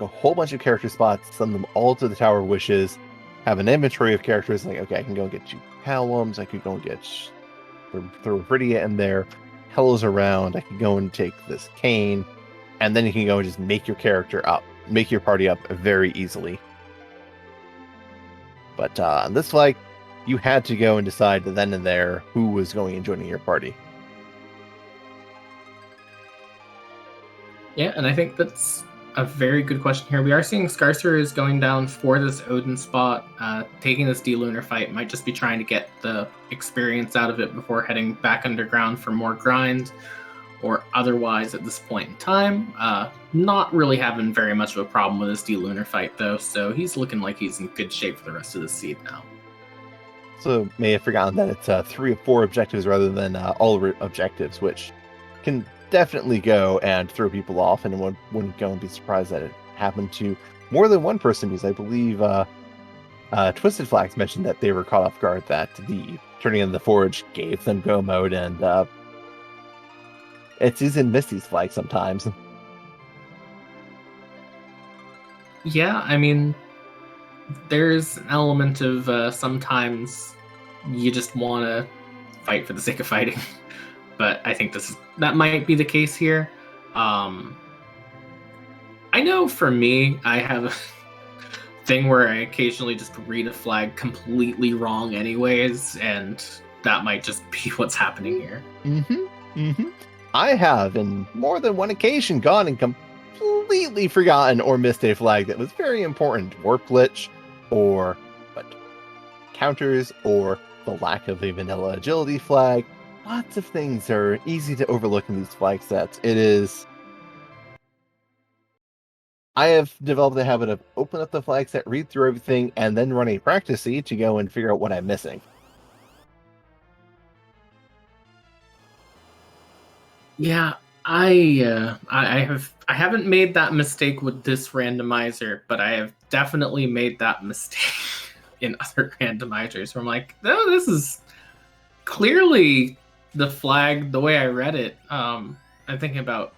a whole bunch of character spots, send them all to the Tower of Wishes, have an inventory of characters, like, okay, I can go and get 2 Palums, I could go and get throw Viridia in there, Hello's around, I could go and take this Kane, and then you can go and just make your party up very easily. But on this flag, you had to go and decide then and there who was going and joining your party. Yeah, and I think that's a very good question here. We are seeing Scarcer is going down for this Odin spot, taking this D-Lunar fight. Might just be trying to get the experience out of it before heading back underground for more grind, or otherwise at this point in time. Not really having very much of a problem with this D-Lunar fight, though, so he's looking like he's in good shape for the rest of the seed now. So may have forgotten that it's 3 of 4 objectives rather than all objectives, which can definitely go and throw people off, and wouldn't go and be surprised that it happened to more than one person, because I believe Twisted Flags mentioned that they were caught off guard that the turning in the Forge gave them go mode, and it's in Misty's flag sometimes. Yeah, I mean, there's an element of sometimes you just want to fight for the sake of fighting. But I think that might be the case here. I know for me, I have a thing where I occasionally just read a flag completely wrong anyways, and that might just be what's happening here. I have, in more than one occasion, gone and completely forgotten or missed a flag that was very important. Warp glitch, or counters, or the lack of a vanilla agility flag. Lots of things are easy to overlook in these flag sets. I have developed the habit of open up the flag set, read through everything, and then run a practice seed to go and figure out what I'm missing. Yeah, I haven't made that mistake with this randomizer, but I have definitely made that mistake in other randomizers where I'm like, no, this is clearly the flag the way I read it. I'm thinking about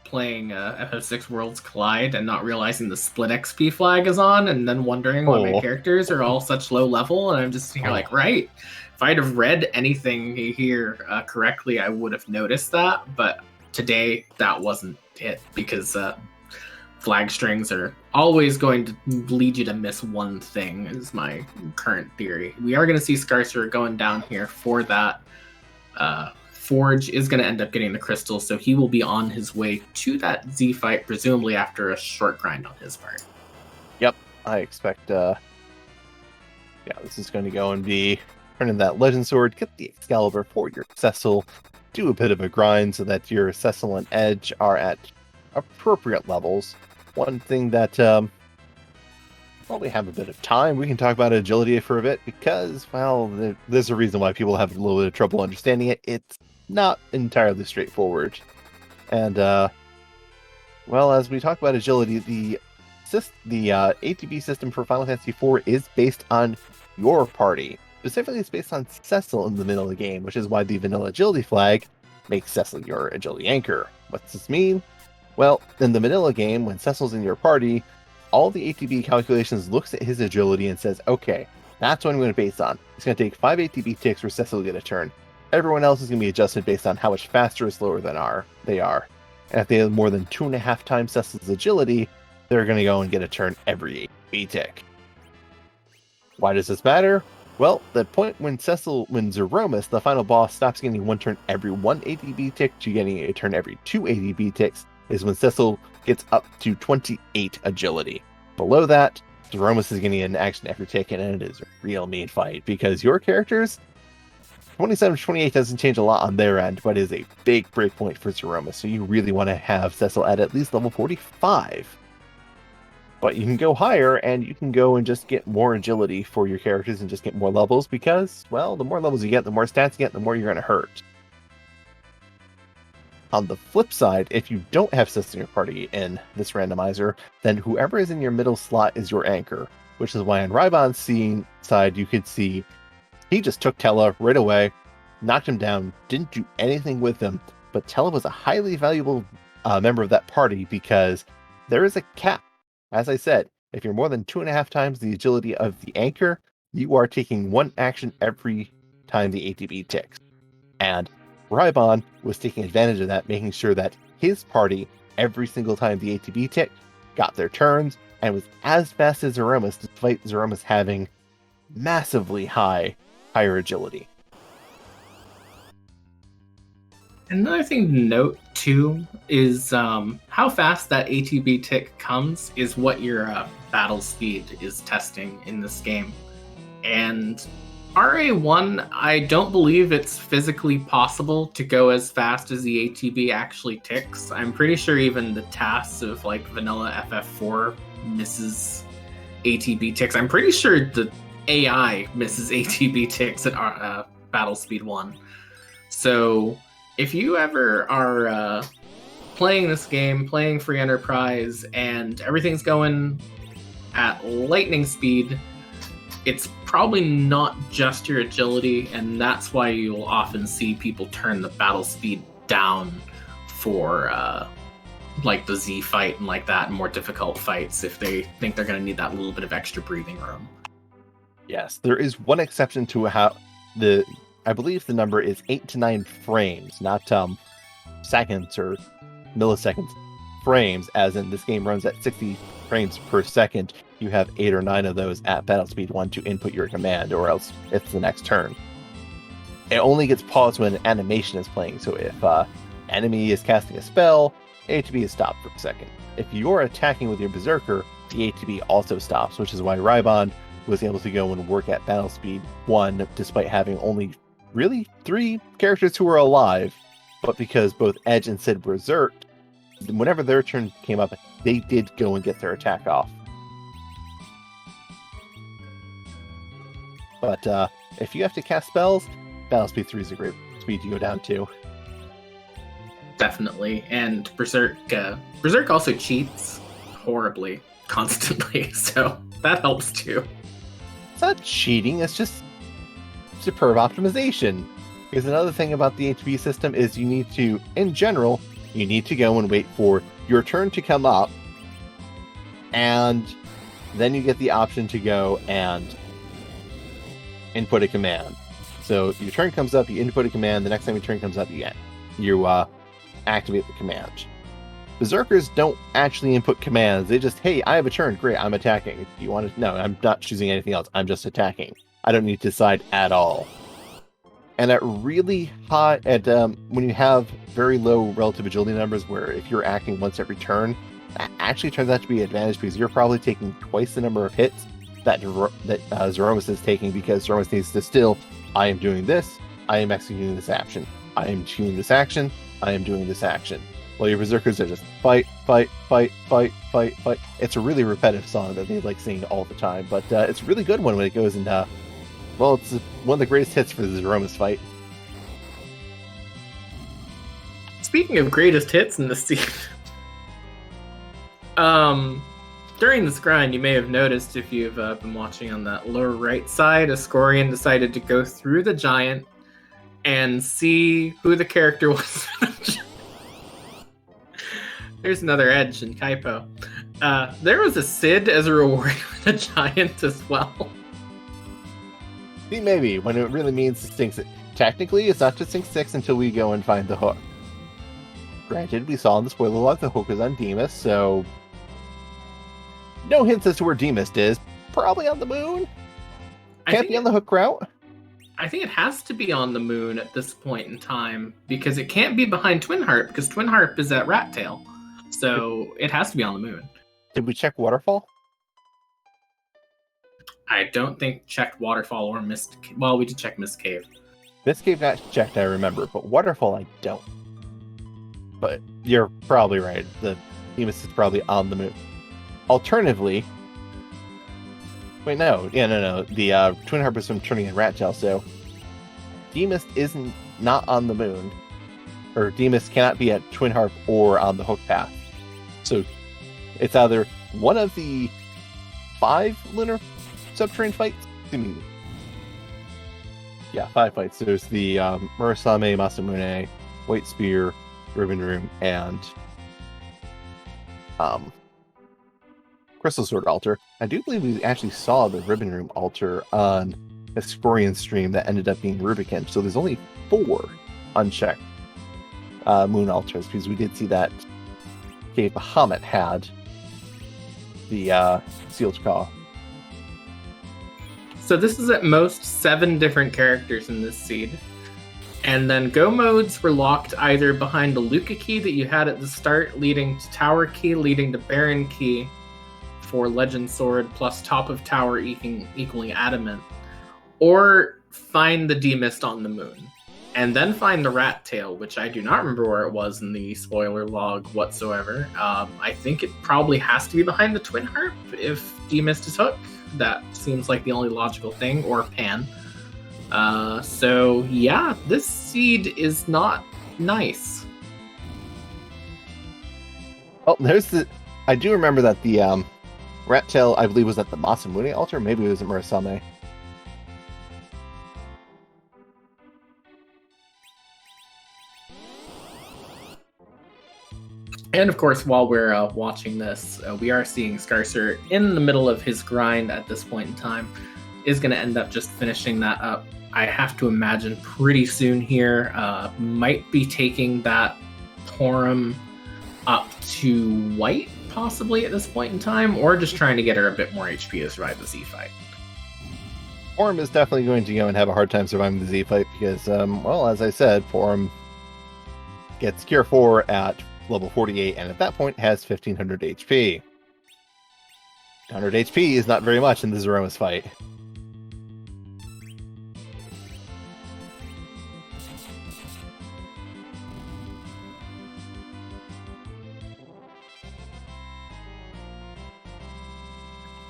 playing FF6 Worlds Collide and not realizing the split XP flag is on, and then wondering why my characters are all such low level, and I'm just here like, right. If I'd have read anything here correctly, I would have noticed that, but today that wasn't it, because flag strings are always going to lead you to miss one thing, is my current theory. We are going to see Scarcer going down here for that. Forge is going to end up getting the crystal, so he will be on his way to that Z fight, presumably after a short grind on his part. Yep, I expect, this is going to go and be turning that Legend Sword, get the Excalibur for your Cecil, do a bit of a grind so that your Cecil and Edge are at appropriate levels. One thing that, while we have a bit of time, we can talk about agility for a bit, because, well, there's a reason why people have a little bit of trouble understanding it. It's not entirely straightforward. And, well, as we talk about agility, the ATB system for Final Fantasy IV is based on your party. Specifically, it's based on Cecil in the middle of the game, which is why the vanilla agility flag makes Cecil your agility anchor. What's this mean? Well, in the vanilla game, when Cecil's in your party, all the ATB calculations looks at his agility and says, okay, that's what I'm going to base on. It's going to take 5 ATB ticks for Cecil to get a turn. Everyone else is going to be adjusted based on how much faster or slower than they are. And if they have more than 2.5 times Cecil's agility, they're going to go and get a turn every ATB tick. Why does this matter? Well, the point when Zeromus, the final boss, stops getting one turn every 1 ATB tick to getting a turn every 2 ATB ticks is when Cecil gets up to 28 agility. Below that, Zeromus is getting an action every tick, and it is a real mean fight, because your characters, 27 to 28 doesn't change a lot on their end, but is a big breakpoint for Zeromus, so you really want to have Cecil at least level 45. But you can go higher, and you can go and just get more agility for your characters and just get more levels, because, well, the more levels you get, the more stats you get, the more you're going to hurt. On the flip side, if you don't have Cecil in your party in this randomizer, then whoever is in your middle slot is your anchor, which is why on Rybon's side, you could see he just took Tella right away, knocked him down, didn't do anything with him, but Tella was a highly valuable member of that party because there is a cap. As I said, if you're more than 2.5 times the agility of the anchor, you are taking one action every time the ATB ticks. And Rybon was taking advantage of that, making sure that his party, every single time the ATB ticked, got their turns, and was as fast as Zeromus, despite Zeromus having massively higher agility. Another thing to note, too, is how fast that ATB tick comes is what your battle speed is testing in this game. And RA1, I don't believe it's physically possible to go as fast as the ATB actually ticks. I'm pretty sure even the tasks of like vanilla FF4 misses ATB ticks. I'm pretty sure the AI misses ATB ticks at battle speed 1. So if you ever are playing this game, playing Free Enterprise, and everything's going at lightning speed, it's probably not just your agility, and that's why you'll often see people turn the battle speed down for like the Z fight and like that, and more difficult fights if they think they're going to need that little bit of extra breathing room. Yes, there is one exception to how I believe the number is 8 to 9 frames, not seconds or milliseconds. Frames, as in this game runs at 60 frames per second. You have 8 or 9 of those at battle speed 1 to input your command, or else it's the next turn. It only gets paused when an animation is playing, so if enemy is casting a spell, ATB is stopped for a second. If you're attacking with your Berserker, the ATB also stops, which is why Rybon was able to go and work at battle speed 1, despite having only really 3 characters who were alive, but because both Edge and Sid were berserked, whenever their turn came up, they did go and get their attack off. But if you have to cast spells, battle speed 3 is a great speed to go down to. definitely. And Berserk also cheats horribly, constantly, so that helps too. It's not cheating, it's just superb optimization. Because another thing about the HP system is you need to, in general, you need to go and wait for your turn to come up, and then you get the option to go and input a command. So your turn comes up, you input a command, the next time your turn comes up, you activate the command. Berserkers don't actually input commands. They just, hey, I have a turn. Great, I'm attacking. Do you want to? No, I'm not choosing anything else. I'm just attacking. I don't need to decide at all. And at really high, when you have very low relative agility numbers, where if you're acting once every turn, that actually turns out to be an advantage because you're probably taking twice the number of hits that Zeromus is taking, because Zeromus needs to still, I am doing this, I am executing this action, I am doing this action, I am doing this action. Well, your Berserkers are just fight, fight, fight, fight, fight, fight. It's a really repetitive song that they like singing all the time, but it's a really good one when it goes and, well, it's one of the greatest hits for the Zeromus fight. Speaking of greatest hits in the scene, during this grind, you may have noticed, if you've been watching on that lower right side, Ascorian decided to go through the giant and see who the character was. There's another edge in Kaipo. There was a Sid as a reward for the giant as well. See, maybe, when it really means to sync 6. Technically, it's not to sync 6 until we go and find the hook. Granted, we saw in the spoiler log the hook is on Demas, so no hints as to where Demas is. Probably on the moon. Can't be on the hook route. I think it has to be on the moon at this point in time, because it can't be behind Twin Harp, because Twin Harp is at Rat Tail. So it has to be on the moon. Did we check Waterfall? I don't think checked Waterfall or Mist. Well, we did check Mist Cave. Mist Cave got checked, I remember, but Waterfall I don't. But you're probably right. The Demas is probably on the moon. Alternatively, wait, no. The Twin Harp is from turning in Rat Tail, so Demas isn't not on the moon, or Demas cannot be at Twin Harp or on the hook path. So it's either one of the 5 lunar subterranean fights. Yeah, 5 fights. There's the Murasame, Masamune, White Spear, Ribbon Room, and Crystal Sword Altar. I do believe we actually saw the Ribbon Room altar on a Scorian stream that ended up being Rubicon. So there's only 4 unchecked moon altars, because we did see that Cave Bahamut had the Sealed Claw. So this is at most 7 different characters in this seed. And then go modes were locked either behind the Luca key that you had at the start, leading to Tower key, leading to Baron key for Legend Sword, plus top of tower equaling Adamant, or find the D-Mist on the moon. And then find the Rat Tail, which I do not remember where it was in the spoiler log whatsoever. I think it probably has to be behind the Twin Harp if D-Mist is Hook. That seems like the only logical thing, or Pan. So yeah, this seed is not nice. Oh, I do remember that the Rat Tail, I believe, was at the Masamune altar. Maybe it was at Murasame. And of course, while we're watching this, we are seeing Scarcer in the middle of his grind at this point in time. Is going to end up just finishing that up. I have to imagine pretty soon here. Might be taking that Porum up to white, possibly at this point in time, or just trying to get her a bit more HP to survive the Z fight. Porum is definitely going to go and have a hard time surviving the Z fight because, well, as I said, Porum gets Cure 4 at level 48, and at that point has 1500 HP. 100 HP is not very much in the Zeromus fight.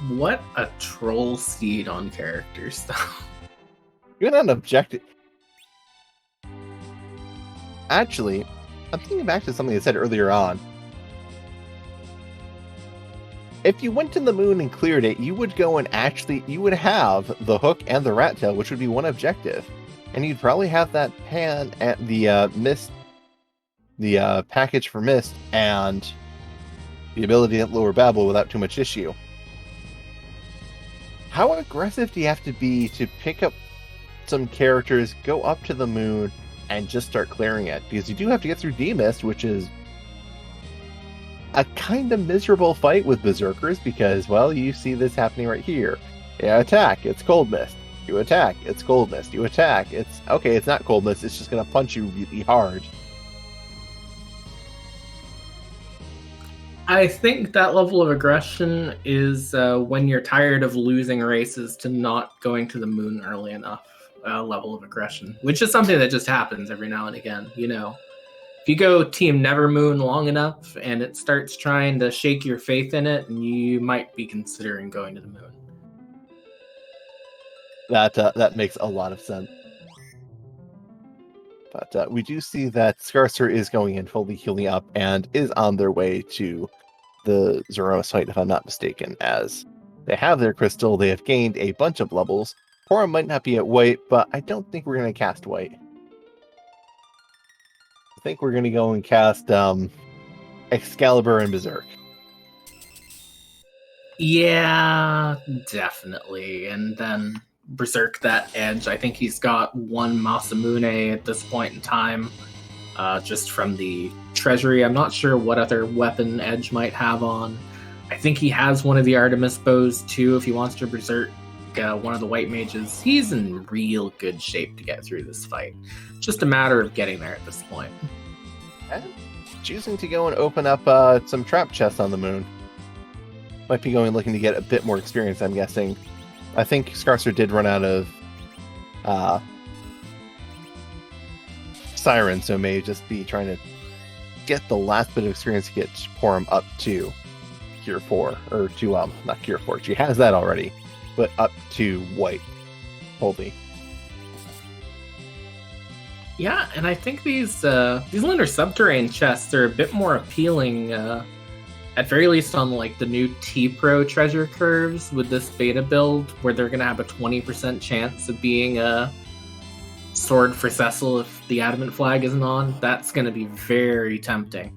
What a troll seed on characters, though. You're not objective. Actually, I'm thinking back to something I said earlier on. If you went to the moon and cleared it, you would go and you would have the hook and the rat tail, which would be one objective. And you'd probably have that pan at the mist, the package for mist, and the ability to lower Babel without too much issue. How aggressive do you have to be to pick up some characters, go up to the moon, and just start clearing it? Because you do have to get through D-Mist, which is a kind of miserable fight with Berserkers, because, well, you see this happening right here. You attack, it's Cold Mist. You attack, it's Cold Mist. You attack, it's... Okay, it's not Cold Mist, it's just going to punch you really hard. I think that level of aggression is when you're tired of losing races to not going to the moon early enough. Level of aggression, which is something that just happens every now and again, you know. If you go Team Nevermoon long enough and it starts trying to shake your faith in it, you might be considering going to the moon. That makes a lot of sense. But we do see that Scarcer is going in fully healing up and is on their way to the Zeroma site, if I'm not mistaken, as they have their crystal, they have gained a bunch of levels. Porum might not be at white, but I don't think we're going to cast white. I think we're going to go and cast Excalibur and Berserk. Yeah, definitely. And then Berserk that edge. I think he's got one Masamune at this point in time, just from the treasury. I'm not sure what other weapon edge might have on. I think he has one of the Artemis bows too if he wants to Berserk one of the white mages. He's in real good shape to get through this fight. Just a matter of getting there at this point. And choosing to go and open up some trap chests on the moon. Might be going looking to get a bit more experience, I'm guessing. I think Scarcer did run out of Siren, so may just be trying to get the last bit of experience to get Porum up to Cure 4, or to, not Cure 4, she has that already, but up to white. Holy. Yeah, and I think these lunar subterrane chests are a bit more appealing, at very least on like the new T-Pro treasure curves with this beta build, where they're going to have a 20% chance of being a sword for Cecil if the adamant flag isn't on. That's going to be very tempting.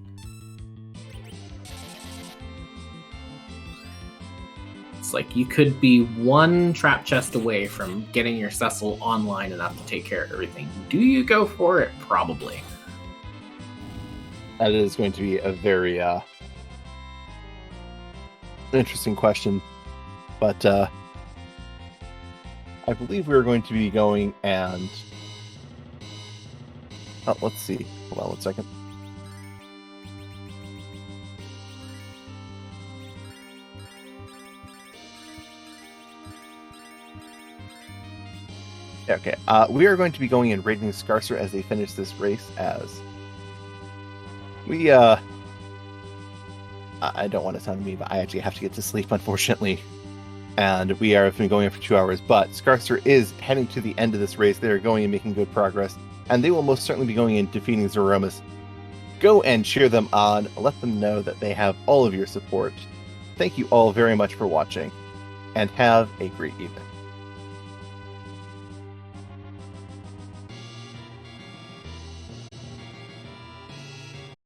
It's like you could be one trap chest away from getting your Cecil online enough to take care of everything. Do you go for it? Probably. That is going to be a very interesting question. But I believe we're going to be going and... Oh, let's see. Hold on one second. Okay, we are going to be going and raiding Scarcer as they finish this race, as we, I don't want to sound mean, but I actually have to get to sleep, unfortunately, and we are been going for 2 hours, but Scarcer is heading to the end of this race. They're going and making good progress, and they will most certainly be going and defeating Zeromus. Go and cheer them on, let them know that they have all of your support. Thank you all very much for watching, and have a great evening.